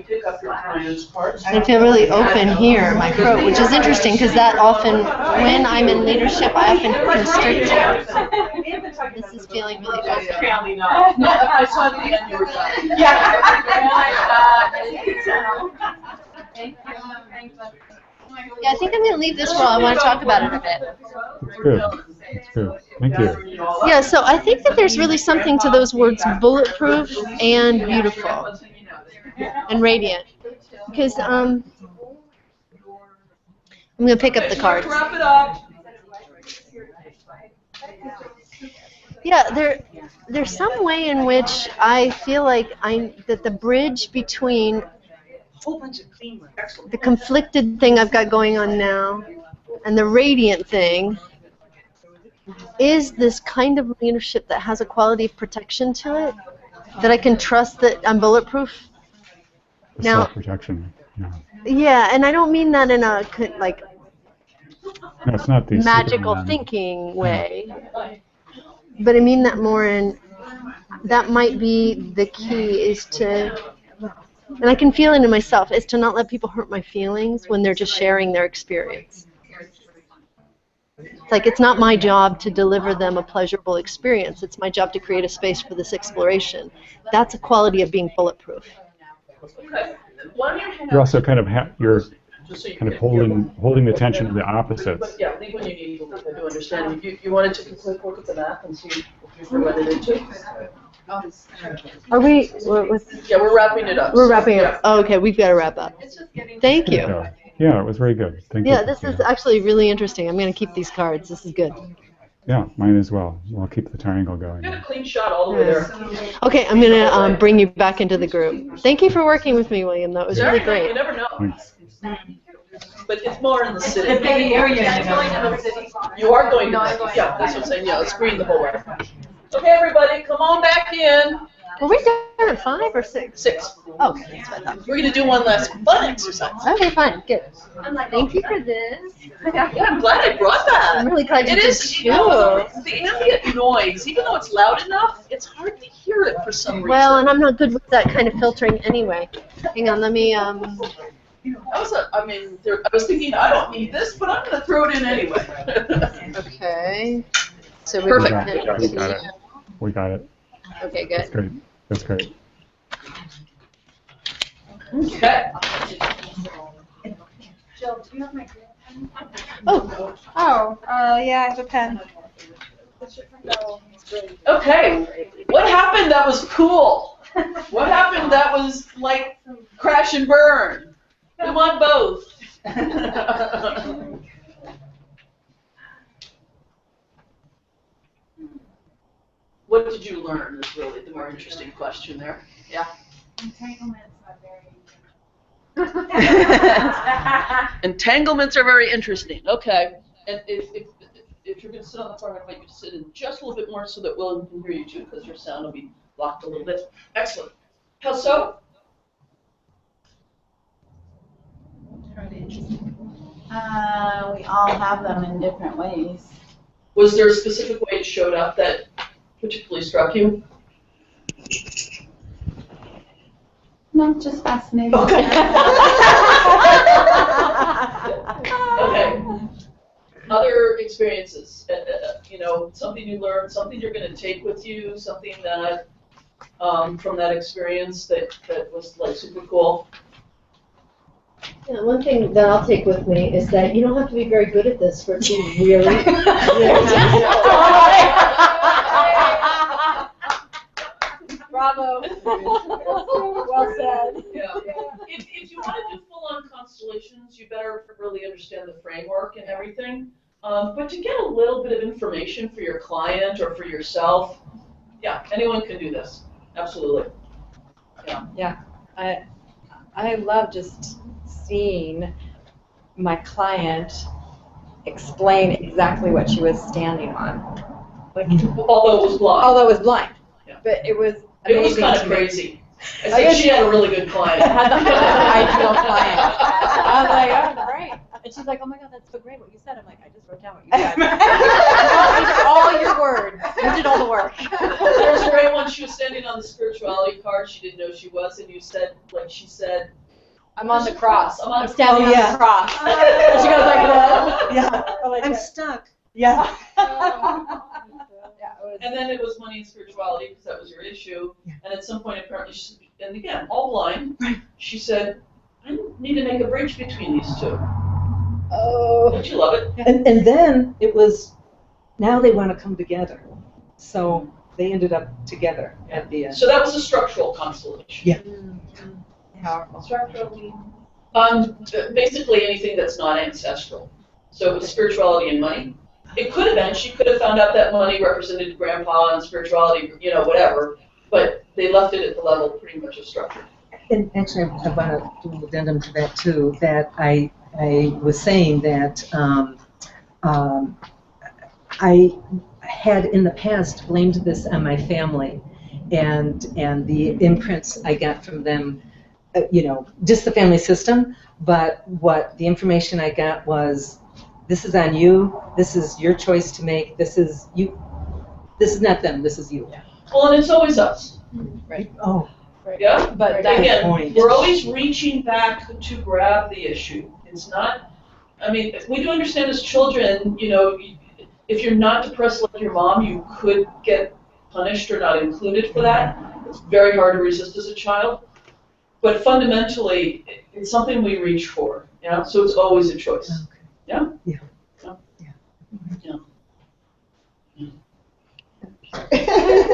pick up your client's parts. I feel really open here, my throat, which is interesting because that often, when I'm in leadership, I often constrict it. This is feeling really open. I saw the end you were done. Yeah, I think I'm going to leave this role. I want to talk about it a bit. It's good. It's good. Thank you. Yeah, so I think that there's really something to those words bulletproof and beautiful and radiant. Because I'm going to pick up the cards. Wrap it up. Yeah, there's some way in which I feel like that the bridge between the conflicted thing I've got going on now and the radiant thing is this kind of leadership that has a quality of protection to it, that I can trust that I'm bulletproof. Now, Self-protection. Yeah. Yeah, and I don't mean that in a like No, it's not the magical Superman. thinking way, but I mean that more in that might be the key is to, and I can feel it in myself, is to not let people hurt my feelings when they're just sharing their experience. It's like it's not my job to deliver them a pleasurable experience. It's my job to create a space for this exploration. That's a quality of being bulletproof. Okay. Why don't you hang You're out? also kind of you're Just so you kind of can- holding the tension of the opposites. But yeah, leave when you need to leave. I do understand. You wanted to quick look at the map and see if you're ready to. Are we? Yeah, we're wrapping it up. We're wrapping up. Oh, okay, we've got to wrap up. Thank There you. go. Yeah, it was very good. Thank you. Yeah, this is actually really interesting. I'm going to keep these cards. This is good. Yeah, mine as well. We'll keep the triangle going. Get a clean shot all the way there. Okay, I'm going to bring you back into the group. Thank you for working with me, William. That was really You great. never know. Thanks. But it's more in the city. The Bay Area. You are going to, yeah, that's what I'm saying, yeah, it's green the whole way. Okay, everybody, come on back in. Were we done at 5 or 6? 6. Okay, that's what I thought. We're going to do one last fun exercise. Okay, fine, good. Thank you for this. Yeah, I'm glad I brought that. I'm really glad you It did is, too. you know, the ambient noise, even though it's loud enough, it's hard to hear it for some reason. Well, and I'm not good with that kind of filtering anyway. Hang on, let me, I was thinking, I don't need this, but I'm going to throw it in anyway. okay. So Perfect. We got it. We got it. Okay, That's good. great. That's great. Okay. Jill, do you have my green pen? Oh, Yeah, I have a pen. Okay, what happened that was cool? What happened that was like crash and burn? We want both. What did you learn is really the more interesting question there. Yeah. Entanglements are very interesting. Okay. And if you're going to sit on the floor, I'd invite you to sit in just a little bit more so that William can hear you too, because your sound will be blocked a little bit. Excellent. How so? We all have them in different ways. Was there a specific way it showed up that particularly struck you? No, just fascinating. Okay. Okay. Other experiences, something you learned, something you're going to take with you, something that from that experience that was like super cool. Yeah, one thing that I'll take with me is that you don't have to be very good at this for it to be really, Bravo. Well said. Yeah. If you want to do full-on constellations, you better really understand the framework and everything. But to get a little bit of information for your client or for yourself, yeah, anyone can do this. Absolutely. Yeah. Yeah. I love just seeing my client explain exactly what she was standing on. Like, Although it was blind. although it was blind. Yeah. But it was It was amazing kind to of me. crazy. I think she had a really good client. I had the ideal client. I was like, oh, great. And she's like, oh my God, that's so great what you said. I'm like, I just wrote down what you said. These are all your words. You did all the work. There was a great one. She was standing on the spirituality card. She didn't know she was, and you said, like she said, I'm on the cross. I'm standing on the cross. And she goes like that. Yeah. Like I'm that. stuck. Yeah. Yeah, it was, And then it was money and spirituality because that was your issue. Yeah. And at some point, apparently, and again, all blind, she said, I need to make a bridge between these two. oh. Don't you love it? And then it was, now they want to come together. So they ended up together at the end. So that was a structural constellation. Yeah. Powerful. Structurally. Basically anything that's not ancestral. So it was spirituality and money. It could have been, she could have found out that money represented grandpa and spirituality, you know, whatever, but they left it at the level pretty much of structure. And actually, I want to do an addendum to that too, that I was saying that I had in the past blamed this on my family and the imprints I got from them, you know, just the family system, but what the information I got was, this is on you, this is your choice to make, this is you, this is not them, this is you. Well, and it's always us. Right. Oh. Yeah, but again, point. we're always reaching back to grab the issue. It's not, I mean, we do understand as children, you know, if you're not depressed like your mom, you could get punished or not included for that. It's very hard to resist as a child. But fundamentally, it's something we reach for, yeah? So it's always a choice. Okay. Yeah? Yeah. Yeah. Yeah.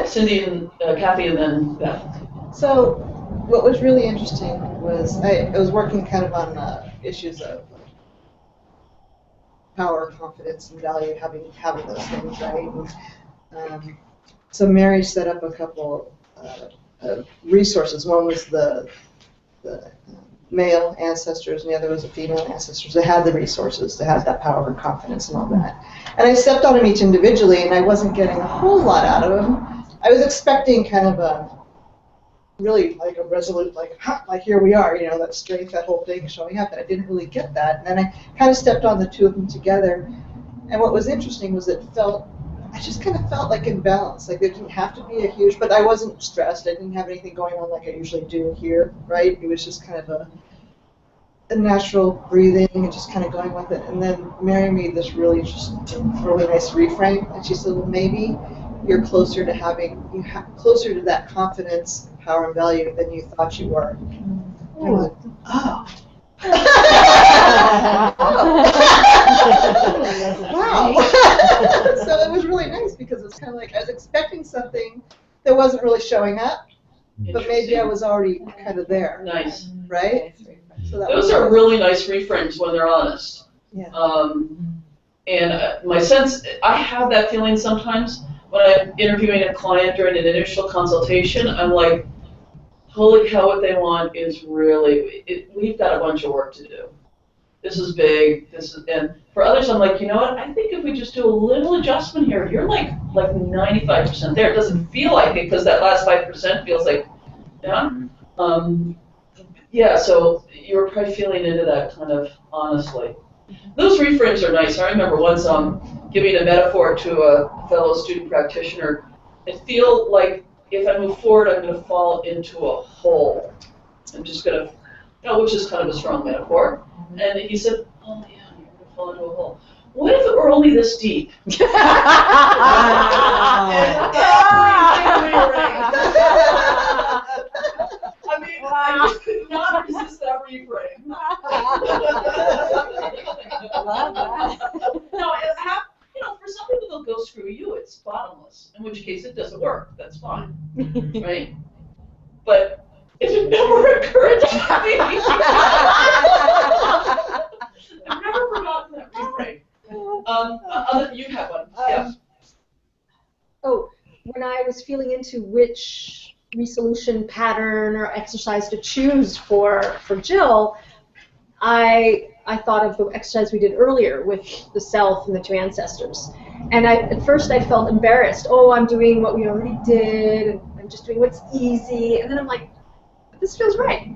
Cindy and Kathy and then Beth. So, what was really interesting was I was working kind of on issues of power, confidence, and value, having those things, right? And, so Mary set up a couple of resources. One was the male ancestors, and the other was the female ancestors. They had the resources, they had that power and confidence and all that. And I stepped on them each individually, and I wasn't getting a whole lot out of them. I was expecting kind of a really like a resolute, like here we are, you know, that strength, that whole thing showing up, and I didn't really get that. And then I kind of stepped on the two of them together, and what was interesting was I just kind of felt like in balance, like there didn't have to be a huge, but I wasn't stressed, I didn't have anything going on like I usually do here, right? It was just kind of a natural breathing and just kind of going with it. And then Mary made this really nice reframe, and she said, well, maybe you're closer to closer to that confidence, power, and value than you thought you were. And I was like, oh. Wow. So it was really nice because it's kind of like I was expecting something that wasn't really showing up, but maybe I was already kind of there. Nice. Right? So that Those are really nice reframes when they're honest. Yeah. And my sense, I have that feeling sometimes when I'm interviewing a client during an initial consultation. I'm like, holy cow, what they want is really, we've got a bunch of work to do. This is big, and for others I'm like, you know what, I think if we just do a little adjustment here, you're like 95% there. It doesn't feel like it because that last 5% feels like, yeah. Yeah, so you were probably feeling into that kind of honestly. Those reframes are nice. I remember once giving a metaphor to a fellow student practitioner. I feel like if I move forward, I'm going to fall into a hole. I'm just going to, which is kind of a strong metaphor. And he said, oh yeah, you're going to fall into a hole. What if it were only this deep? I mean, I just could not resist that reframe. No, for some people they'll go screw you, it's bottomless, in which case it doesn't work, that's fine, right? But it never occurred to me. I've never forgotten that reframe. You have one, yeah. Oh, when I was feeling into which resolution pattern or exercise to choose for Jill, I thought of the exercise we did earlier with the self and the two ancestors. And at first I felt embarrassed. Oh, I'm doing what we already did, and I'm just doing what's easy. And then I'm like, this feels right.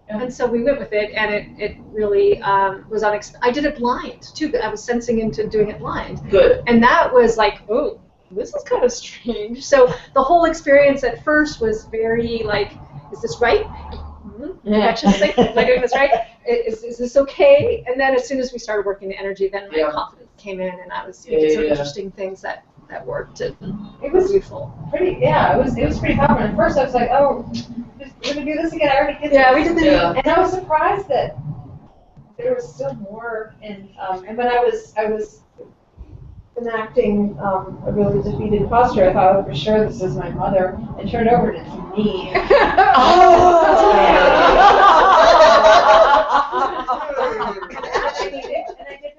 Yeah. And so we went with it, and it really was unexpected. I did it blind, too. I was sensing into doing it blind. Good. And that was like, oh, this is kind of strange. So the whole experience at first was very like, is this right? Perfectionistic? Am I doing this right? Is this okay? And then as soon as we started working the energy, then my confidence came in, and I was doing some interesting things that worked. And it was beautiful. Pretty, yeah, it was pretty powerful. At first I was like, oh, we're gonna do this again. I already did this. Yeah, we did that. Yeah. And I was surprised that there was still more. And when I was enacting a really defeated posture, I thought, oh, for sure this is my mother, and turned over and it's me.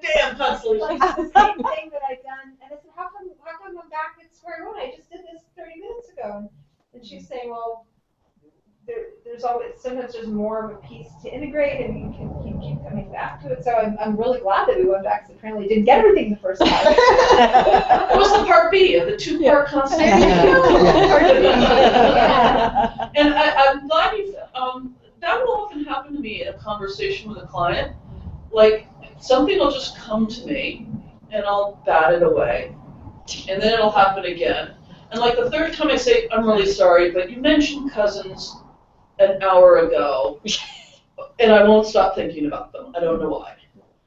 Damn, constellation. It's the same thing that I'd done, and I said, how come I'm back at square one? I just did this 30 minutes ago. And she's saying, well, there's always, sometimes there's more of a piece to integrate, and you can keep coming back to it. So I'm really glad that we went back, because apparently didn't get everything the first time. What was the part B of the two-part constellation? And I'm glad you. That will often happen to me in a conversation with a client. Like, something will just come to me, and I'll bat it away, and then it'll happen again. And like the third time I say, I'm really sorry, but you mentioned cousins an hour ago, and I won't stop thinking about them. I don't know why.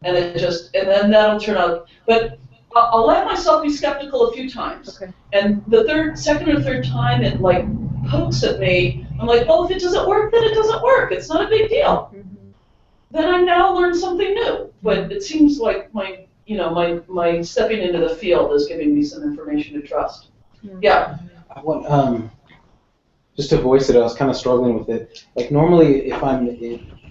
And and then that'll turn out. But I'll let myself be skeptical a few times. Okay. And the second or third time, it like pokes at me. I'm like, well, if it doesn't work, then it doesn't work. It's not a big deal. Then I now learn something new. But it seems like my stepping into the field is giving me some information to trust. Yeah. I want, just to voice it, I was kind of struggling with it. Like normally, if I'm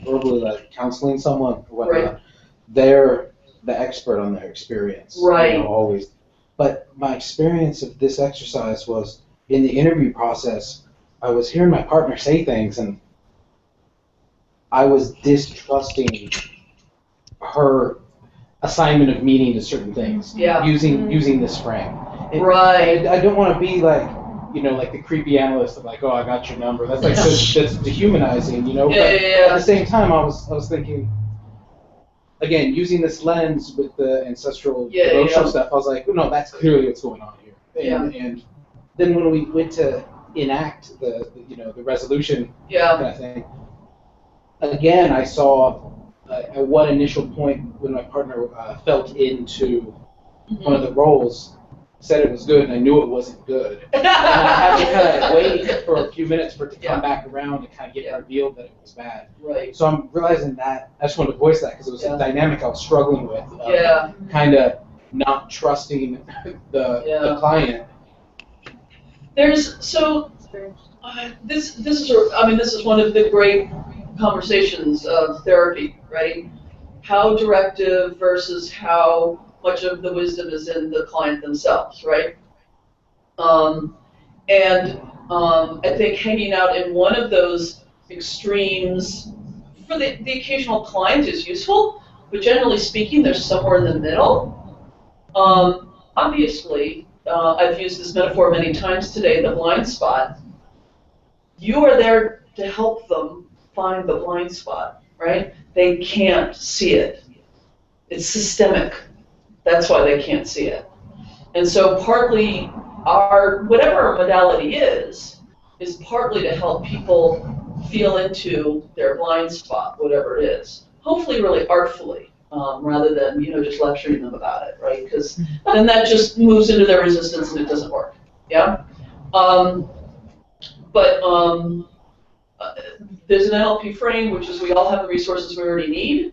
verbally like counseling someone or whatnot, they're the expert on their experience. Right. Always. But my experience of this exercise was in the interview process, I was hearing my partner say things, and I was distrusting her assignment of meaning to certain things. Yeah. Using this frame. Right. I don't want to be like, like the creepy analyst of like, oh, I got your number. That's like that's dehumanizing, Yeah, But at the same time, I was thinking, again, using this lens with the ancestral emotional stuff, I was like, no, that's clearly what's going on here. And then when we went to enact the resolution kind of thing, again, I saw at one initial point when my partner felt into one of the roles, said it was good, and I knew it wasn't good. And I had to kind of wait for a few minutes for it to come back around and kind of get revealed that it was bad. Right. So I'm realizing that, I just wanted to voice that because it was a dynamic I was struggling with. Kind of not trusting the client. This is one of the great conversations of therapy, right? How directive versus how much of the wisdom is in the client themselves, right? I think hanging out in one of those extremes for the occasional client is useful, but generally speaking, there's somewhere in the middle. Obviously, I've used this metaphor many times today, the blind spot. You are there to help them find the blind spot, right? They can't see it. It's systemic. That's why they can't see it. And so partly whatever our modality is partly to help people feel into their blind spot, whatever it is. Hopefully really artfully, rather than, just lecturing them about it, right? Because then that just moves into their resistance and it doesn't work, yeah? There's an NLP frame, which is we all have the resources we already need,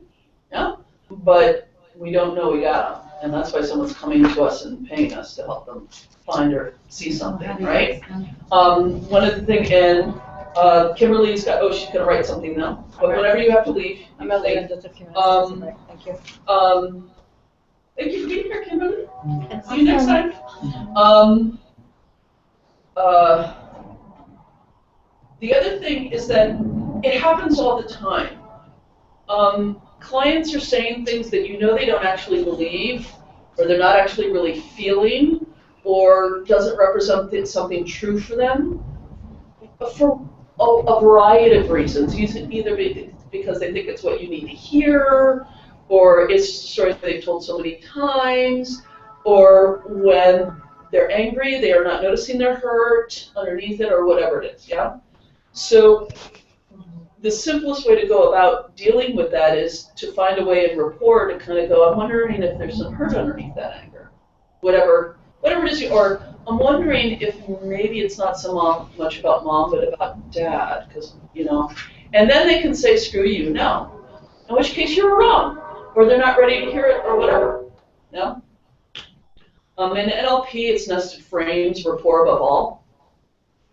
yeah? But we don't know we got them. And that's why someone's coming to us and paying us to help them find or see something, right? One of the things, and Kimberly's got, she's going to write something now. But whenever you have to leave, I'm going to leave in just a few minutes. Thank you. Thank you for being here, Kimberly. See you next time. The other thing is that it happens all the time. Clients are saying things that you know they don't actually believe, or they're not actually really feeling, or doesn't represent something true for them, for a variety of reasons. Either because they think it's what you need to hear, or it's stories they've told so many times, or when they're angry, they are not noticing their hurt underneath it, or whatever it is, yeah? So the simplest way to go about dealing with that is to find a way in rapport to kind of go, I'm wondering if there's some hurt underneath that anger. Whatever it is, or I'm wondering if maybe it's not so much about mom, but about dad, because, you know. And then they can say, screw you, no. In which case you're wrong, or they're not ready to hear it, or whatever, no? In NLP, it's nested frames, rapport above all.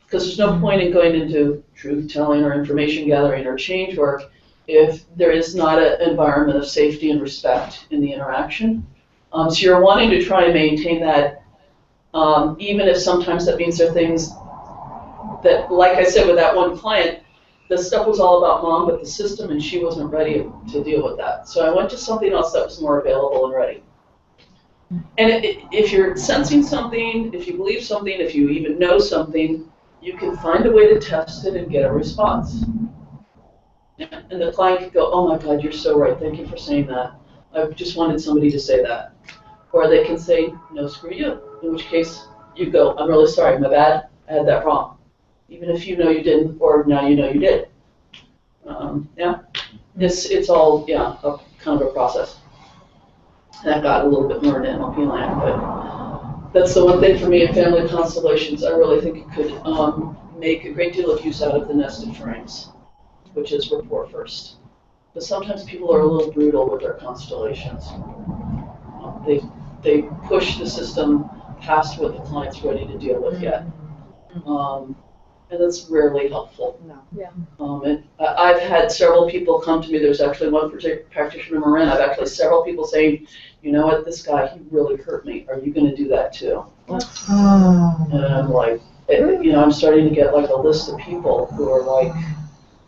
Because there's no point in going into truth-telling or information gathering or change work if there is not an environment of safety and respect in the interaction. So you're wanting to try and maintain that, even if sometimes that means there are things that, like I said with that one client, the stuff was all about mom, but the system, and she wasn't ready to deal with that. So I went to something else that was more available and ready. And if you're sensing something, if you believe something, if you even know something, you can find a way to test it and get a response. And the client can go, oh my God, you're so right. Thank you for saying that. I just wanted somebody to say that. Or they can say, no, screw you. In which case, you go, I'm really sorry, my bad. I had that wrong. Even if you know you didn't, or now you know you did. Yeah, it's all, yeah, kind of a process. And I got a little bit more into NLP land, but that's the one thing for me in family constellations. I really think it could make a great deal of use out of the nested frames, which is rapport first. But sometimes people are a little brutal with their constellations. They push the system past what the client's ready to deal with yet. And that's rarely helpful. No. Yeah. And I've had several people come to me. There's actually one particular practitioner, Marin. I've actually several people saying, you know what, this guy, he really hurt me. Are you going to do that too? Oh. And I'm like, you know, I'm starting to get like a list of people who are like.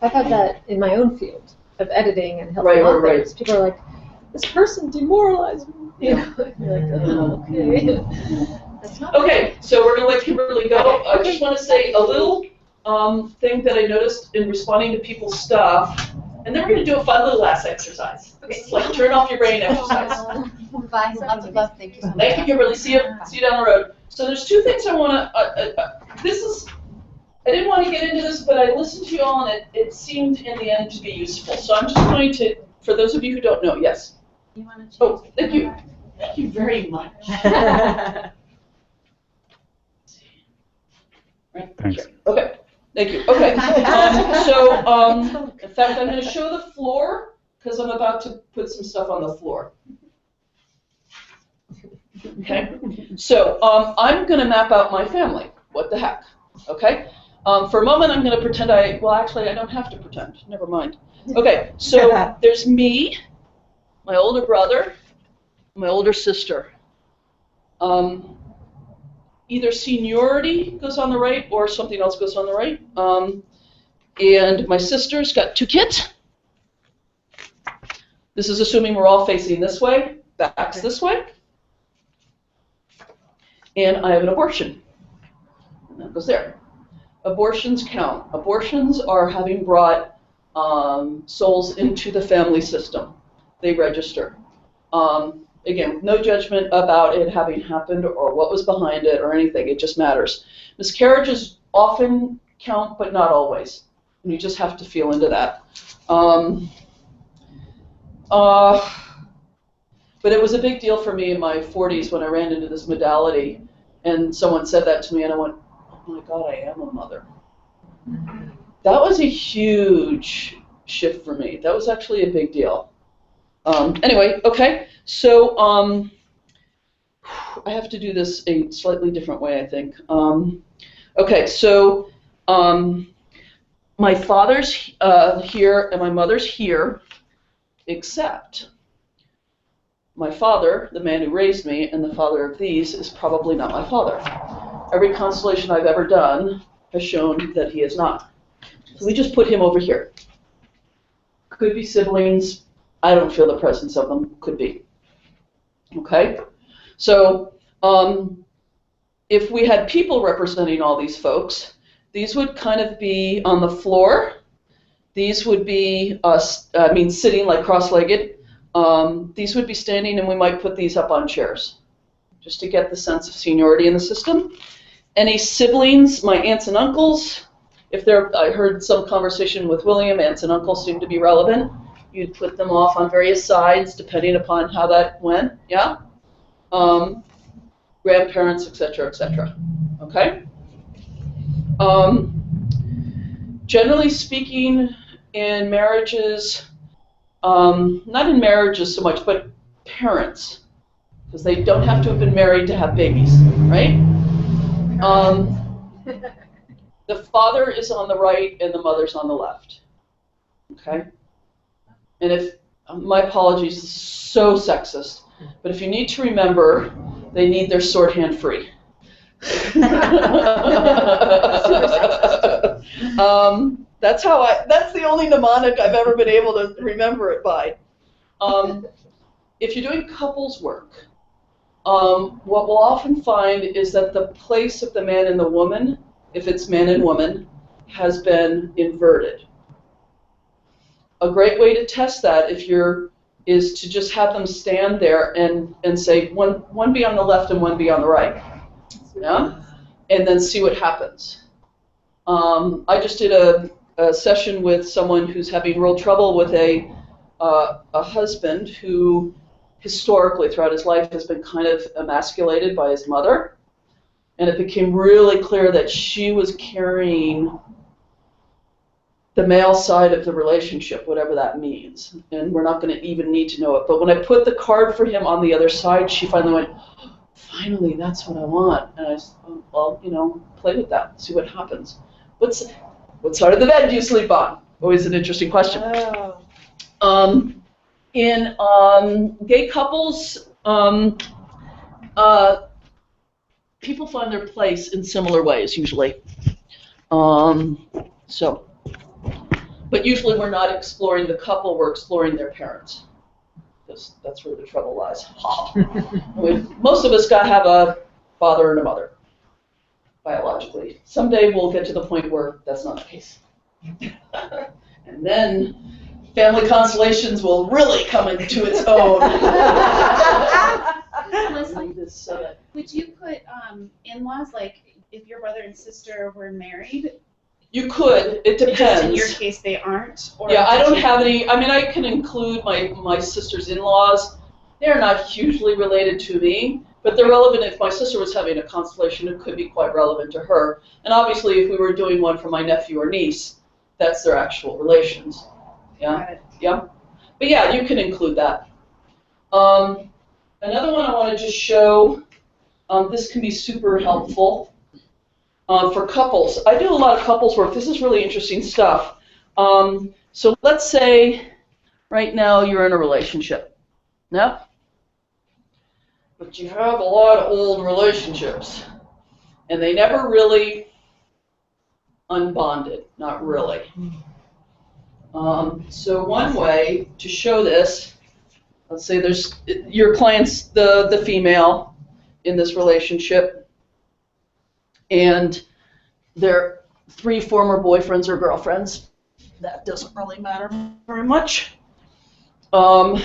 I've had that in my own field of editing and helping authors. Right. People are like, this person demoralized me. You know? You're like, oh, okay. That's not Okay, so we're going to let Kimberly go. I just want to say a little thing that I noticed in responding to people's stuff, and then we're going to do a fun little last exercise. This is like turn off your brain exercise. Bye, lots of love, thank you so much. Thank you, Kimberly. See you down the road. So there's two things I want to, I didn't want to get into this, but I listened to you all, and it seemed in the end to be useful. So I'm just going to, for those of you who don't know, yes. You want to change? Oh, thank you. Thank you very much. Thanks. Okay, thank you. Okay, in fact, I'm going to show the floor because I'm about to put some stuff on the floor. Okay, so I'm going to map out my family. What the heck? Okay, for a moment I'm going to pretend well, actually, I don't have to pretend. Never mind. Okay, so there's me, my older brother, my older sister. Either seniority goes on the right or something else goes on the right. And my sister's got 2 kids. This is assuming we're all facing this way, backs this way. And I have an abortion. And that goes there. Abortions count. Abortions are having brought souls into the family system. They register. Again, no judgment about it having happened or what was behind it or anything. It just matters. Miscarriages often count, but not always. And you just have to feel into that. But it was a big deal for me in my 40s when I ran into this modality. And someone said that to me, and I went, oh my God, I am a mother. That was a huge shift for me. That was actually a big deal. Anyway, okay, so I have to do this a slightly different way, I think. Okay, so my father's here and my mother's here, except my father, the man who raised me, and the father of these is probably not my father. Every constellation I've ever done has shown that he is not. So we just put him over here. Could be siblings. I don't feel the presence of them. Could be. Okay? So if we had people representing all these folks, these would kind of be on the floor. These would be sitting like cross-legged. These would be standing, and we might put these up on chairs just to get the sense of seniority in the system. Any siblings, my aunts and uncles, I heard some conversation with William, aunts and uncles seem to be relevant. You'd put them off on various sides depending upon how that went, yeah? Grandparents, etc., etc. Okay? Generally speaking, in marriages, not in marriages so much, but parents, because they don't have to have been married to have babies, right? The father is on the right and the mother's on the left, okay? And if, my apologies, this is so sexist, but if you need to remember, they need their shorthand free. That's the only mnemonic I've ever been able to remember it by. If you're doing couples work, what we'll often find is that the place of the man and the woman, if it's man and woman, has been inverted. A great way to test that is to just have them stand there and say one be on the left and one be on the right. Yeah? And then see what happens. I just did a session with someone who's having real trouble with a husband who historically throughout his life has been kind of emasculated by his mother. And it became really clear that she was carrying the male side of the relationship, whatever that means. And we're not going to even need to know it. But when I put the card for him on the other side, she finally went, finally, that's what I want. And I said, well, play with that, see what happens. What side of the bed do you sleep on? Always an interesting question. Oh. In gay couples, people find their place in similar ways, usually. But usually we're not exploring the couple, we're exploring their parents. That's where the trouble lies. Most of us have a father and a mother, biologically. Someday we'll get to the point where that's not the case. And then family constellations will really come into its own. Leslie, would you put in-laws, like if your brother and sister were married? You could. It depends. Just in your case, they aren't? Or yeah, I don't have any. I mean, I can include my sister's in-laws. They're not hugely related to me, but they're relevant. If my sister was having a constellation, it could be quite relevant to her. And obviously, if we were doing one for my nephew or niece, that's their actual relations. Yeah. Yeah. But yeah, you can include that. Another one I want to just show. This can be super helpful. For couples. I do a lot of couples work. This is really interesting stuff. So let's say right now you're in a relationship. Yep. But you have a lot of old relationships. And they never really unbonded. Not really. So one way to show this, let's say there's your client's the female in this relationship. And they're 3 former boyfriends or girlfriends. That doesn't really matter very much. There's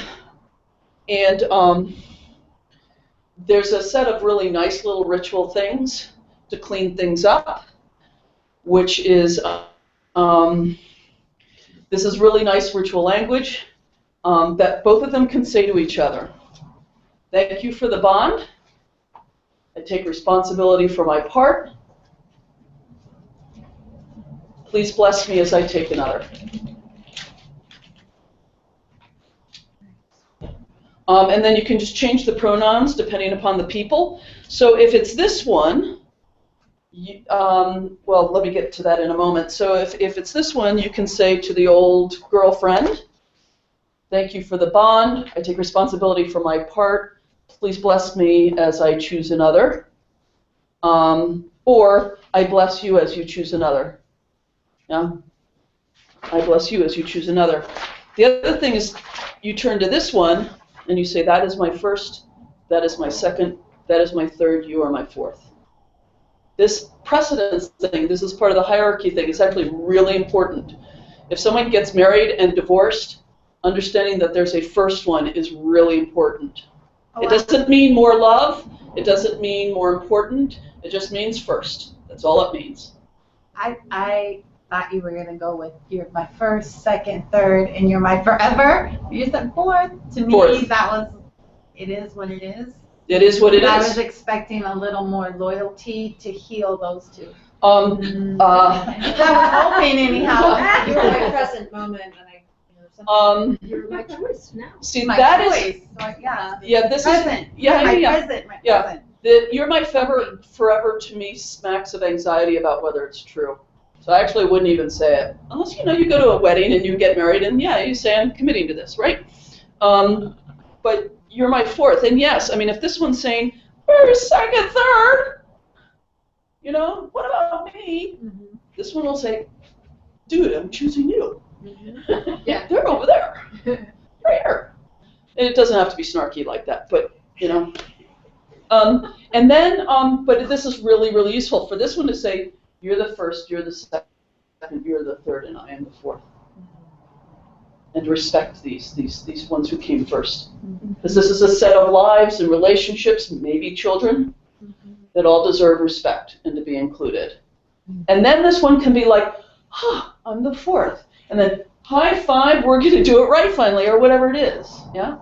a set of really nice little ritual things to clean things up, which is, this is really nice ritual language that both of them can say to each other. Thank you for the bond. I take responsibility for my part. Please bless me as I take another. And then you can just change the pronouns depending upon the people. So if it's this one, well, let me get to that in a moment. So if it's this one, you can say to the old girlfriend, thank you for the bond. I take responsibility for my part. Please bless me as I choose another. Or I bless you as you choose another. Yeah? I bless you as you choose another. The other thing is you turn to this one and you say, that is my first, that is my second, that is my third, you are my fourth. This precedence thing, this is part of the hierarchy thing, it's actually really important. If someone gets married and divorced, understanding that there's a first one is really important. It doesn't mean more love, it doesn't mean more important, it just means first. That's all it means. I thought you were going to go with you're my first, second, third, and you're my forever. You said fourth. To me, Fourth. that was, it is what it is. It is what it is. I was expecting a little more loyalty to heal those two. I was hoping anyhow. You were my present moment, and you're my choice now. See, My that choice. is, So, yeah. yeah, this Present. is, yeah, my yeah, present. My yeah. present. You're my forever to me smacks of anxiety about whether it's true. So I actually wouldn't even say it. Unless, you go to a wedding and you get married and yeah, you say, I'm committing to this, right? But you're my fourth. And yes, I mean, if this one's saying, where's second, third? What about me? Mm-hmm. This one will say, dude, I'm choosing you. Mm-hmm. Yeah. They're over there. Right here. And it doesn't have to be snarky like that, but, and then, but this is really, really useful for this one to say, you're the first, you're the second, you're the third, and I am the fourth. And respect these ones who came first. Because this is a set of lives and relationships, maybe children, that all deserve respect and to be included. And then this one can be like, I'm the fourth. And then, high five, we're going to do it right finally, or whatever it is. Yeah?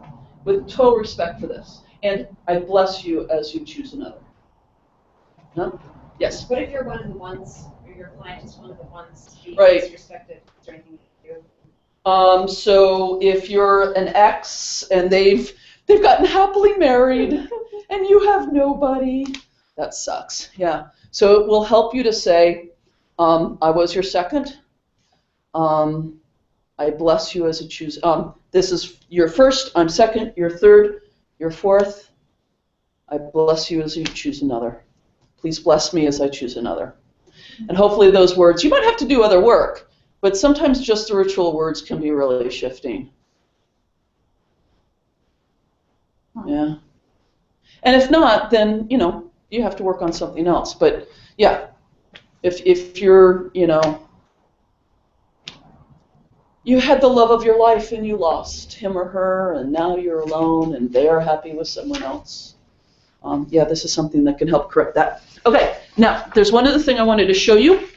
With total respect for this. And I bless you as you choose another. No? Yes? What if you're one of the ones, or your client is one of the ones being Right. disrespected? Is there anything you can do? So if you're an ex and they've gotten happily married and you have nobody, that sucks. Yeah. So it will help you to say, I was your second. I bless you as you choose. This is your first, I'm second, you're third, you're fourth. I bless you as you choose another. Please bless me as I choose another. And hopefully those words, you might have to do other work, but sometimes just the ritual words can be really shifting. Yeah. And if not, then, you have to work on something else. But yeah, if you're, you had the love of your life and you lost him or her, and now you're alone and they are happy with someone else. Yeah, this is something that can help correct that. Okay, now there's one other thing I wanted to show you.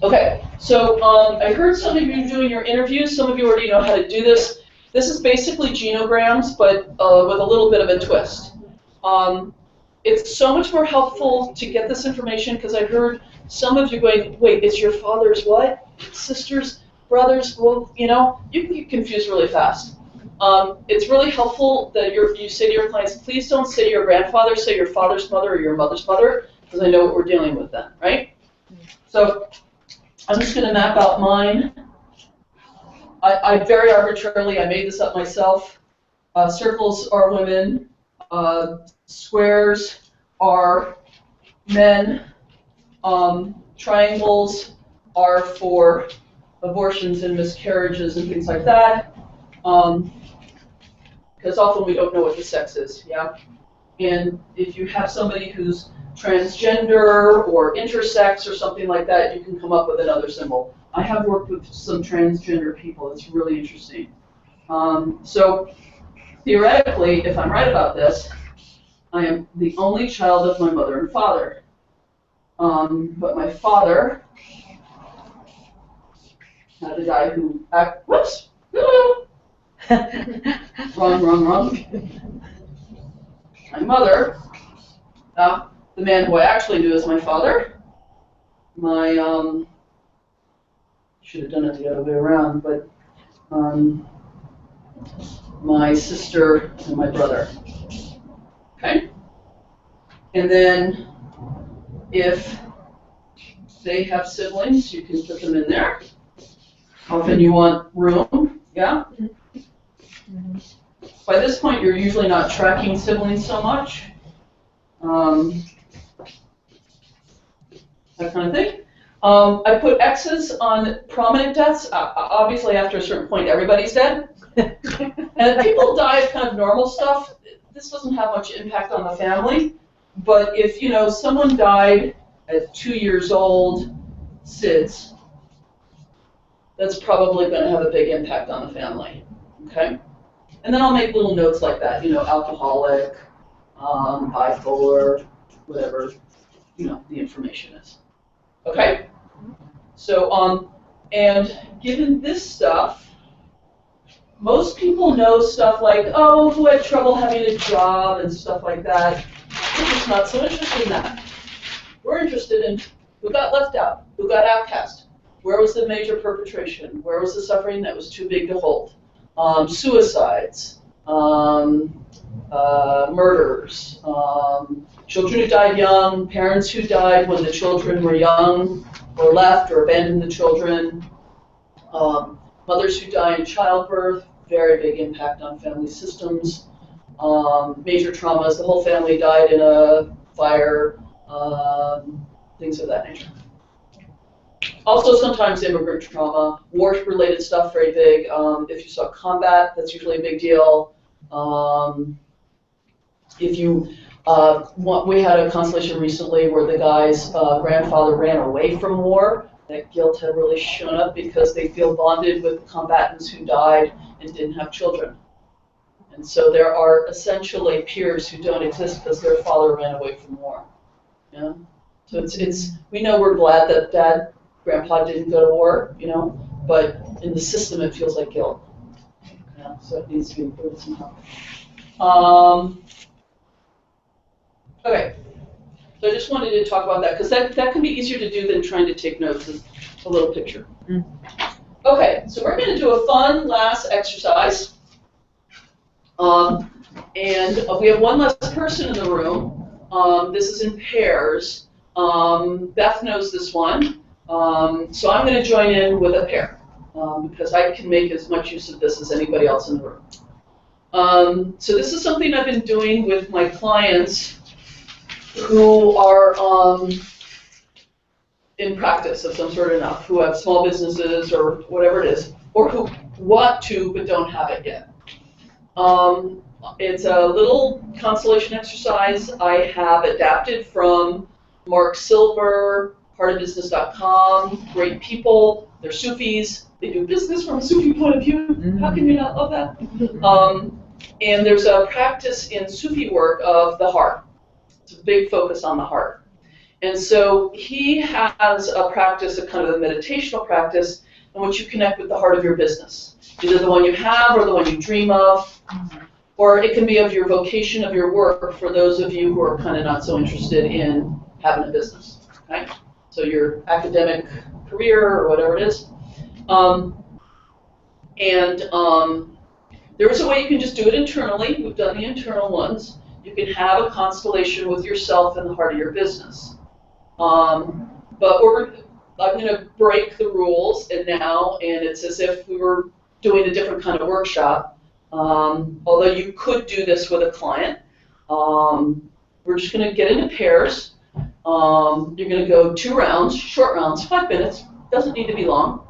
Okay, so I heard some of you doing your interviews. Some of you already know how to do this. This is basically genograms, but with a little bit of a twist. It's so much more helpful to get this information because I heard some of you going, wait, it's your father's what? Sisters, brothers? Well, you can get confused really fast. It's really helpful that you say to your clients, please don't say your grandfather, say your father's mother or your mother's mother, because I know what we're dealing with then, right? So I'm just going to map out mine. I very arbitrarily, I made this up myself. Circles are women. Squares are men. Triangles are for abortions and miscarriages and things like that. Because often we don't know what the sex is, yeah? And if you have somebody who's transgender or intersex or something like that, you can come up with another symbol. I have worked with some transgender people. It's really interesting. So theoretically, if I'm right about this, I am the only child of my mother and father. But my father had a guy who whoops, wrong. My mother, the man who I actually knew as my father, should have done it the other way around, but my sister and my brother. Okay? And then if they have siblings, you can put them in there. Often you want room, yeah? By this point, you're usually not tracking siblings so much. that kind of thing. I put X's on prominent deaths. Obviously, after a certain point, everybody's dead. And people die of kind of normal stuff. This doesn't have much impact on the family. But if, someone died at 2 years old, SIDS, that's probably going to have a big impact on the family. Okay? And then I'll make little notes like that, alcoholic, bipolar, whatever, the information is. Okay? So, and given this stuff, most people know stuff like, who had trouble having a job and stuff like that. We're just not so interested in that. We're interested in who got left out, who got outcast, where was the major perpetration, where was the suffering that was too big to hold, suicides, murders, children who died young, parents who died when the children were young, or left or abandoned the children, mothers who die in childbirth, very big impact on family systems, major traumas, the whole family died in a fire, things of that nature. Also sometimes immigrant trauma, war-related stuff, very big. If you saw combat, that's usually a big deal. If you, we had a constellation recently where the guy's grandfather ran away from war. That guilt had really shown up because they feel bonded with combatants who died and didn't have children. And so there are essentially peers who don't exist because their father ran away from war. Yeah? So we know we're glad that grandpa didn't go to war, but in the system it feels like guilt. Yeah? So it needs to be improved somehow. Okay. So I just wanted to talk about that because that can be easier to do than trying to take notes. It's a little picture. Okay, so we're going to do a fun last exercise. And we have one less person in the room. This is in pairs. Beth knows this one. So I'm going to join in with a pair because I can make as much use of this as anybody else in the room. So this is something I've been doing with my clients who are in practice of some sort enough, who have small businesses or whatever it is, or who want to but don't have it yet. It's a little constellation exercise I have adapted from Mark Silver, heartofbusiness.com, great people, they're Sufis, they do business from a Sufi point of view, how can you not love that? And there's a practice in Sufi work of the heart. It's a big focus on the heart. And so he has a practice, a kind of a meditational practice, in which you connect with the heart of your business. Either the one you have or the one you dream of, or it can be of your vocation, of your work, for those of you who are kind of not so interested in having a business. Okay? So your academic career or whatever it is. There is a way you can just do it internally. We've done the internal ones. You can have a constellation with yourself in the heart of your business. But I'm going to break the rules and it's as if we were doing a different kind of workshop. Although you could do this with a client. We're just going to get into pairs. You're going to go 2 rounds, short rounds, 5 minutes, doesn't need to be long,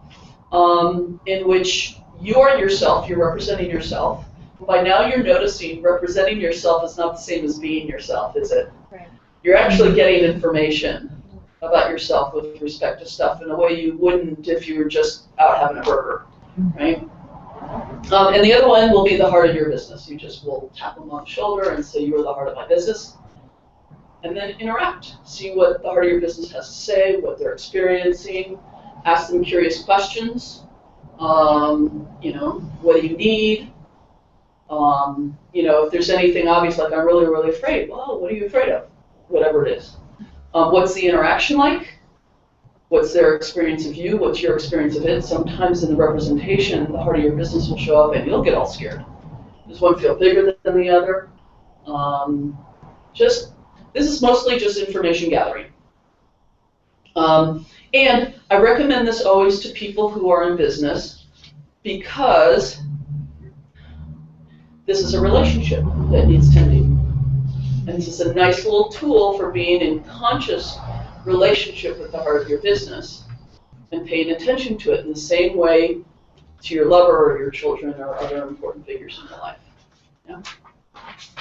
in which you are yourself, you're representing yourself. By now you're noticing representing yourself is not the same as being yourself, is it? Right. You're actually getting information about yourself with respect to stuff in a way you wouldn't if you were just out having a burger, right? And the other one will be the heart of your business. You just will tap them on the shoulder and say, you are the heart of my business. And then interact. See what the heart of your business has to say, what they're experiencing. Ask them curious questions. What do you need? If there's anything obvious, like I'm really, really afraid, well, what are you afraid of? Whatever it is. What's the interaction like? What's their experience of you? What's your experience of it? Sometimes in the representation, the heart of your business will show up and you'll get all scared. Does one feel bigger than the other? This is mostly just information gathering. And I recommend this always to people who are in business because this is a relationship that needs tending. And this is a nice little tool for being in conscious relationship with the heart of your business and paying attention to it in the same way to your lover or your children or other important figures in your life. Yeah?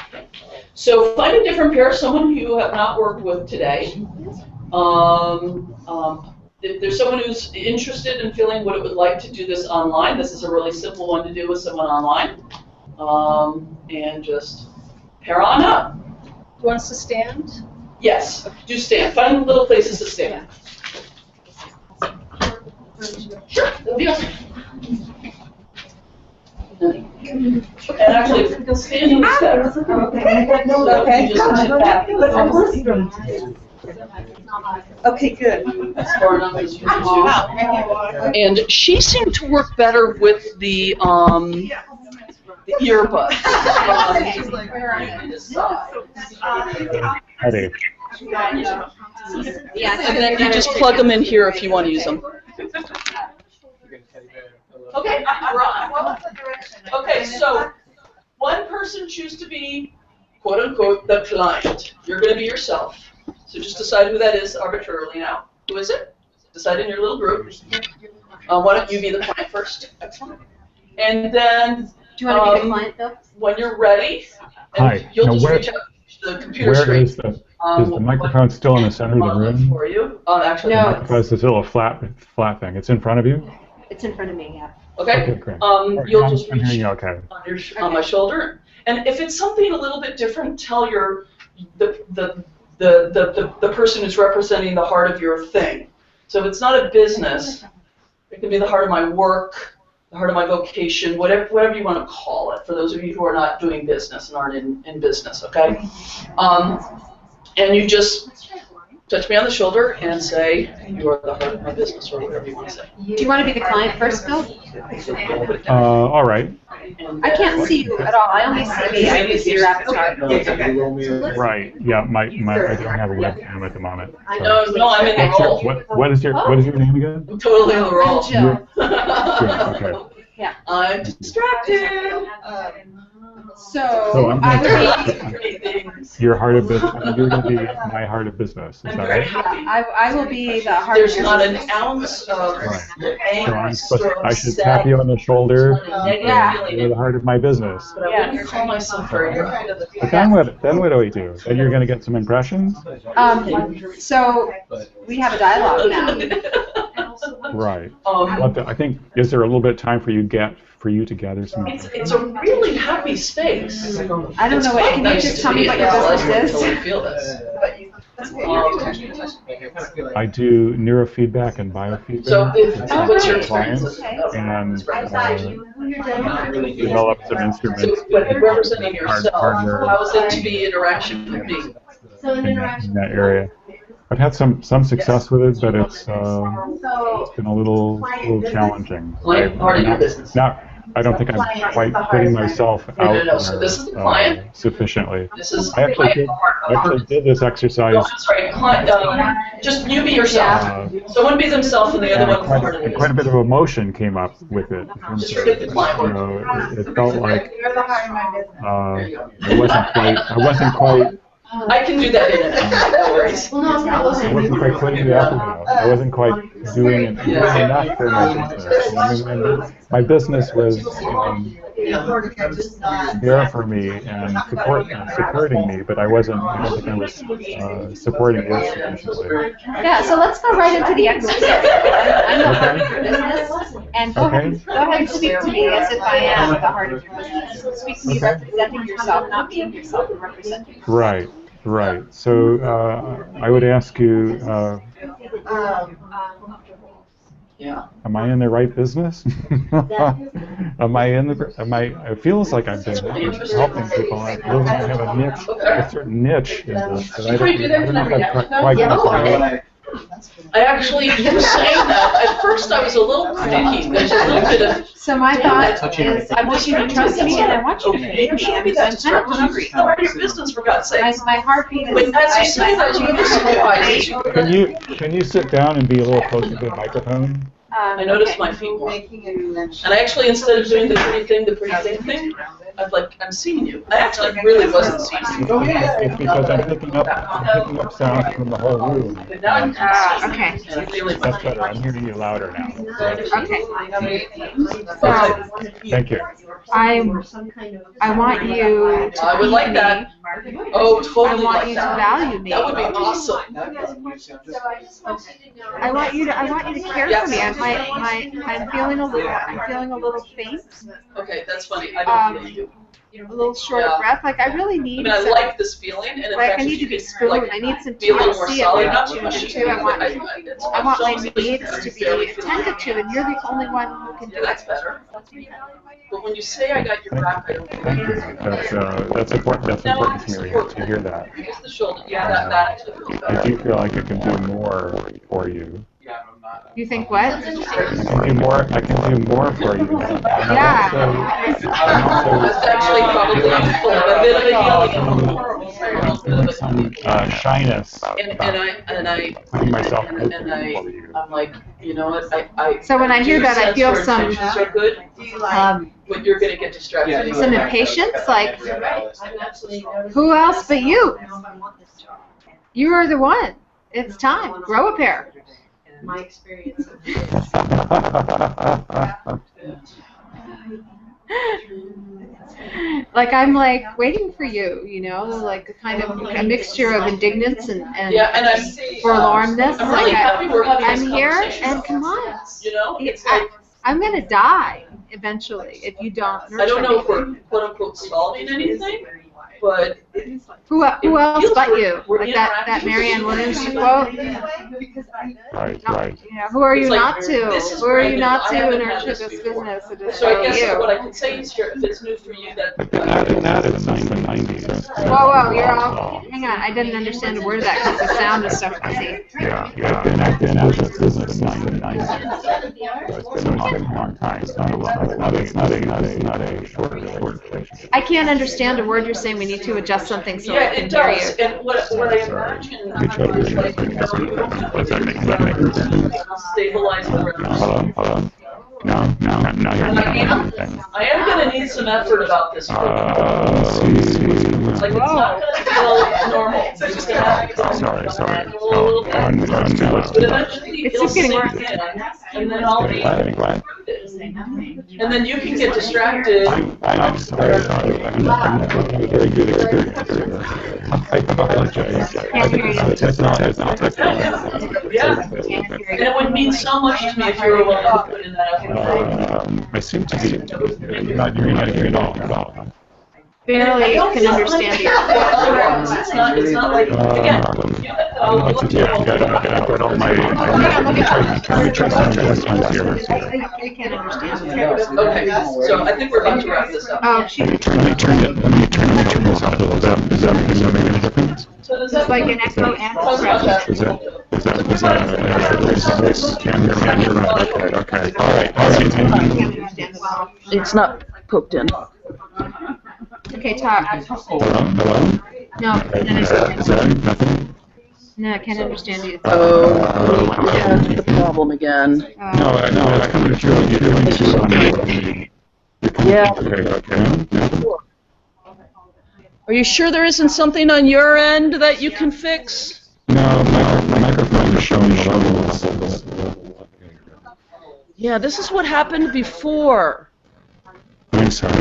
Okay. So find a different pair, someone you have not worked with today. If there's someone who's interested in feeling what it would like to do this online, this is a really simple one to do with someone online. And just pair on up. Do you want us to stand? Yes, do stand. Find little places to stand. Sure, that'll be awesome. And actually, standing steps. Okay, good. As far enough as you can do. And she seemed to work better with the earbuds. Headache. And then you just plug them in here if you want to use them. Okay, we're on. Okay, so one person choose to be, quote unquote, the client. You're going to be yourself. So just decide who that is arbitrarily now. Who is it? Decide in your little group. Why don't you be the client first? Excellent. And then, Do you want to be the client, Bill? when you're ready, Hi. you'll Now, just where- reach out to the computer Where screen. is the microphone still in the center of the room? For you. Actually, No. The microphone's this little flat thing. It's in front of you? It's in front of me, yeah. Okay. Great. You'll just I'm reach hearing you okay. on my shoulder, and if it's something a little bit different, tell the person who's representing the heart of your thing. So if it's not a business, it can be the heart of my work, the heart of my vocation, whatever you want to call it. For those of you who are not doing business and aren't in business, okay? And you just touch me on the shoulder and say, you are the heart of my business, or whatever you want to say. Do you want to be the client first, Bill? All right. I can't see you at all. I only see me. I only see your avatar. Right. Yeah. I don't have a webcam at the moment. No, I'm in the role. What is your name again? I'm totally in the role. Jill. Yeah, okay. Yeah. I'm distracted. So I'm I gonna would be. Your heart of business. You're going to be my heart of business. Is I'm that very right? happy. I will be the heart. There's not an ounce of Right. So angst or I should tap you on the shoulder. negative Yeah. feeling. You're the heart of my business. But I wouldn't call myself very good. But then what do we do? Then you're going to get some impressions? So we have a dialogue now. Right. I think, is there a little bit of time for you to gather some It's a really happy space. I don't know what. Quite Can you nice just to tell me be what in. your I business is? totally feel this. I do neurofeedback and biofeedback. So what's your clients experience? and develop some instruments. So when you're representing yourself, hardware how is it to be interaction with me? in that area. I've had some success with it, but it's been a little challenging. Part of your business. I don't think I'm quite putting myself out No. So this is the client. Sufficiently. This is I actually did this exercise. No, I'm sorry, client, just you be yourself. Someone be themselves and the other one And part of it. quite a bit of emotion came up with it. In terms Just of, forget the client. you know, it felt like You're the heart of my business. I wasn't quite. I can do that in a minute, no worries. I wasn't quite putting the effort out. I wasn't quite doing enough for my business. And my business was there for me and supporting me, but I don't think I was supporting it sufficiently. Yeah. So let's go right into the exercise. I'm the heart of your business, and go ahead and speak to me as if I am the heart of your business. Speak to me representing yourself, not being yourself, but representing yourself. Right. So I would ask you, am I in the right business? It feels like I've been helping people. I have a certain niche in this, but I don't know if I've quite got it. I actually, you were saying that, at first I was a little criticky, there's a little bit of. So my thought is, I want you to trust me, and I want you to hear me. I'm kind of hungry. How are your business, for God's sake? My heartbeat is. Wait, as you say that, you just Can you sit down and be a little closer to the microphone? I noticed my feet more. And I actually, instead of doing the pretty thing, I'm seeing you. I actually really wasn't seeing you. It's because I'm picking up sounds from the whole room. Okay. That's better. I'm hearing you louder now. Okay. So, thank you. I want you to I would like that. Oh, totally I want like you that. to value me. That would be awesome. I want you to care for me. I'm feeling a little faint. Okay, that's funny. I don't feel you. A little short of breath. Like I really I need. mean, I like this feeling, and in Like fact, I if need you to be could, spooned. like, I need some be a little more TLC solid, and not tuned mushy. into. I want my it's needs to be attended to, and you're the only one who can do Yeah, it. that's better. But when you say I got your back, I don't Thank you. That's important. That's important to me to hear that. It's the shoulder. Yeah, that actually feels I better. do feel like I can do more for you. You think what? I can do more. I can do more for you. Yeah. That's actually probably useful. A bit of a healing. Some shyness. Putting myself I'm like, you know what? So when I hear that, I feel some intentions are good, but you're gonna get distracted. some impatience. Like, who else but you? You are the one. It's time. Grow a pair. My experience. Like I'm like waiting for you, you know, like a kind of a mixture of indignance and forlornness. I'm really happy we're having I'm this here, conversation. and come on. You know, it's like I'm gonna die eventually if you don't nurture I don't know me. if we're quote unquote solving anything, but Who else but you? We're Like that Marianne Williams quote. Right. You know, who are you It's like, not to? this is Who are you brand new. not I to haven't had nurture this this before. business? It is So I guess you. what I can say is here, if it's new for you, that I've been at it since the 90s. Whoa, you're all. Hang on, I didn't understand a word of that because the sound is so fuzzy. Yeah, I've been at this business since the 90s. So it's been a long time. It's not a short relationship. I can't understand a word you're saying. We need to adjust something so yeah, I can it hear does. you. And what I imagine is stabilize the rhythm. Hello? No, you're not anything. I am gonna need some effort about this. Like it's not gonna feel normal. It's just gonna have to Sorry. a little bit. But eventually It's it'll just getting sink worse. in, and then I'll be, and then you can get distracted. I'm sorry. I'm not having a very good experience. I apologize. Yeah, and it would mean so much to me if you were willing to put in that effort. I seem to be. You're not hearing at all. Barely can understand you. It's not like, again, Let me try some adjustments here. I can't understand you. okay, so I think we're about to wrap this up. Oh, she. Let me turn this up a little bit. Does that make any difference? So does It's that like an echo and How's about that? Okay. All right. It's not poked in. Okay, talk. Hello? No, I can't understand. Is that nothing? No, I can't understand you. That's the problem again. No, I can hear you doing too on the. Yeah. Okay. Are you sure there isn't something on your end that you can fix? No, my microphone is showing the levels. Yeah, this is what happened before. I'm sorry.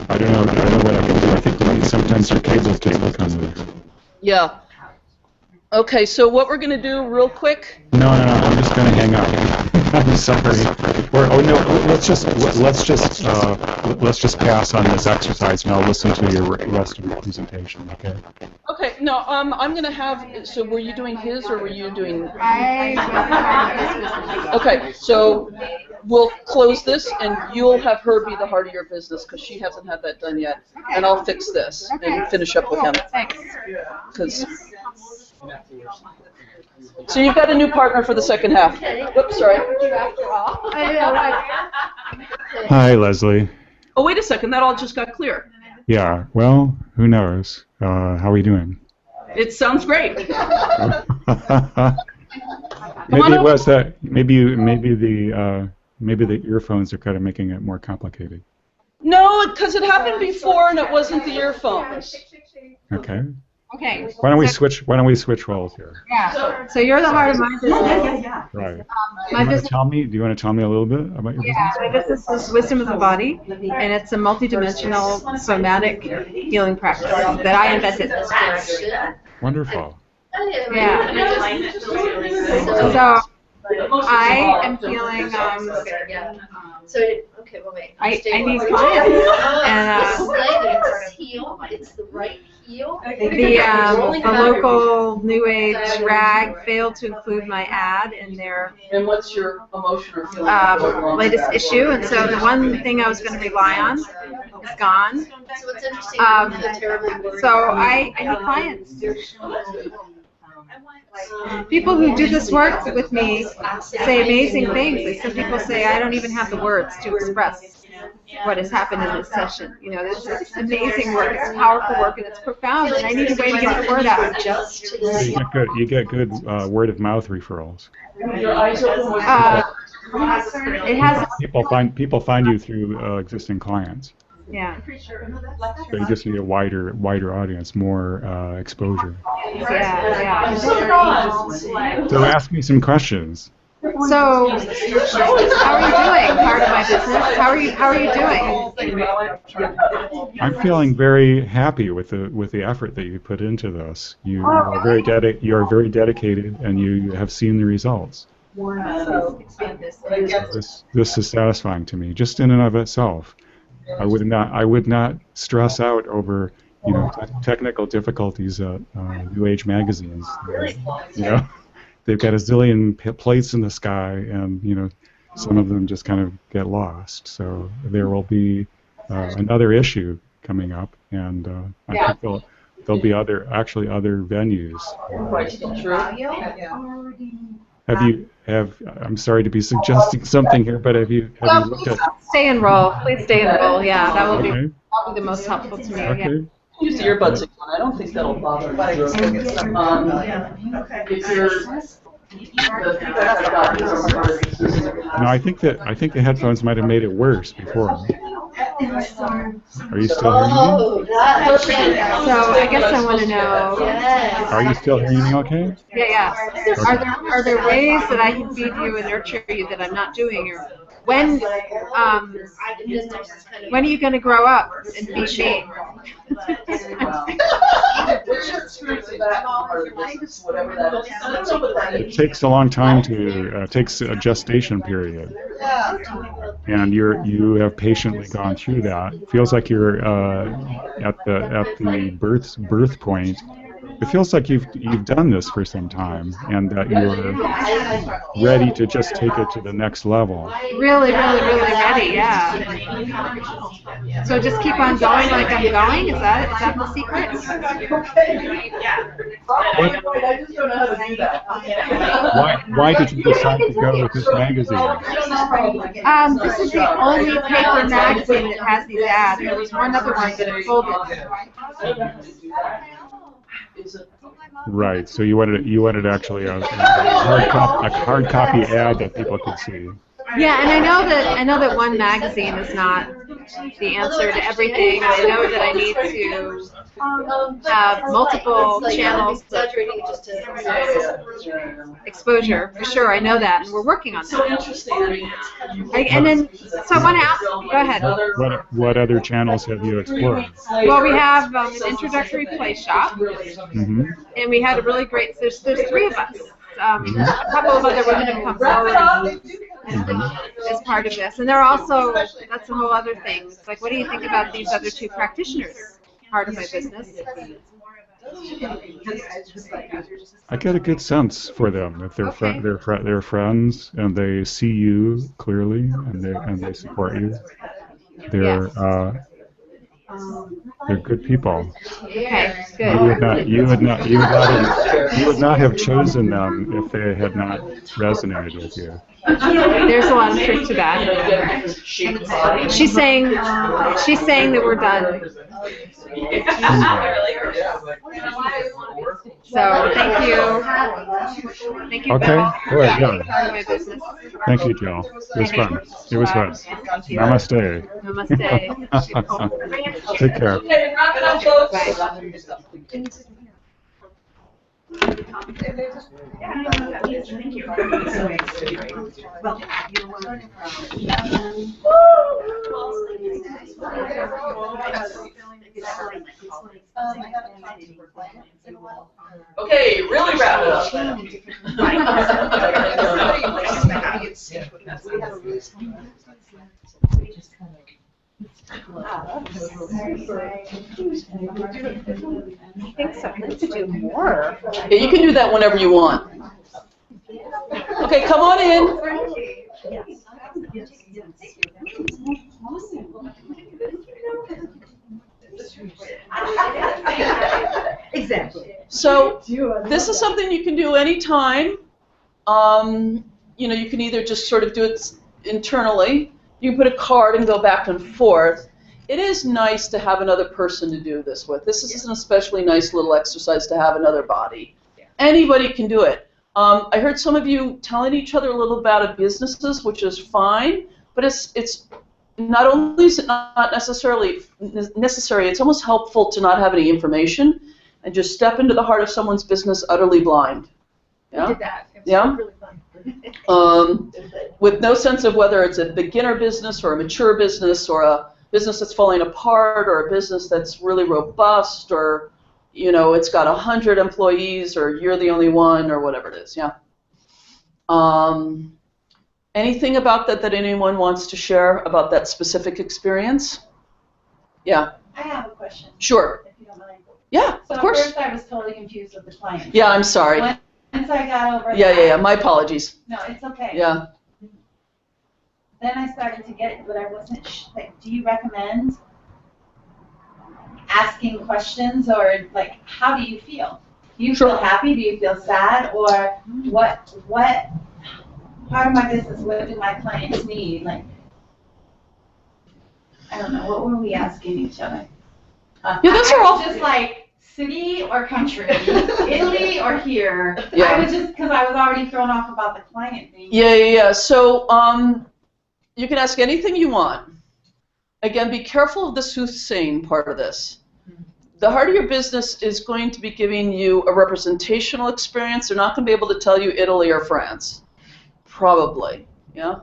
I don't know what I can do. I think sometimes your cables come loose. Yeah. Okay, so what we're going to do real quick. No, I'm just going to hang up. I'm sorry. Let's just pass on this exercise, and I'll listen to your rest of your presentation. Okay. Okay. No. I'm going to have. So, were you doing his or were you doing? Okay. So, we'll close this, and you'll have her be the heart of your business because she hasn't had that done yet, and I'll fix this and finish up with him. Because. So you've got a new partner for the second half. Whoops, sorry. Hi, Leslie. Oh, wait a second. That all just got clear. Yeah. Well, who knows? How are you doing? It sounds great. Maybe it was that. Maybe the earphones are kind of making it more complicated. No, because it happened before and it wasn't the earphones. Okay. Okay. Why don't we switch? Why don't we switch roles here? Yeah. So you're the heart of my business. Right. My business. Do you want to tell me a little bit about your business? My business is Wisdom of the Body, and it's a multidimensional somatic healing practice that I invented. Wonderful. Yeah. So I am feeling. So okay, well wait. I need clients, and it's the right heel. the local New Age rag failed to include my ad in their And what's your emotion or feeling? latest issue, and so the one thing I was going to rely on is gone. So what's interesting, So I need clients. People who do this work with me say amazing things. Some people say, I don't even have the words to express what has happened in this session. You know, this is amazing work. It's powerful work, and it's profound, and I need a way to get the word out. So you get good word of mouth referrals. Your eyes open. It has. People find you through existing clients. Yeah. So you just need a wider audience, more exposure. Yeah. So ask me some questions. So, how are you doing? Part of my business. How are you doing? I'm feeling very happy with the effort that you put into this. You are very dedicated, and you have seen the results. So this is satisfying to me, just in and of itself. I would not stress out over technical difficulties at New Age magazines. They've got a zillion plates in the sky, and some of them just kind of get lost. So there will be another issue coming up, and I think there'll be other venues. I'm sorry to be suggesting something here, but have you looked at? Stay and roll. Please stay and roll. Yeah, that will be the most helpful to me. Okay. Yeah. Use the earbuds again. I don't think that'll bother you. If you're No, I think the headphones might have made it worse before. Are you still hearing me? So I guess I want to know. Are you still hearing me okay? Yeah. Are there ways that I can feed you and nurture you that I'm not doing, or when are you going to grow up and feed me? It takes a long time takes a gestation period, and you have patiently gone through that. It feels like you're at the birth point. It feels like you've done this for some time, and that you're ready to just take it to the next level. Really ready, yeah. So just keep on going like I'm going? Is that the secret? I just don't know how to do that. Why did you decide to go with this magazine? This is the only paper magazine that has these ads. There was one other one that folded. Right. So you wanted actually a hard copy ad that people could see. Yeah, and I know that one magazine is not the answer to everything. I know that I need to have multiple channels of exposure, for sure. I know that, and we're working on that. So interesting. And then, so I want to ask, go ahead. What other channels have you explored? Well, we have an introductory play shop, and we had a really great, there's three of us. A couple of other women have come forward as part of this. And they're also, that's a whole other thing. It's like, what do you think about these other two practitioners, part of my business? I get a good sense for them. If they're friends and they see you clearly and they support you, they're good people. Okay, good. You would not have chosen them if they had not resonated with you. There's a lot of truth to that. She's saying that we're done. So thank you. Thank you, Okay, Bill. good, yeah. Part of my business. Thank you, Jill. It was fun. It was fun. Namaste. Namaste. Take care. Okay, wrap it up, folks. Okay, really wrap it up. I think so. I need to do more. Yeah, you can do that whenever you want. Okay, come on in. Exactly. So this is something you can do anytime. You can either just sort of do it internally. You can put a card and go back and forth. It is nice to have another person to do this with. This is an especially nice little exercise to have another body. Anybody can do it. I heard some of you telling each other a little about businesses, which is fine, but it's not only is it not necessarily necessary, it's almost helpful to not have any information and just step into the heart of someone's business utterly blind. Yeah? We did that. It was Yeah? really fun. With no sense of whether it's a beginner business or a mature business or a business that's falling apart or a business that's really robust or, it's got 100 employees or you're the only one or whatever it is, yeah. Anything about that anyone wants to share about that specific experience? Yeah. I have a question. Sure. If you don't mind. Yeah, So of course. first I was totally confused with the client. Yeah, I'm sorry. Once I got over Yeah, that. yeah, my apologies. No, it's okay. Yeah. Then I started to get it, but I wasn't do you recommend asking questions or how do you feel? Do you feel happy? Do you feel sad? Or what part of my business, what do my clients need? I don't know, what were we asking each other? Yeah, those are all just city or country, Italy or here. Yeah. I was just, because I was already thrown off about the client thing. Yeah. So you can ask anything you want. Again, be careful of the soothsaying part of this. The heart of your business is going to be giving you a representational experience. They're not going to be able to tell you Italy or France. Probably, yeah.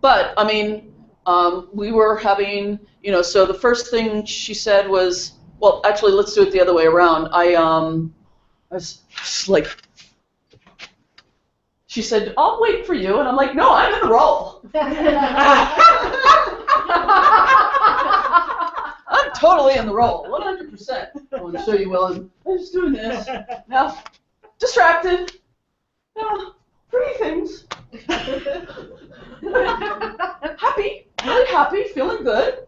But, we were having, so the first thing she said was, well, actually, let's do it the other way around. I was like, she said, I'll wait for you. And I'm like, no, I'm in the role. I'm totally in the role, 100%. I want to show you, Willem. I'm just doing this. Now, distracted. Now, pretty things. Happy, really happy, feeling good.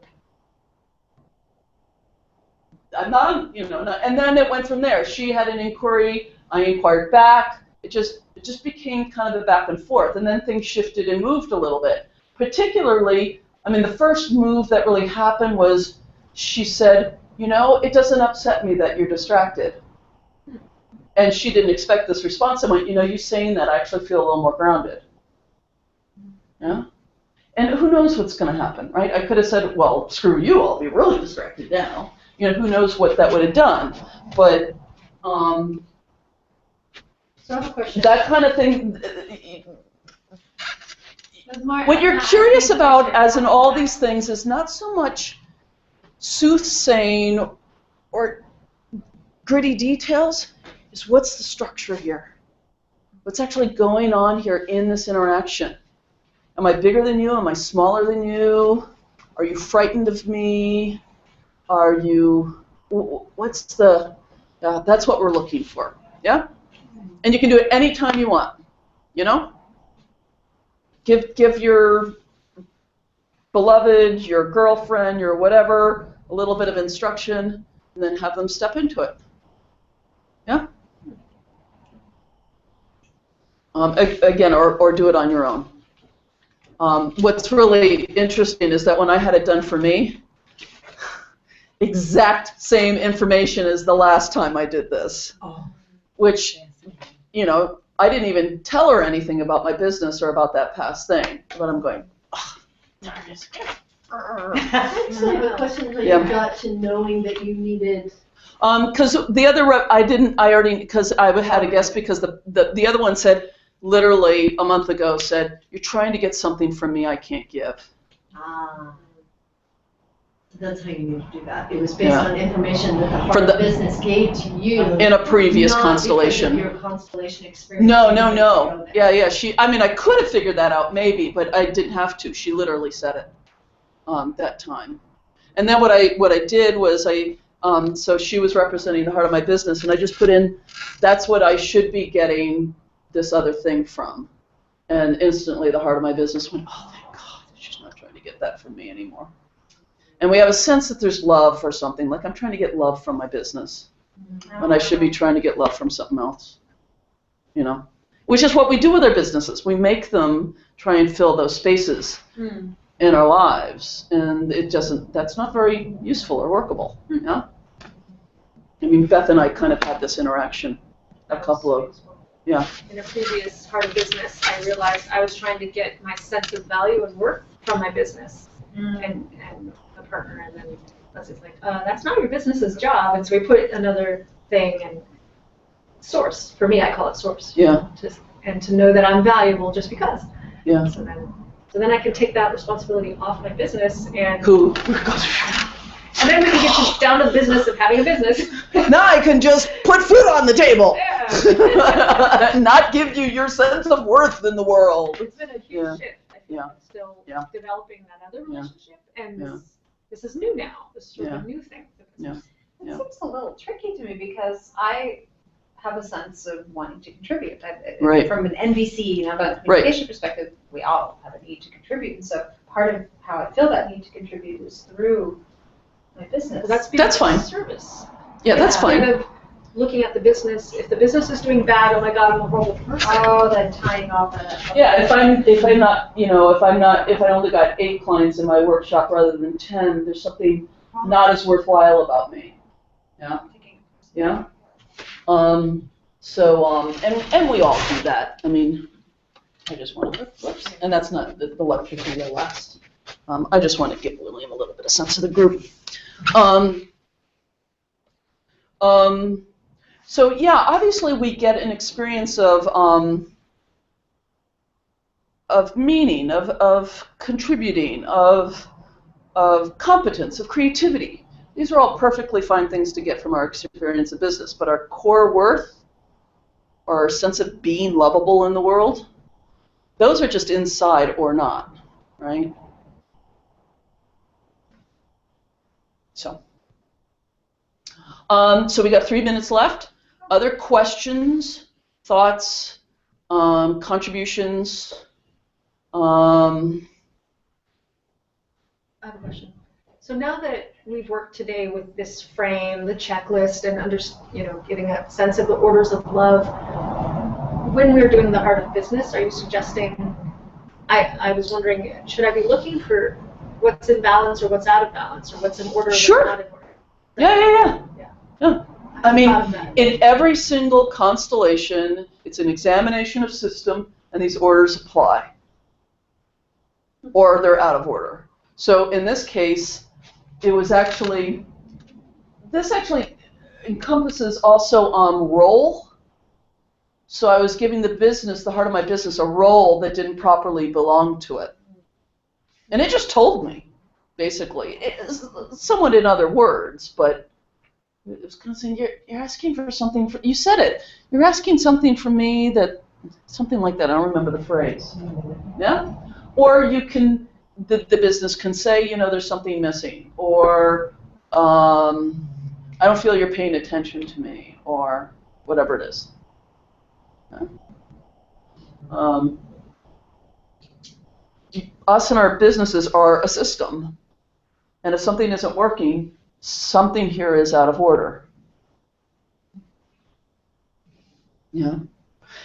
I'm not, and then it went from there. She had an inquiry, I inquired back. It just became kind of a back and forth, and then things shifted and moved a little bit. Particularly, the first move that really happened was she said, it doesn't upset me that you're distracted. And she didn't expect this response. I went, you saying that, I actually feel a little more grounded. Yeah? And who knows what's going to happen, right? I could have said, well, screw you, I'll be really distracted now. Who knows what that would have done. But So I have a question. that kind of thing, what you're curious about, as in all these things, is not so much soothsaying or gritty details, is what's the structure here? What's actually going on here in this interaction? Am I bigger than you? Am I smaller than you? Are you frightened of me? Are you, what's the, that's what we're looking for, yeah? And you can do it anytime you want, Give your beloved, your girlfriend, your whatever, a little bit of instruction, and then have them step into it. Yeah? Again, or do it on your own. What's really interesting is that when I had it done for me, exact same information as the last time I did this. Which, you know, I didn't even tell her anything about my business or about that past thing. But I'm going, oh, there it is. I actually have a question how you got to knowing that you needed. Because the other rep, because I had a guess because the other one said, literally a month ago, said, you're trying to get something from me I can't give. That's how you need to do that. It was based on information that the heart the of business gave to you in a previous not constellation. Because of your constellation experience. No. Yeah. I could have figured that out maybe, but I didn't have to. She literally said it that time. And then what I did was so she was representing the heart of my business, and I just put in, that's what I should be getting this other thing from. And instantly the heart of my business went, oh, thank God, she's not trying to get that from me anymore. And we have a sense that there's love for something, like I'm trying to get love from my business, when I should be trying to get love from something else, you know? Which is what we do with our businesses. We make them try and fill those spaces in our lives, and that's not very useful or workable, you know? I mean, Beth and I kind of had this interaction in a previous heart of business, I realized I was trying to get my sense of value and worth from my business and a partner, and then Leslie's like, that's not your business's job, and so we put another thing and source. For me, I call it source. Yeah. And to know that I'm valuable just because. Yeah. So then I can take that responsibility off my business and. Cool. And then we can get down to the business of having a business. Now I can just put food on the table. Yeah. Not give you your sense of worth in the world. It's been a huge shift. I feel I'm still developing that other relationship, and this is new now. This is sort of a new thing. It seems a little tricky to me because I have a sense of wanting to contribute. From an NVC, a communication perspective, we all have a need to contribute. And so part of how I feel that need to contribute is through my business. Well, that's fine. Service. Yeah, that's fine. Kind of looking at the business. If the business is doing bad, oh my God, I'm a horrible person. Then tying off that. Yeah, if I only got 8 clients in my workshop rather than 10, there's something not as worthwhile about me. Yeah. Yeah. And we all do that. I mean, I just want to, and that's not, the electricity will last. I just want to give William a little bit of sense of the group. So yeah, obviously we get an experience of meaning, of contributing, of competence, of creativity. These are all perfectly fine things to get from our experience of business, but our core worth, or our sense of being lovable in the world, those are just inside or not, right? So we got 3 minutes left. Other questions, thoughts, contributions? I have a question. So now that we've worked today with this frame, the checklist, and getting a sense of the orders of love, when we're doing the heart of business, are you suggesting? I was wondering, should I be looking for what's in balance or what's out of balance, or what's in order or what's not in order? Yeah. I mean, in every single constellation, it's an examination of system, and these orders apply, or they're out of order. So in this case, this actually encompasses also role. So I was giving the heart of my business, a role that didn't properly belong to it. And it just told me, basically, somewhat in other words, but it was kind of saying, you're asking for something, you said it, you're asking something from me something like that, I don't remember the phrase. Yeah? Or you can, the business can say, there's something missing, or I don't feel you're paying attention to me, or whatever it is. Yeah? Us and our businesses are a system, and if something isn't working, something here is out of order. Yeah.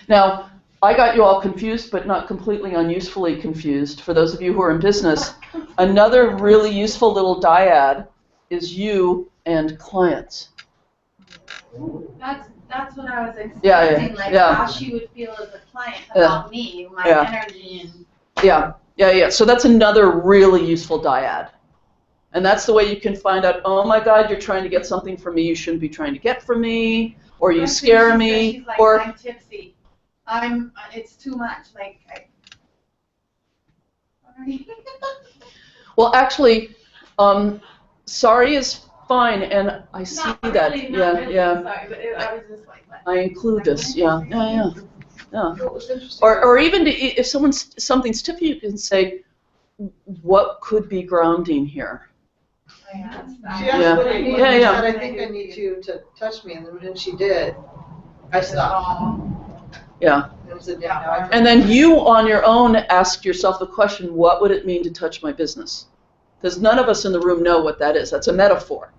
Now, I got you all confused, but not completely unusefully confused. For those of you who are in business, another really useful little dyad is you and clients. That's what I was expecting, Yeah. like Yeah. how she would feel as a client about me, my energy and Yeah. So that's another really useful dyad. And that's the way you can find out, oh my God, you're trying to get something from me you shouldn't be trying to get from me, or you scare me, she's like, or I'm tipsy. It's too much. Like, well, actually, sorry is fine, and I see not that. really, Yeah. not really, sorry, but I was just like, what? I include this. Yeah. What was interesting Or even if something's tippy, you can say, what could be grounding here? She asked Yeah. Lily, Yeah, she yeah. said, I think I need you to touch me, and then when she did, I stopped. Yeah. And said, yeah, no, I And then you, on your own, ask yourself the question, what would it mean to touch my business? Because none of us in the room know what that is. That's a metaphor.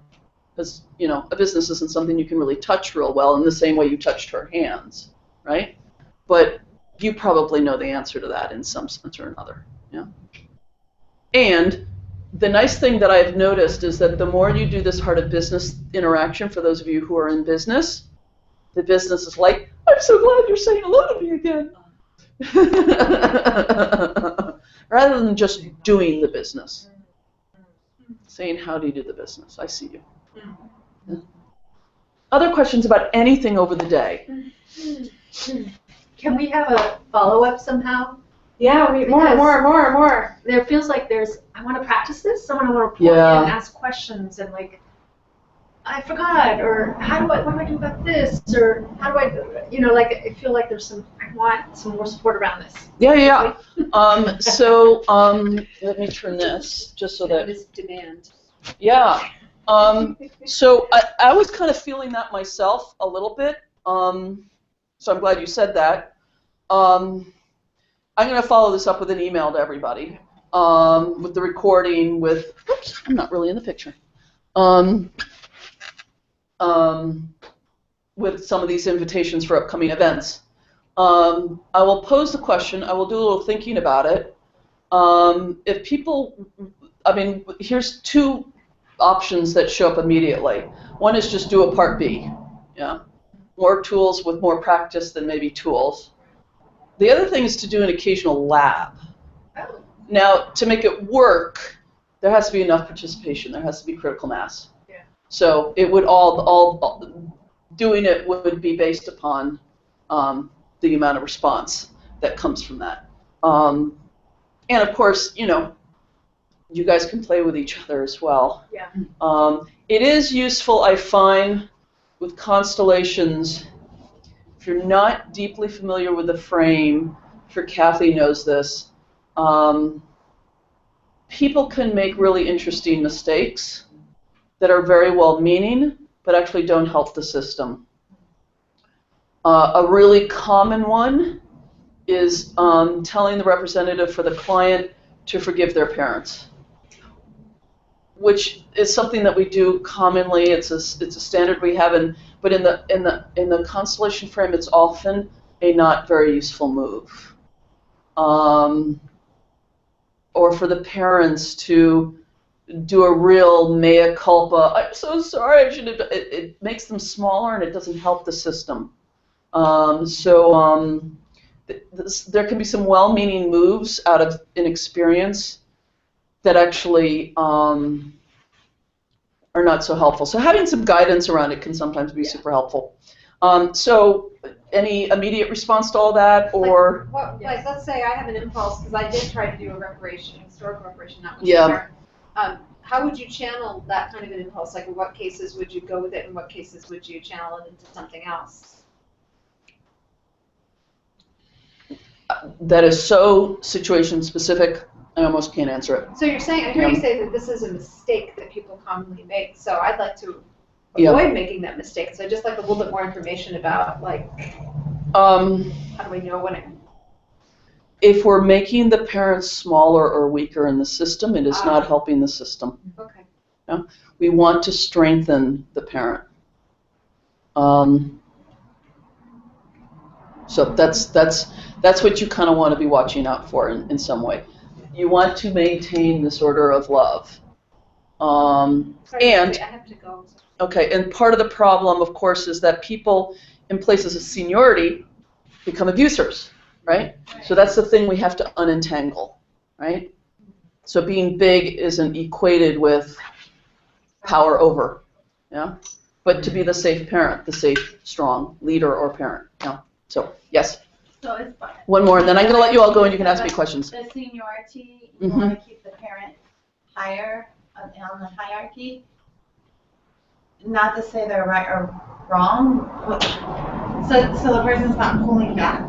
Because, a business isn't something you can really touch real well in the same way you touched her hands, right? But you probably know the answer to that in some sense or another. Yeah. And the nice thing that I've noticed is that the more you do this heart of business interaction, for those of you who are in business, the business is like, I'm so glad you're saying hello to me again. Rather than just doing the business. Saying, how do you do the business? I see you. Yeah. Other questions about anything over the day? Can we have a follow-up somehow? Yeah, more. There feels like I want to practice this. I want to report in and ask questions and like, I forgot, or what do I do about this, or how do I, like I feel like I want some more support around this. Yeah. So let me turn this just so that. This demand. Yeah. So I was kind of feeling that myself a little bit. So I'm glad you said that. I'm going to follow this up with an email to everybody, with the recording, oops, I'm not really in the picture. With some of these invitations for upcoming events. I will pose the question. I will do a little thinking about it. If people, here's two options that show up immediately. One is just do a part B. Yeah, more tools with more practice than maybe tools. The other thing is to do an occasional lab. Now, to make it work, there has to be enough participation. There has to be critical mass. Yeah. So it would all doing it would be based upon the amount of response that comes from that. And of course, you guys can play with each other as well. Yeah. It is useful, I find, with constellations. If you're not deeply familiar with the frame, I'm sure Kathy knows this, people can make really interesting mistakes that are very well-meaning, but actually don't help the system. A really common one is telling the representative for the client to forgive their parents, which is something that we do commonly. It's a standard we have, but in the constellation frame, it's often a not very useful move. Or for the parents to do a real mea culpa. I'm so sorry. I should have. It makes them smaller and it doesn't help the system. There can be some well-meaning moves out of inexperience that actually are not so helpful. So having some guidance around it can sometimes be super helpful. So any immediate response to all that, or? Let's say I have an impulse, because I did try to do a historical reparation, not much Yeah. How would you channel that kind of an impulse? Like, in what cases would you go with it? In what cases would you channel it into something else? That is so situation specific, I almost can't answer it. So I hear you say that this is a mistake that people commonly make. So I'd like to avoid making that mistake. So I'd just like a little bit more information about, like, how do we know when it... If we're making the parents smaller or weaker in the system, it is not helping the system. Okay. Yeah? We want to strengthen the parent. So that's what you kind of want to be watching out for in some way. You want to maintain this order of love. And I have to go. okay, and part of the problem, of course, is that people in places of seniority become abusers, right? So that's the thing we have to unentangle, right? So being big isn't equated with power over, yeah? But to be the safe parent, the safe, strong leader or parent, yeah? So, yes? So it's One more, and then I'm going to let you all go and you can ask me questions. The seniority, you want to keep the parent higher on the hierarchy. Not to say they're right or wrong. So the person's not pulling back.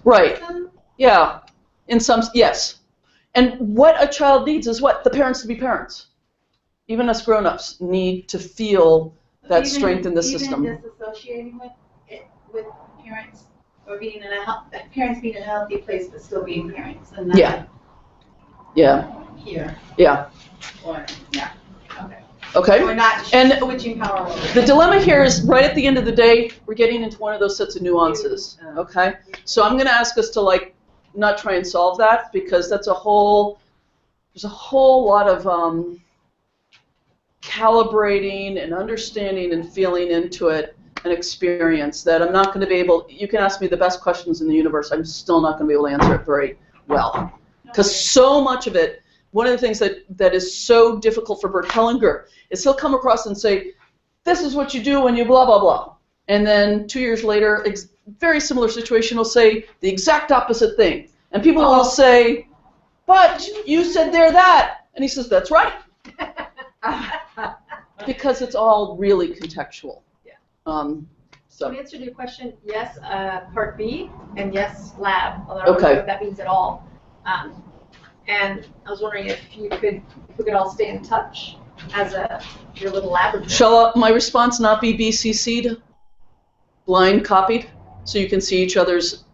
Right. Yeah. In some, yes. And what a child needs is what? The parents to be parents. Even us grown-ups need to feel that strength in the system. Even disassociating with parents, or being in parents being in a healthy place but still being parents, and not yeah. Here. Yeah. Or yeah. Okay. Okay. We're not switching power over. The dilemma here is right at the end of the day, we're getting into one of those sets of nuances. Okay. So I'm going to ask us to not try and solve that, because there's a whole lot of calibrating and understanding and feeling into it, an experience that I'm not going to be able. You can ask me the best questions in the universe, I'm still not going to be able to answer it very well, because so much of it. One of the things that is so difficult for Bert Hellinger is he'll come across and say, this is what you do when you blah, blah, blah. And then 2 years later, very similar situation, he'll say the exact opposite thing. And people will say, but you said they're that. And he says, that's right. Because it's all really contextual. Yeah. So in answer to your question, yes, part B, and yes, lab, although I don't know what that means at all. And I was wondering if we could all stay in touch as your little laboratory. Shall my response not be BCC'd, blind copied, so you can see each other's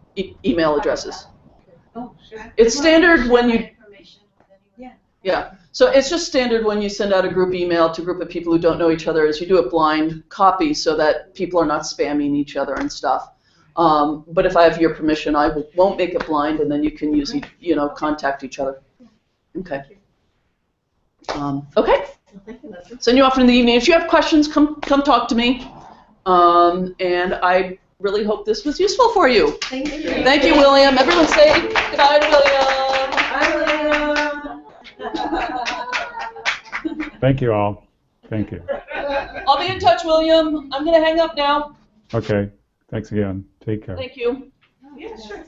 email addresses? Oh, sure. It's standard when you. Yeah. Yeah. So it's just standard when you send out a group email to a group of people who don't know each other, is you do a blind copy so that people are not spamming each other and stuff. But if I have your permission, I won't make it blind, and then you can use, contact each other. Okay. Okay. Send you off in the evening. If you have questions, come talk to me. And I really hope this was useful for you. Thank you. Thank you, William. Everyone say goodbye to William. Bye, William. Thank you all. Thank you. I'll be in touch, William. I'm going to hang up now. Okay. Thanks again. Take care. Thank you. Yeah, sure.